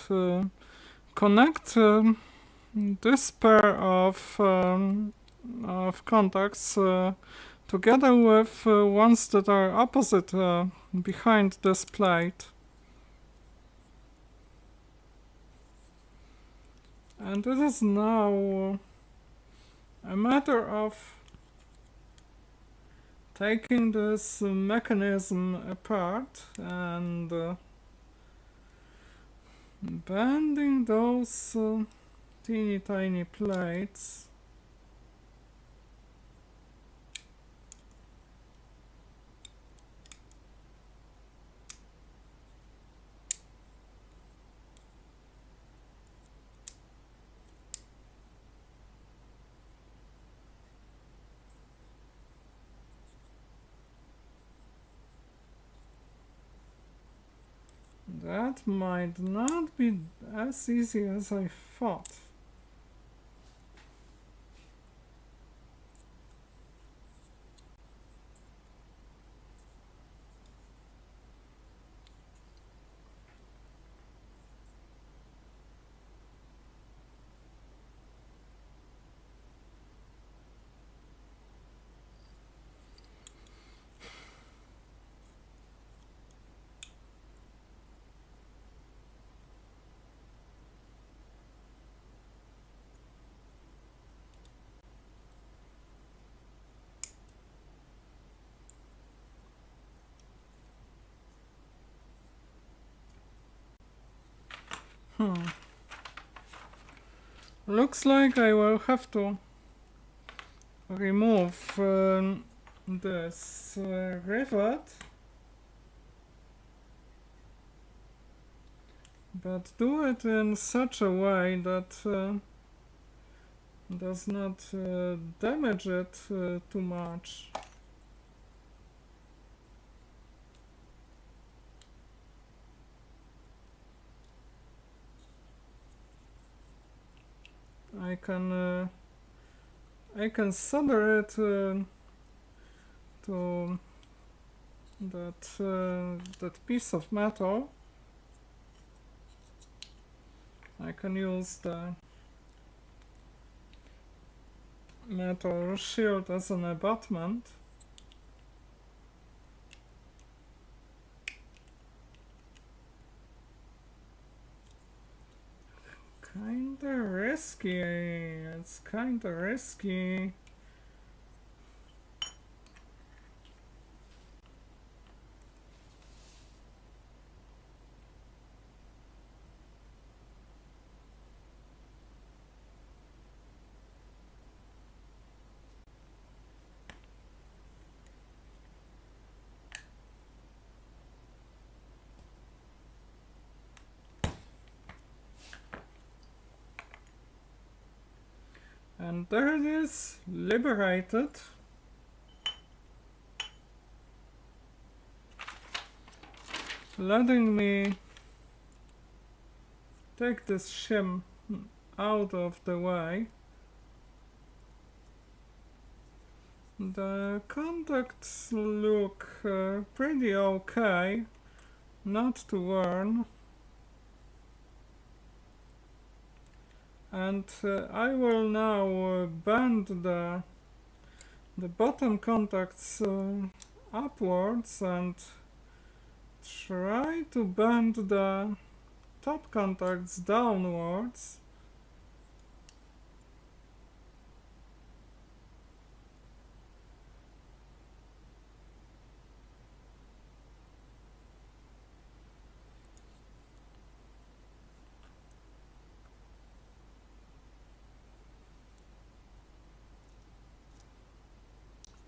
connect this pair of contacts together with ones that are opposite behind this plate. And it is now a matter of taking this mechanism apart and bending those teeny tiny plates. That might not be as easy as I thought. Looks like I will have to remove this rivet, but do it in such a way that does not damage it too much. I can solder it to that piece of metal. I can use the metal shield as an abutment. Kinda risky. It's kinda risky. And there it is, liberated. Letting me take this shim out of the way. The contacts look pretty okay, not to worn. And I will now bend the bottom contacts upwards and try to bend the top contacts downwards.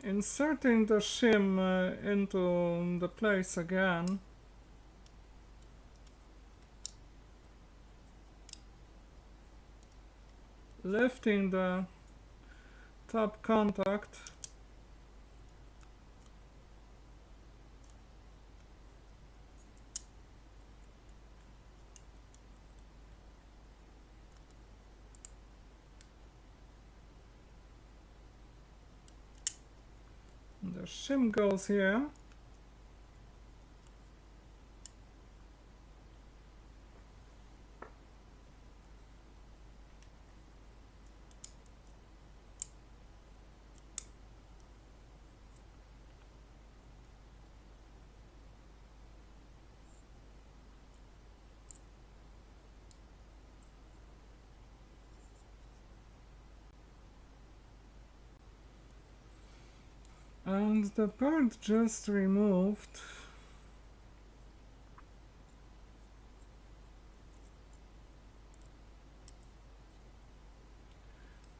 Inserting the shim into the place again. Lifting the top contact. The shim goes here. And the part just removed.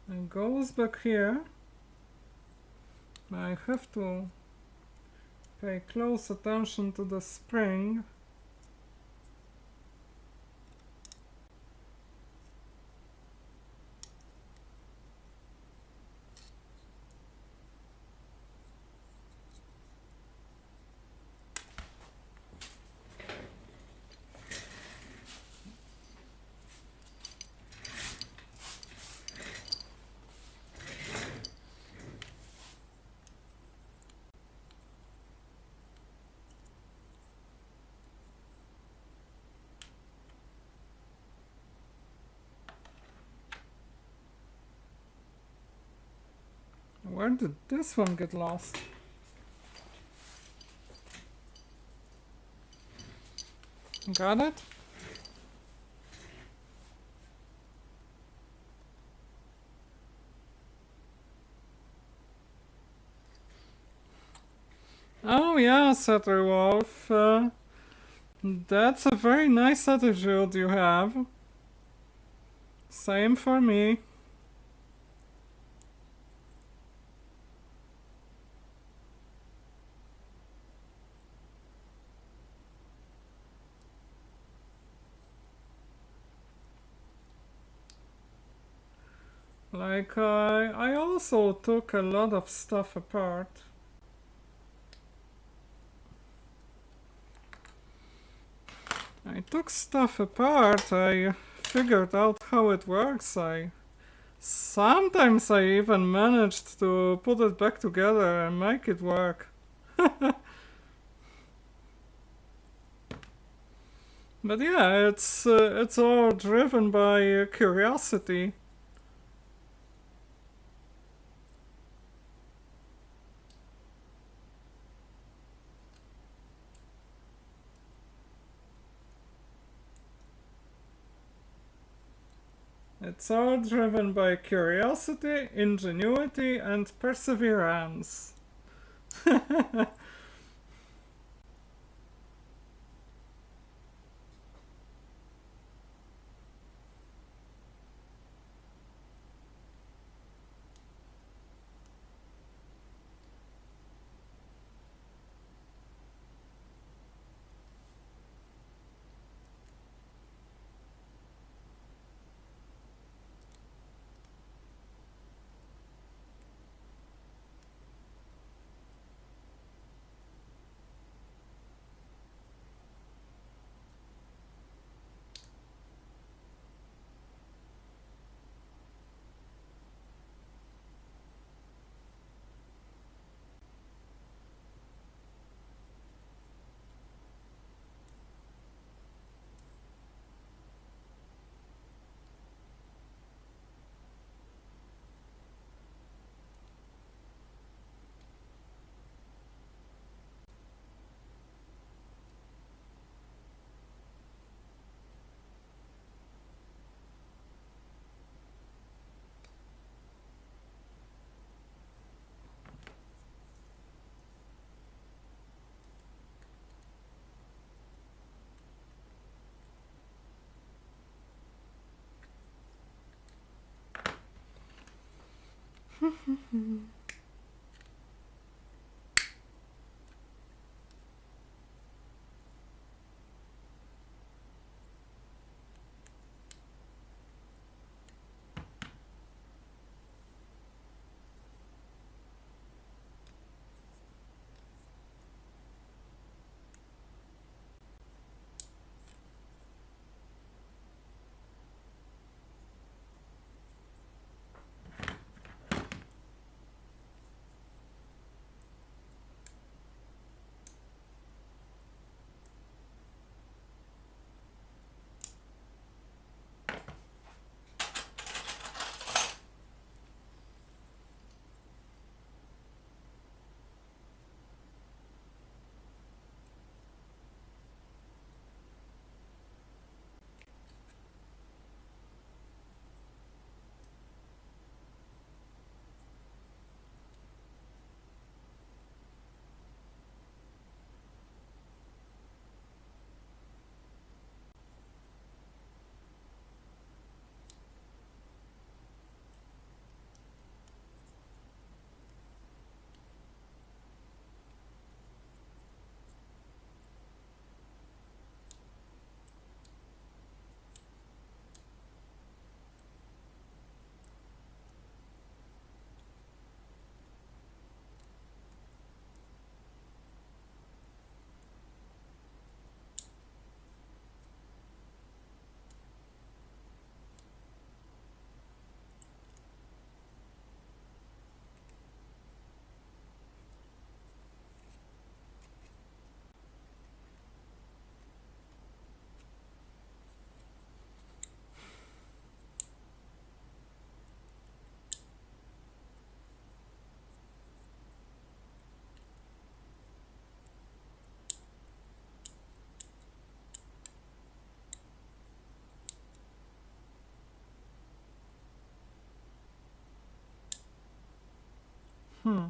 And goes back here. I have to pay close attention to the spring. Where did this one get lost? Got it? Oh yeah, Satterwolf. That's a very nice attitude you have. Same for me. Like, I also took a lot of stuff apart. I took stuff apart, I figured out how it works, sometimes I even managed to put it back together and make it work. But yeah, it's all driven by curiosity. It's all driven by curiosity, ingenuity, and perseverance. Hmm.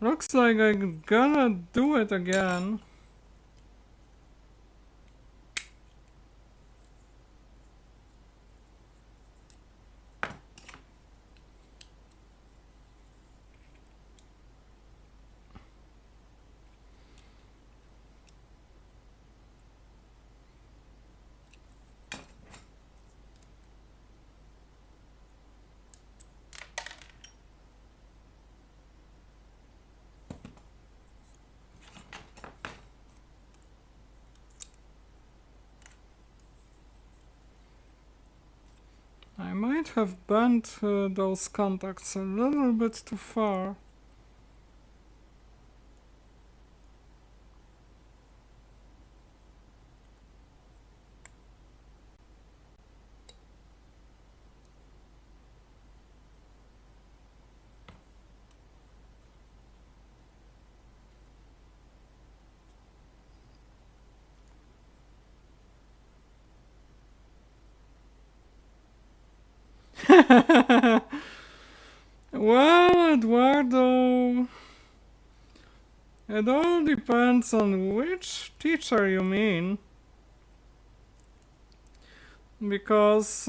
Looks like I'm gonna do it again. might have bent those contacts a little bit too far. Well, Eduardo, it all depends on which teacher you mean. Because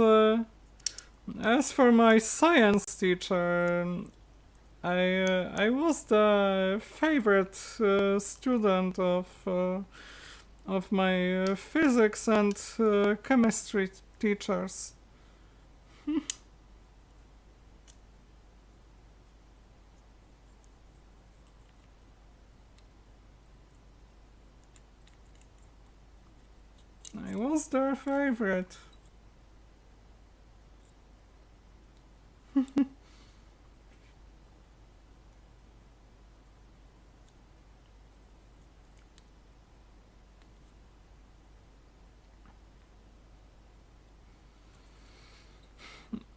as for my science teacher, I was the favorite student of my physics and chemistry teachers. I was their favorite.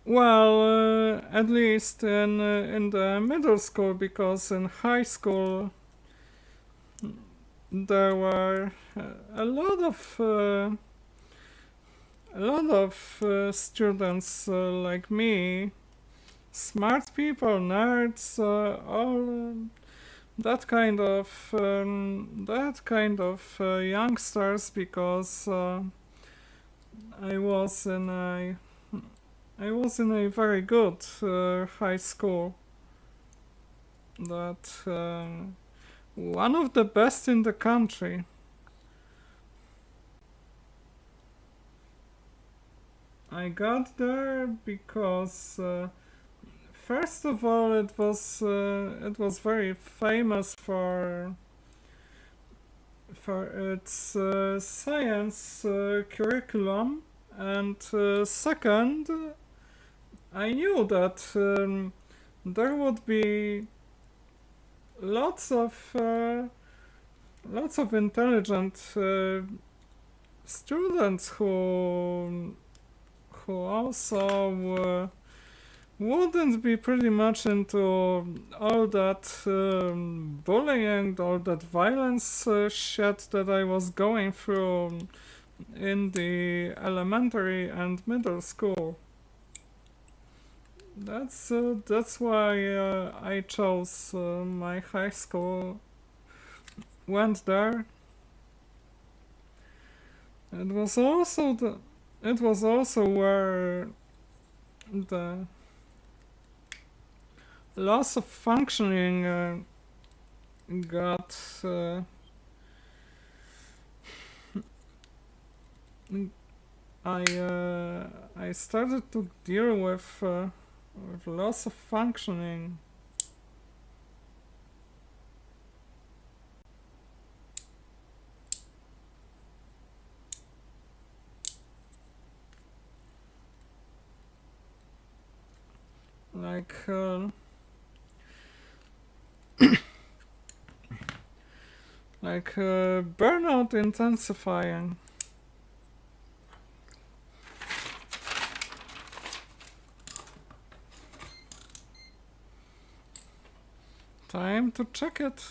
Well, at least in the middle school, because in high school there were a lot of students like me, smart people, nerds, all that kind of youngsters, because I was in a very good high school. That one of the best in the country. I got there because first of all it was very famous for its science curriculum, and second, I knew that there would be lots of intelligent students who also wouldn't be pretty much into all that bullying, all that violence shit that I was going through in the elementary and middle school. That's why I chose my high school, went there. It was also where the loss of functioning got I started to deal with loss of functioning. Like burnout intensifying. Time to check it.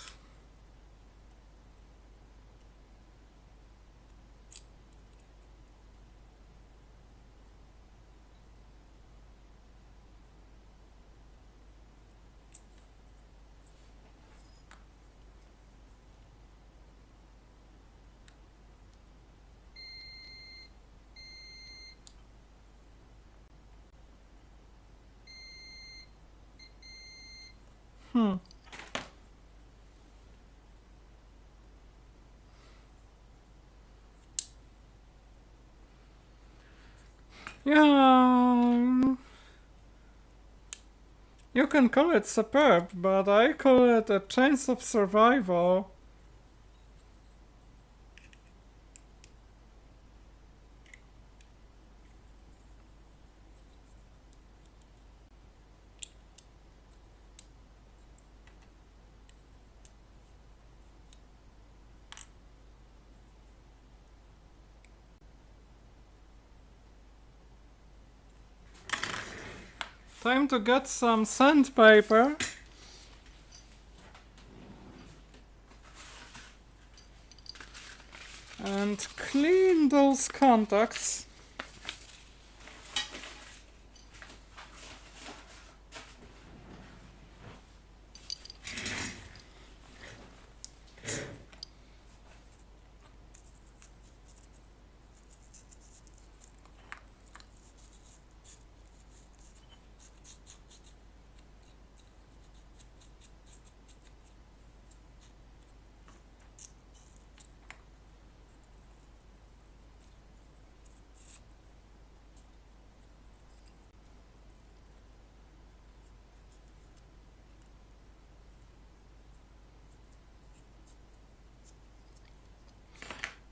Yeah, you can call it superb, but I call it a chance of survival. Time to get some sandpaper. And clean those contacts.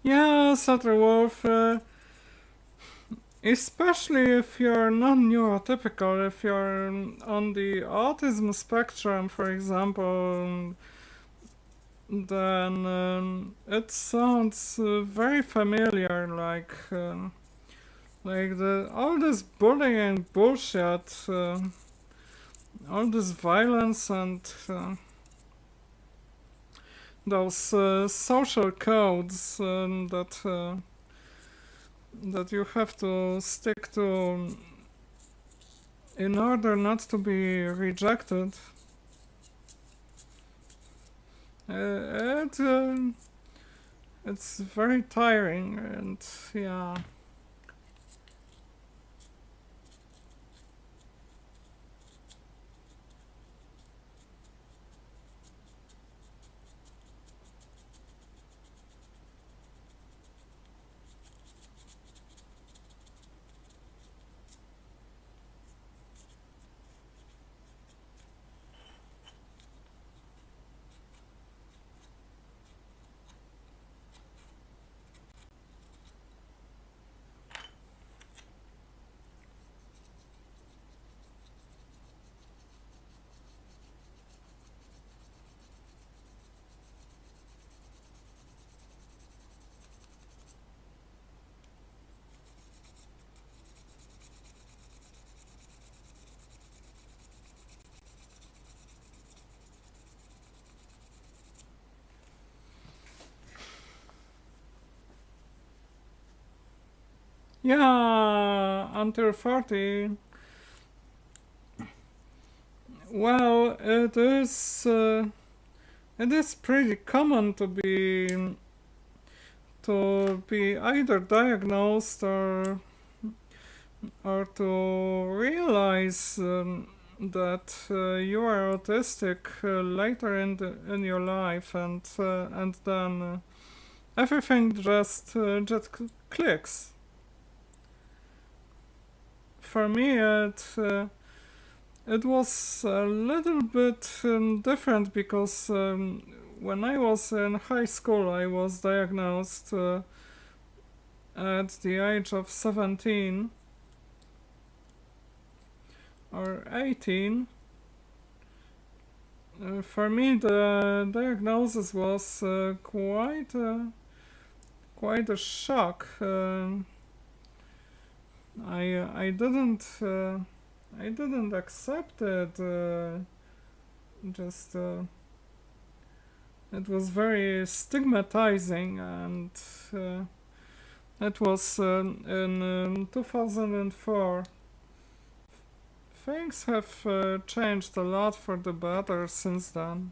Yeah, Sutter Wolf, especially if you're non-neurotypical, if you're on the autism spectrum, for example, then it sounds very familiar, like all this bullying bullshit, all this violence and those social codes that you have to stick to in order not to be rejected. It's very tiring, and yeah. Yeah, until 40. Well, it is pretty common to be either diagnosed or to realize that you are autistic later in your life, and then everything just clicks. For me, it was a little bit different because when I was in high school, I was diagnosed at the age of 17 or 18. For me, the diagnosis was quite a shock. I didn't accept it. Just it was very stigmatizing, and it was in 2004. Things have changed a lot for the better since then.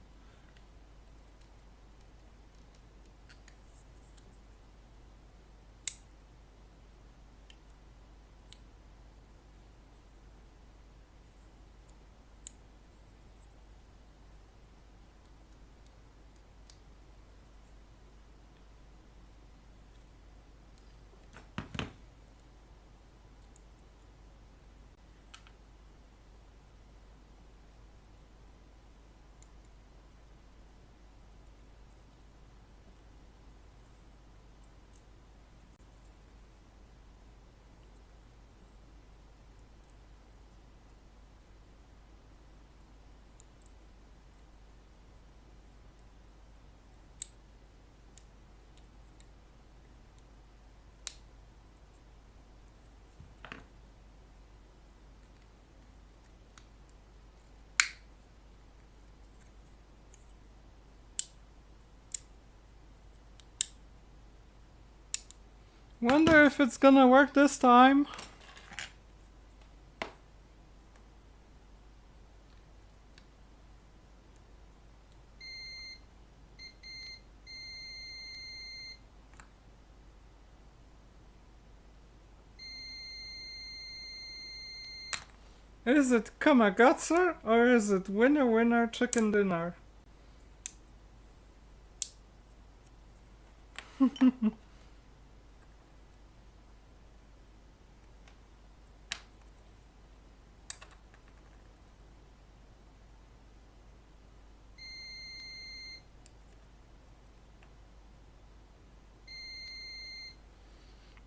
Wonder if it's gonna work this time. Is it Kamagatsu or is it winner winner chicken dinner?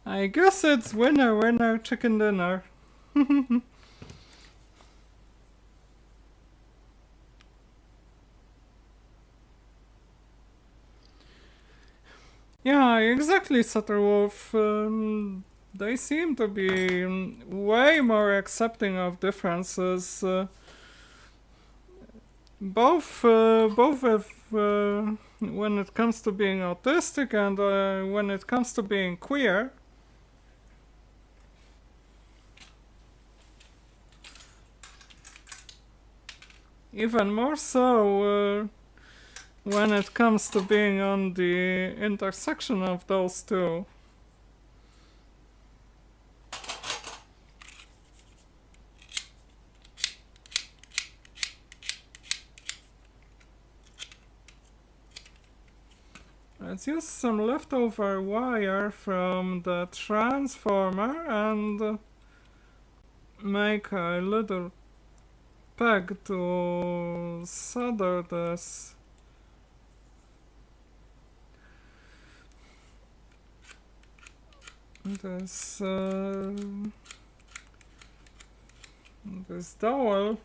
I guess it's winner winner chicken dinner. Yeah, exactly, Sutterwolf. They seem to be way more accepting of differences. Both when it comes to being autistic and when it comes to being queer. Even more so when it comes to being on the intersection of those two. Let's use some leftover wire from the transformer and make a little peg to solder this. This dowel.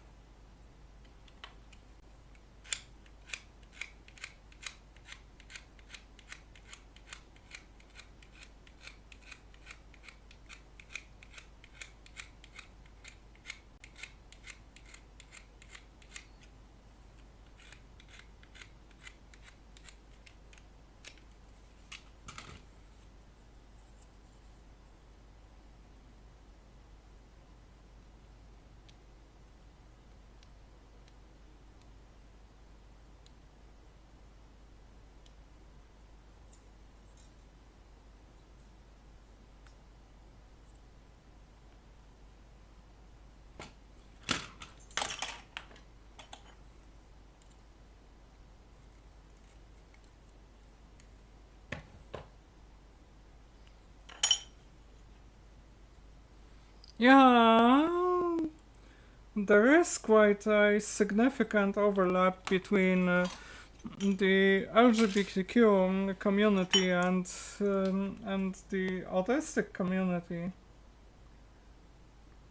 Yeah, there is quite a significant overlap between the LGBTQ community and the autistic community,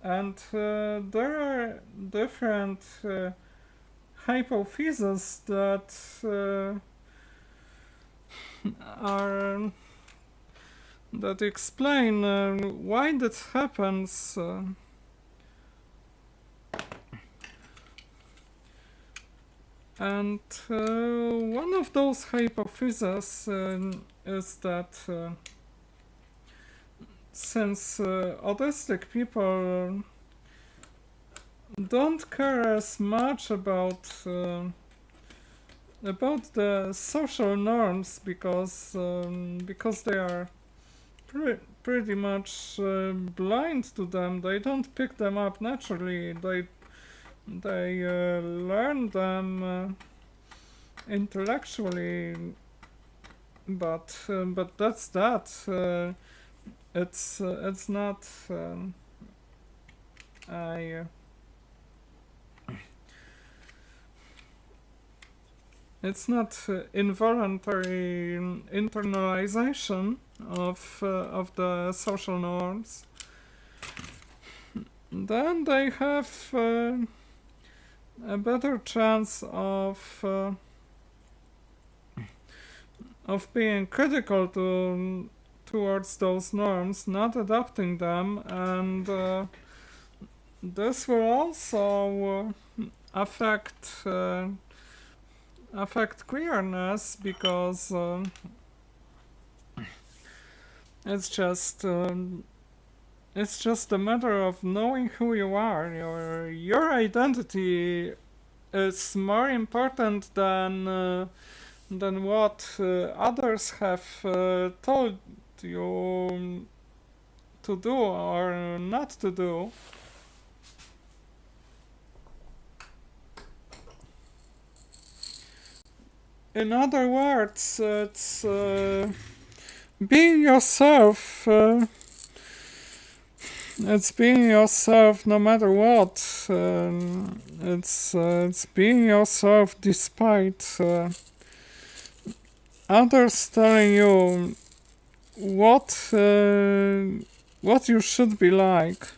and there are different hypotheses that are that explain why that happens. And one of those hypotheses is that since autistic people don't care as much about the social norms because they are pretty much blind to them. They don't pick them up naturally. They learn them intellectually, but that's that. It's not a it's not involuntary internalization of the social norms. Then they have a better chance of being critical towards those norms, not adopting them, and this will also affect queerness because It's just a matter of knowing who you are. Your identity is more important than what others have told you to do or not to do. In other words, it's being yourself. It's being yourself no matter what. It's being yourself despite others telling you what you should be like.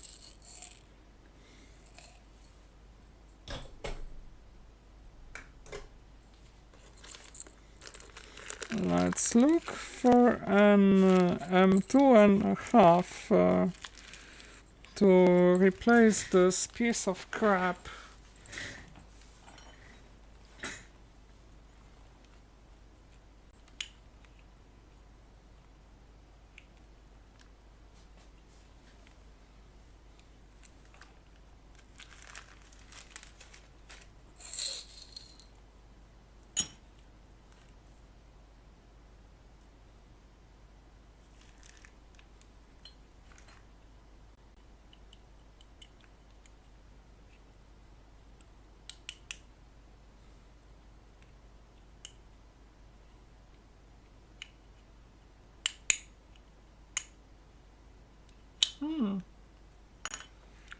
Let's look for an M2.5 to replace this piece of crap.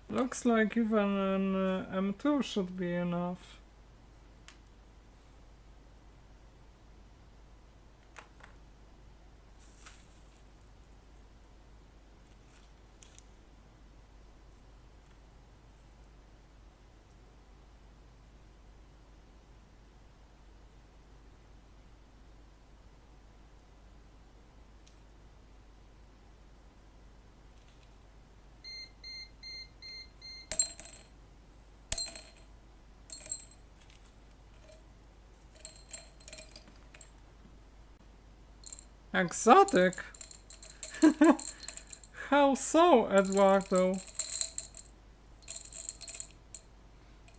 Looks like even an M2 should be enough. Exotic? How so, Eduardo?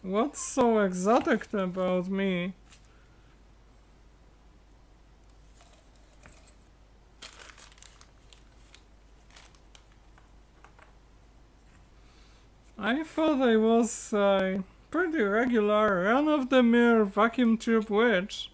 What's so exotic about me? I thought I was a pretty regular, run-of-the-mill vacuum tube witch.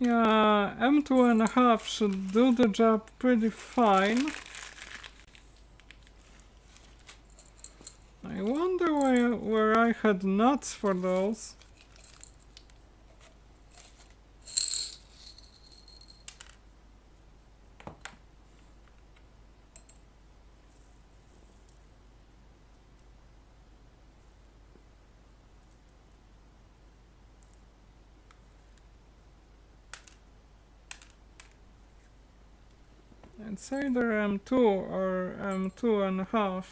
Yeah, M2.5 should do the job pretty fine. I wonder where I had nuts for those. It's either M2 or M2.5.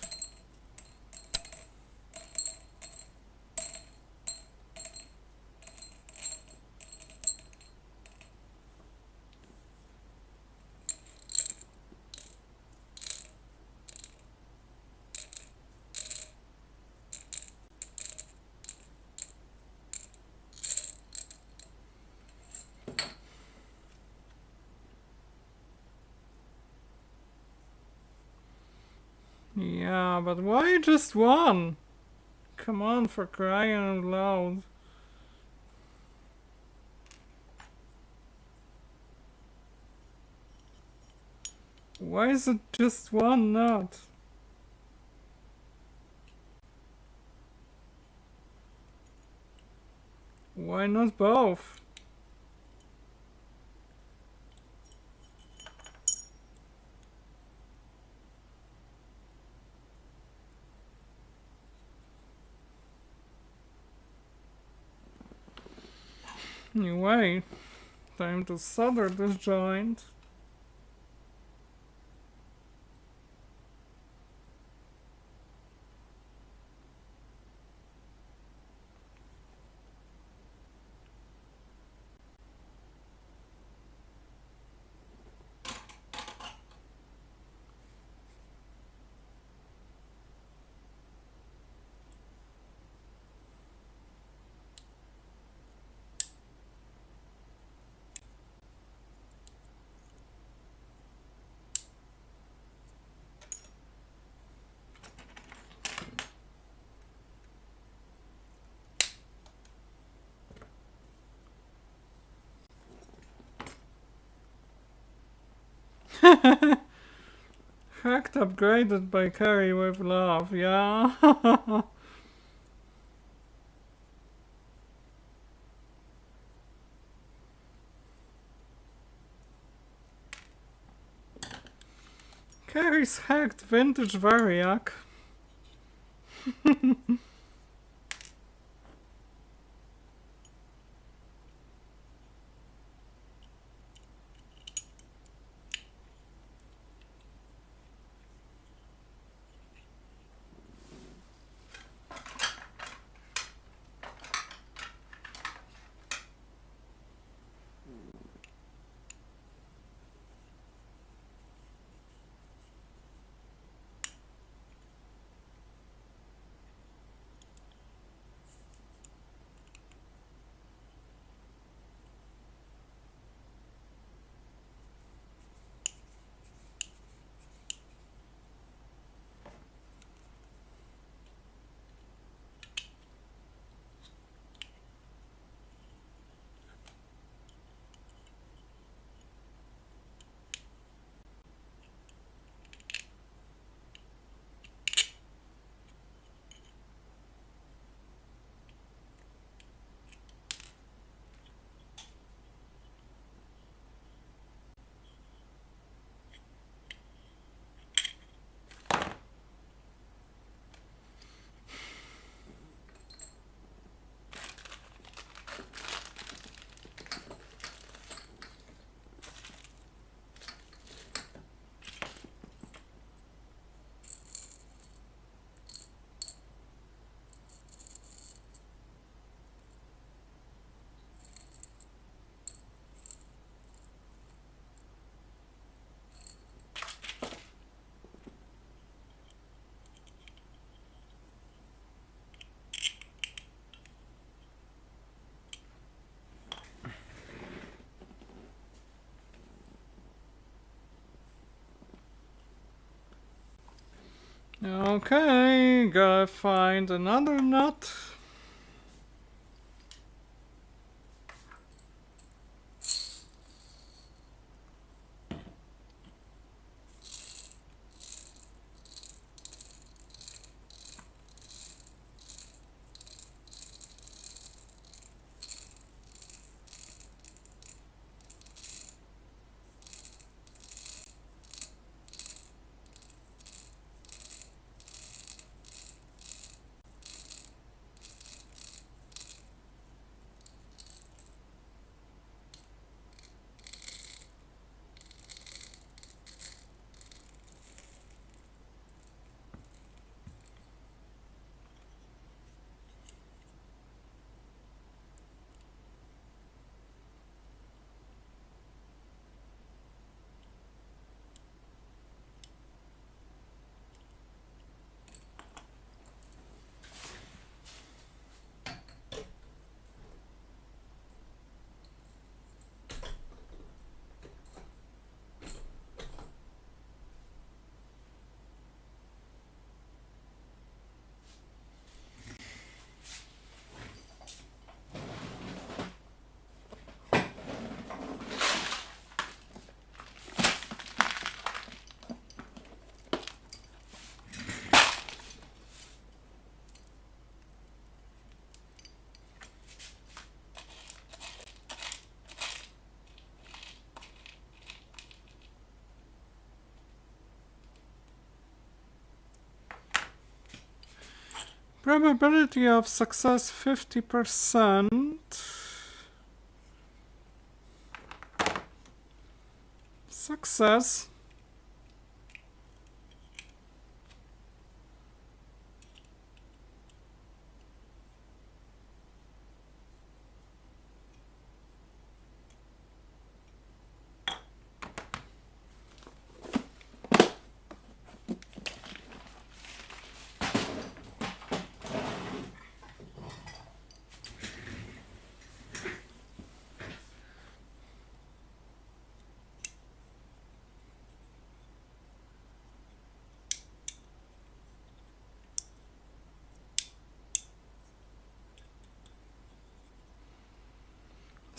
but why just one? Come on, for crying out loud. Why is it just one nut? Why not both? Anyway, time to solder this joint. Hacked upgraded by Carrie with love, yeah. Carrie's hacked vintage Variac. Okay, gotta find another nut. Probability of success 50%. Success.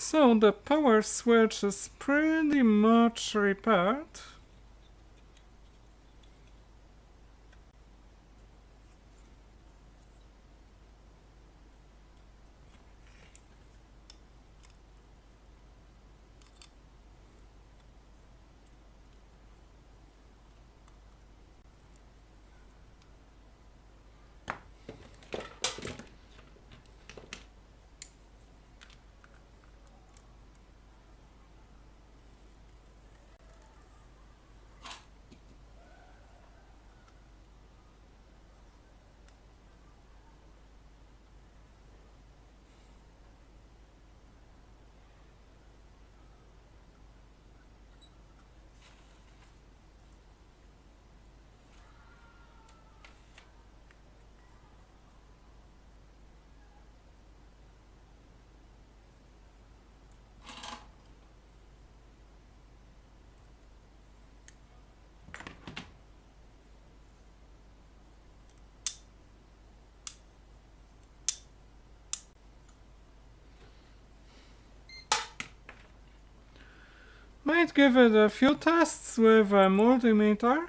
So the power switch is pretty much repaired. Might give it a few tests with a multimeter.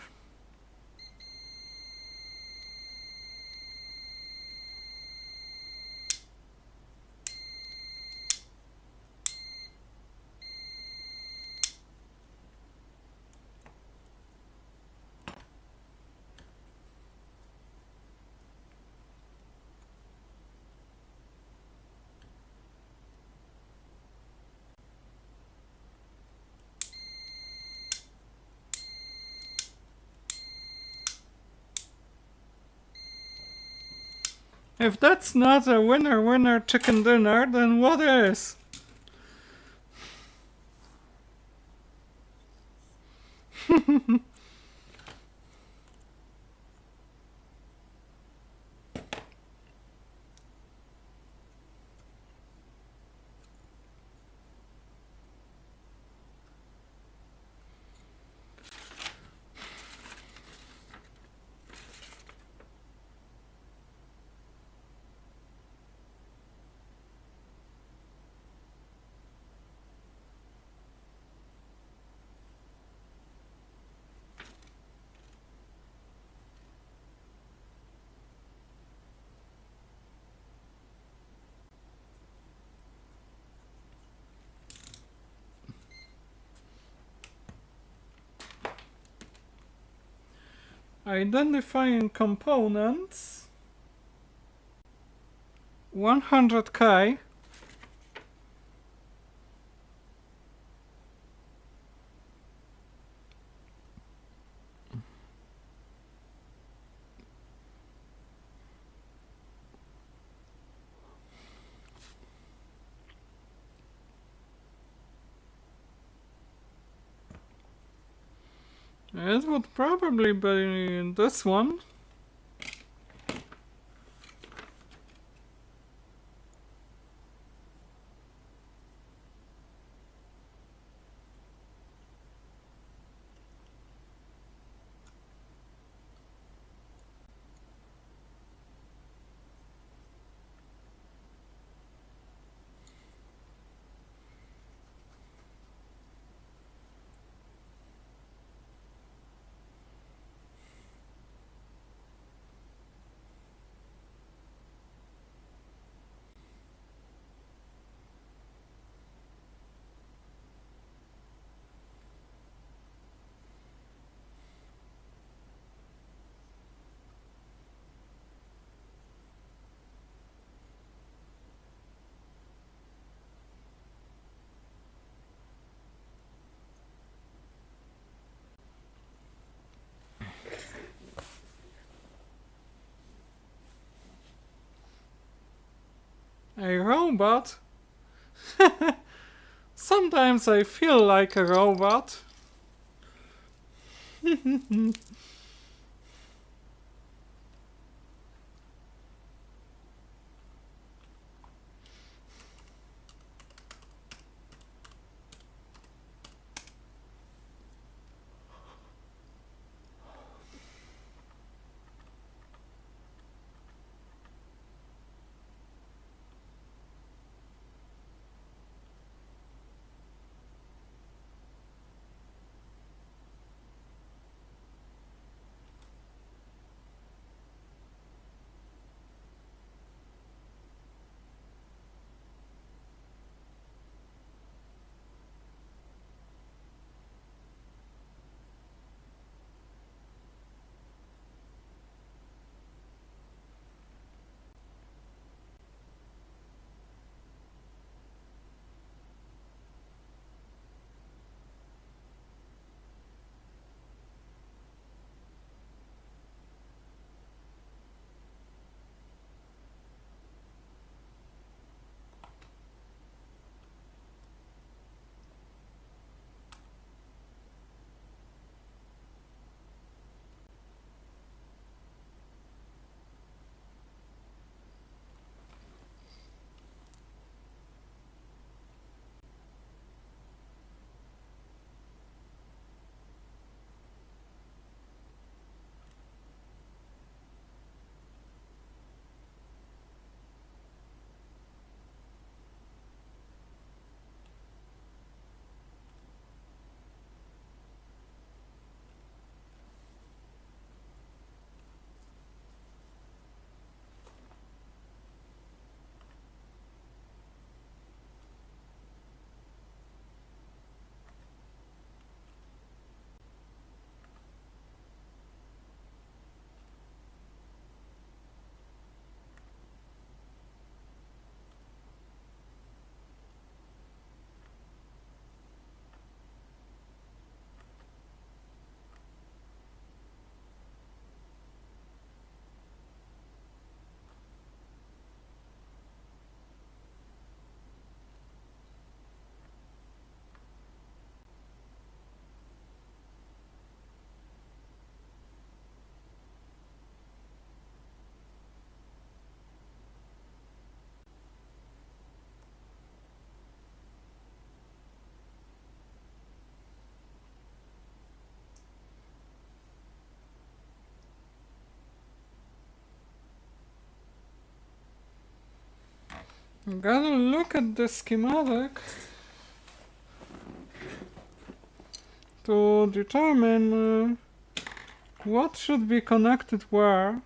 If that's not a winner chicken dinner, then what is? Identifying components. 100K. It would probably be this one. A robot? Sometimes I feel like a robot. Gotta look at the schematic to determine what should be connected where.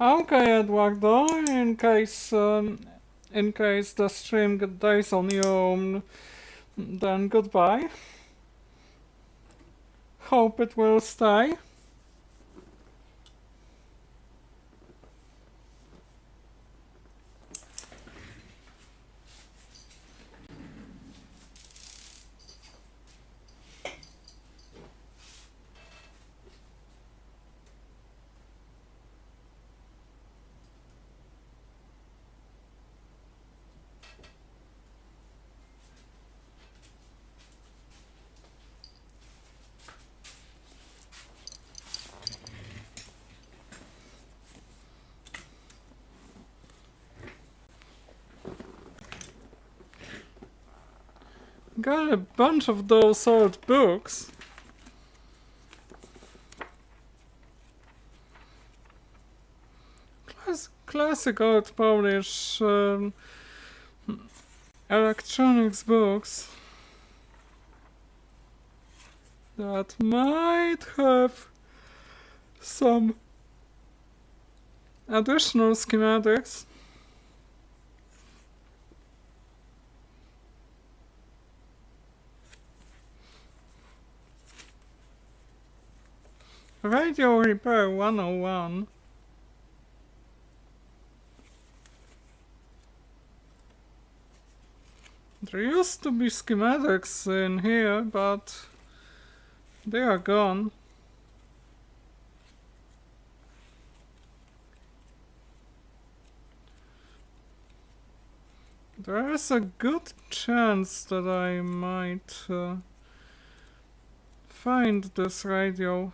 Okay, Eduardo, in case the stream dies on you, then goodbye. Hope it will stay. Got a bunch of those old books. Classic old Polish electronics books that might have some additional schematics. Radio Repair 101. There used to be schematics in here, but they are gone. There is a good chance that I might find this radio.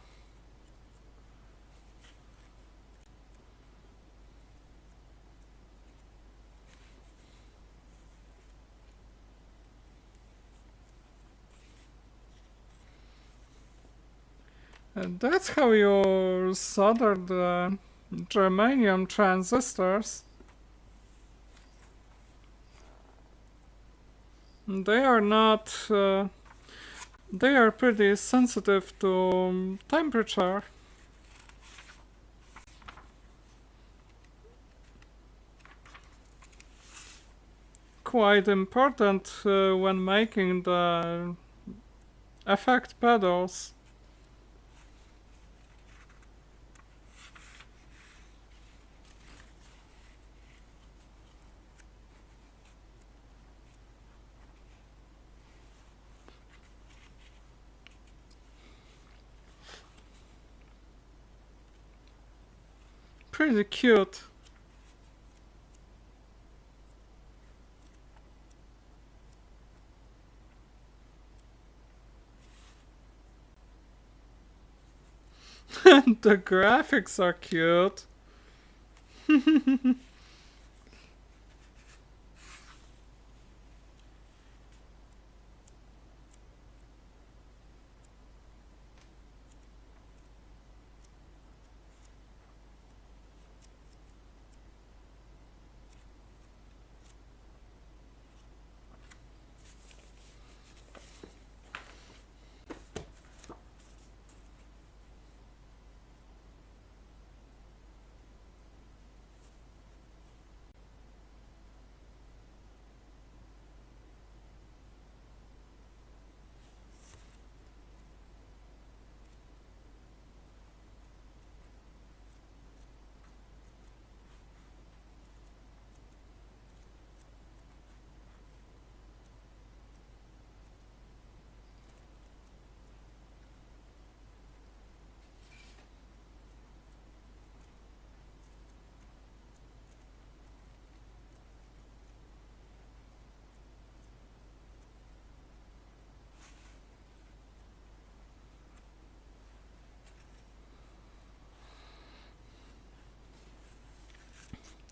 And that's how you solder the germanium transistors. They are not... they are pretty sensitive to temperature. Quite important when making the effect pedals. Pretty cute. And the graphics are cute.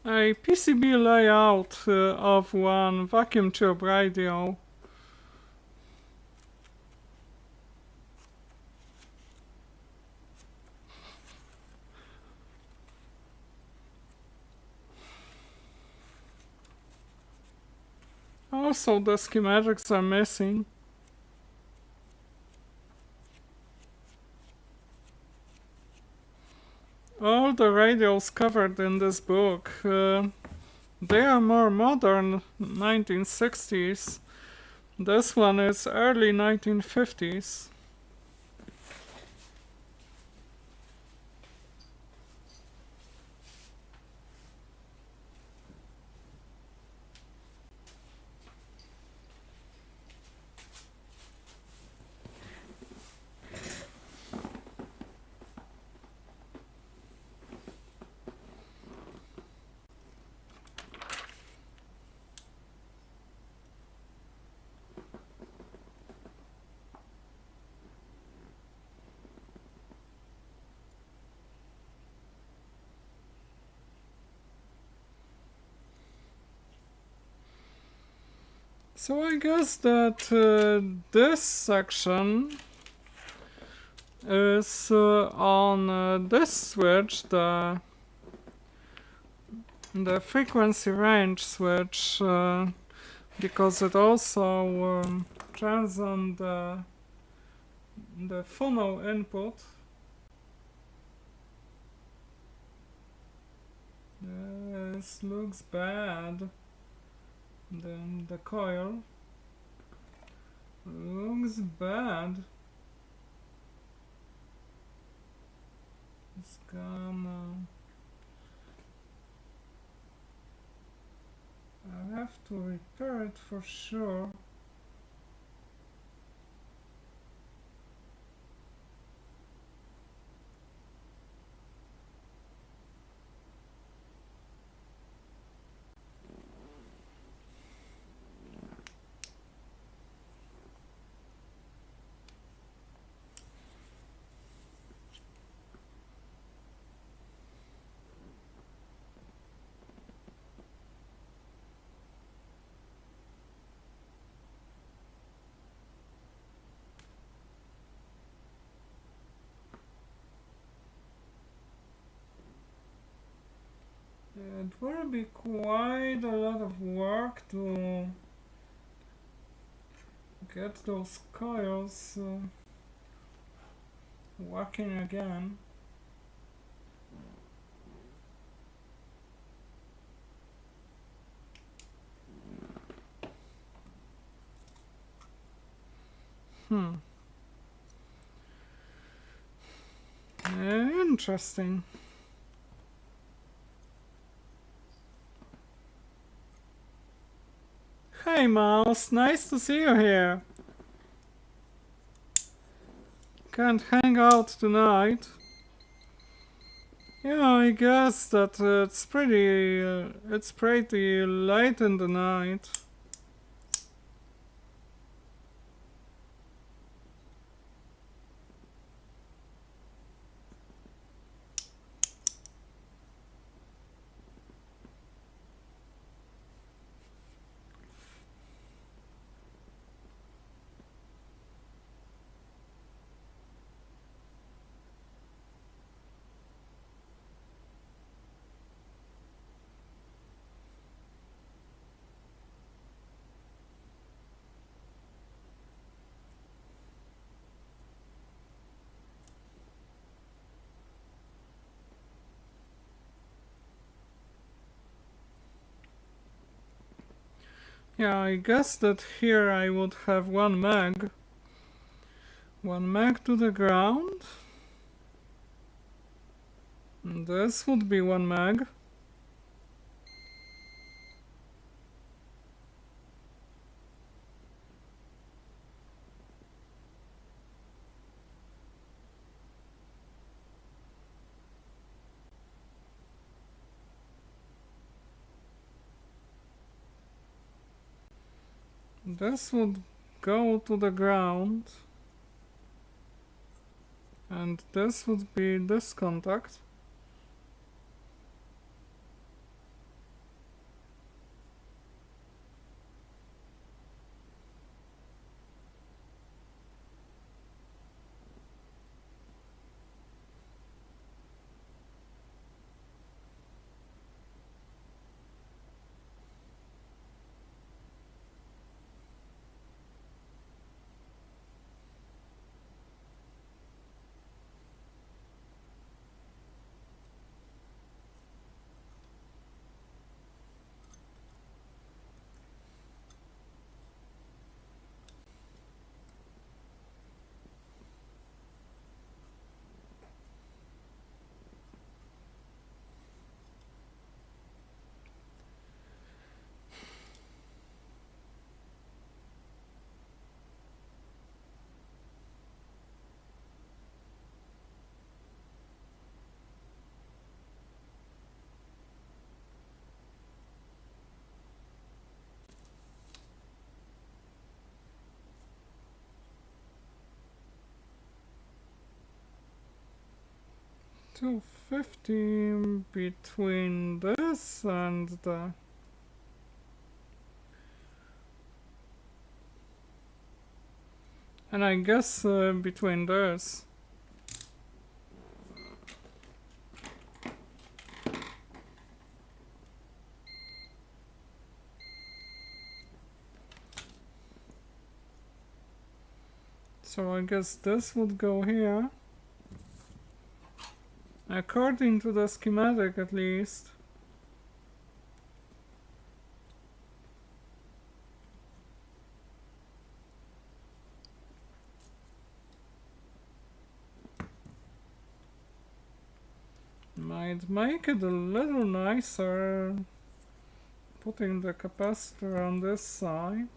A PCB layout of one vacuum tube radio. Also, the schematics are missing. All the radios covered in this book, they are more modern 1960s. This one is early 1950s. So I guess that this section is on this switch, the frequency range switch, because it also turns on the phono input. This looks bad. Then the coil looks bad. It's gonna... I have to repair it for sure. It will be quite a lot of work to get those coils working again. Interesting. Hey Mouse, nice to see you here. Can't hang out tonight. Yeah, I guess that it's pretty late in the night. Yeah, I guess that here I would have 1 meg. 1 meg to the ground. And this would be 1 meg. This would go to the ground. And this would be this contact. $250 between this and the And I guess between those. So I guess this would go here. According to the schematic at least. Might make it a little nicer putting the capacitor on this side.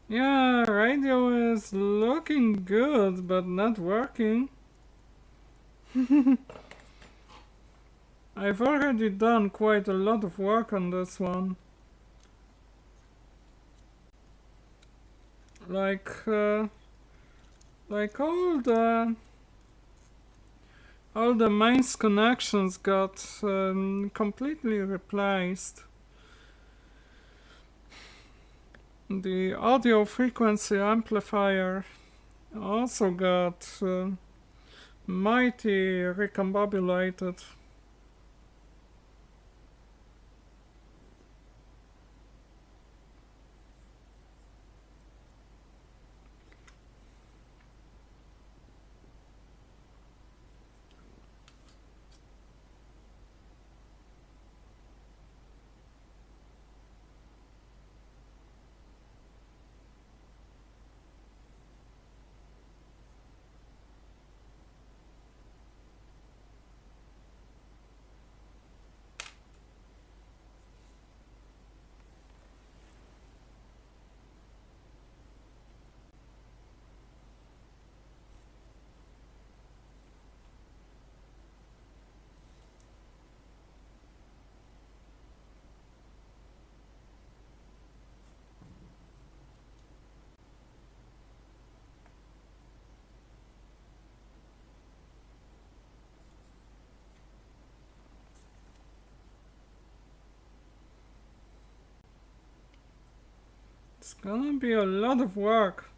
Yeah, radio is looking good, but not working. I've already done quite a lot of work on this one. Like all the mains connections got completely replaced. The audio frequency amplifier also got mighty recombobulated. It's gonna be a lot of work.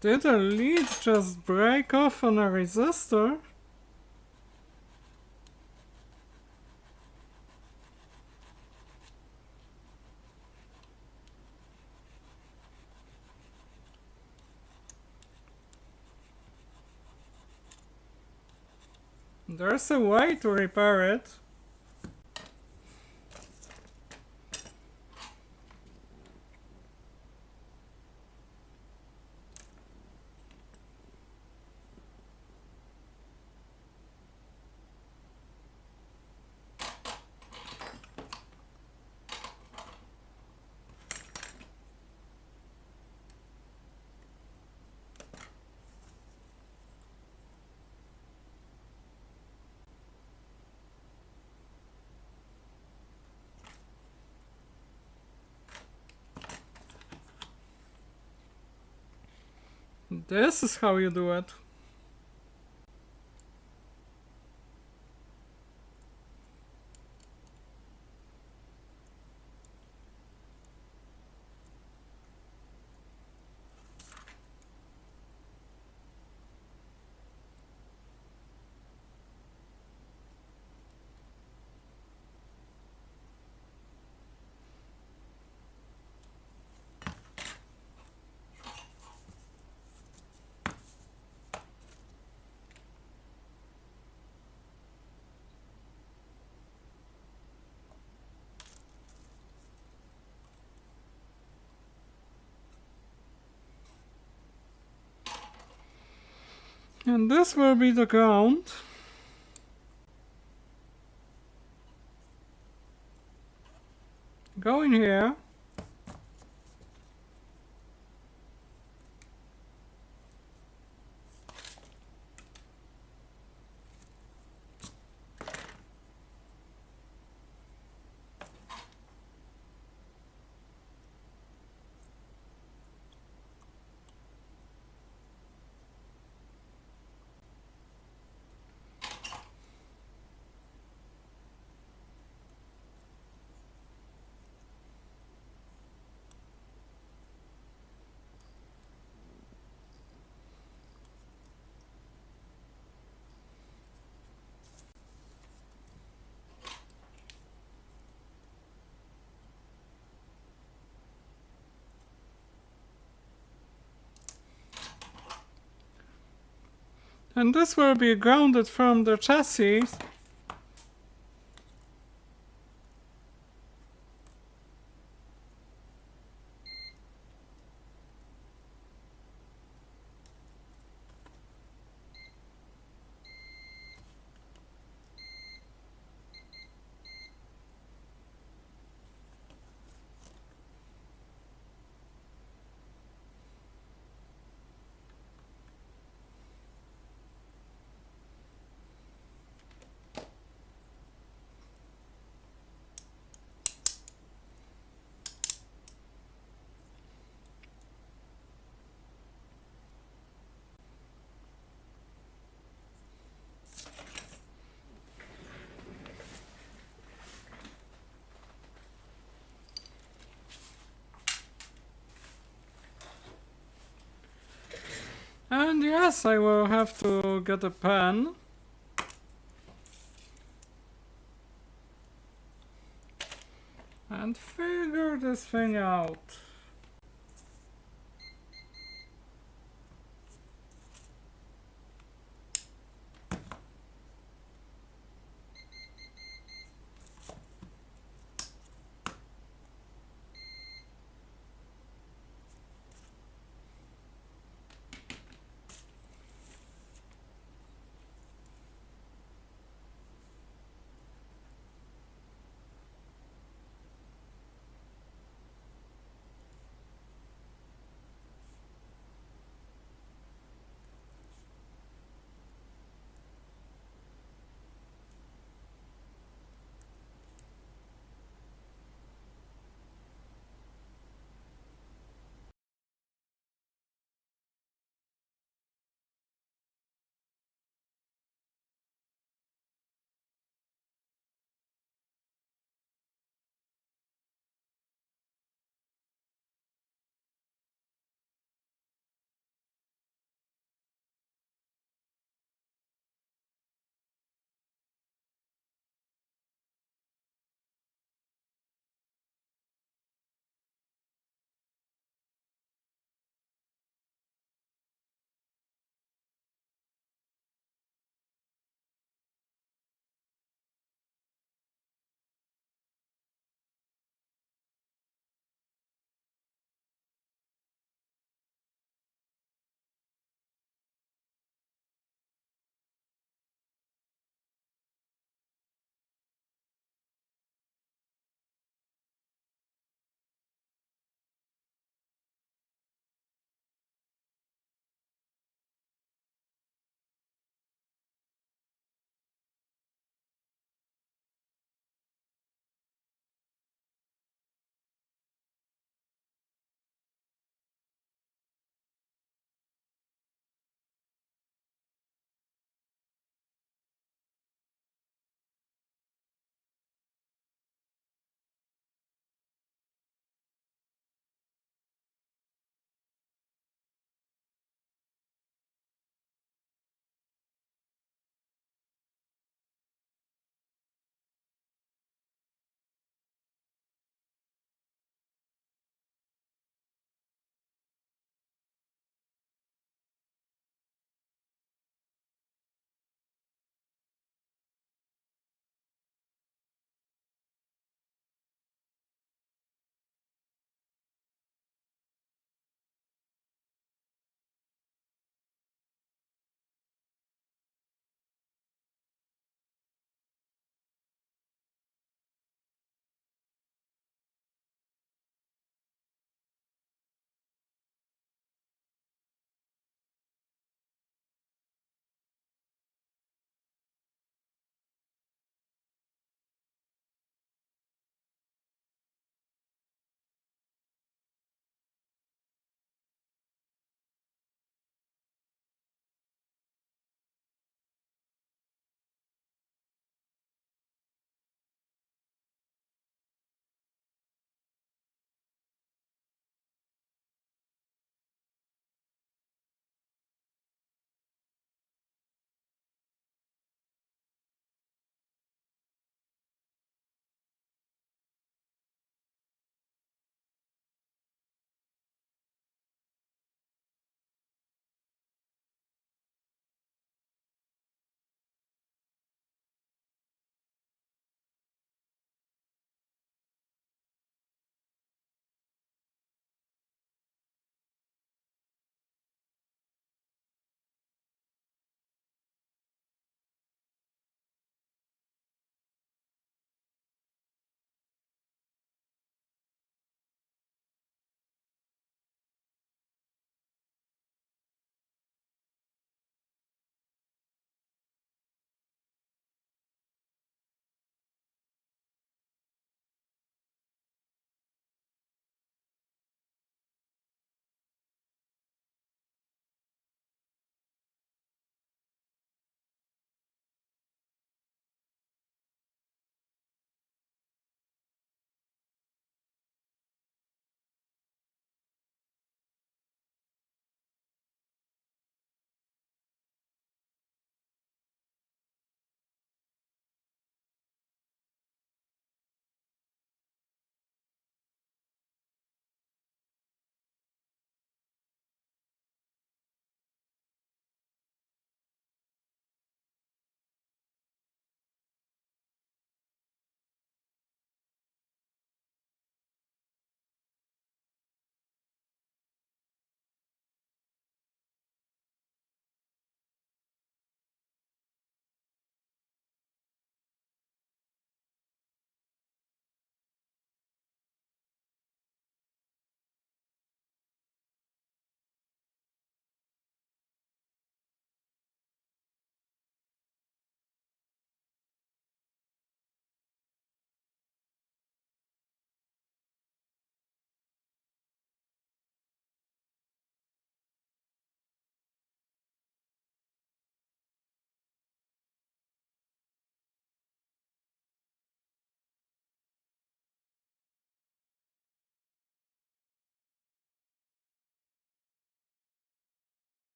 Did a lead just break off on a resistor? There's a way to repair it. This is how you do it. And this will be the ground. Go in here. And this will be grounded from the chassis. And yes, I will have to get a pen. And figure this thing out.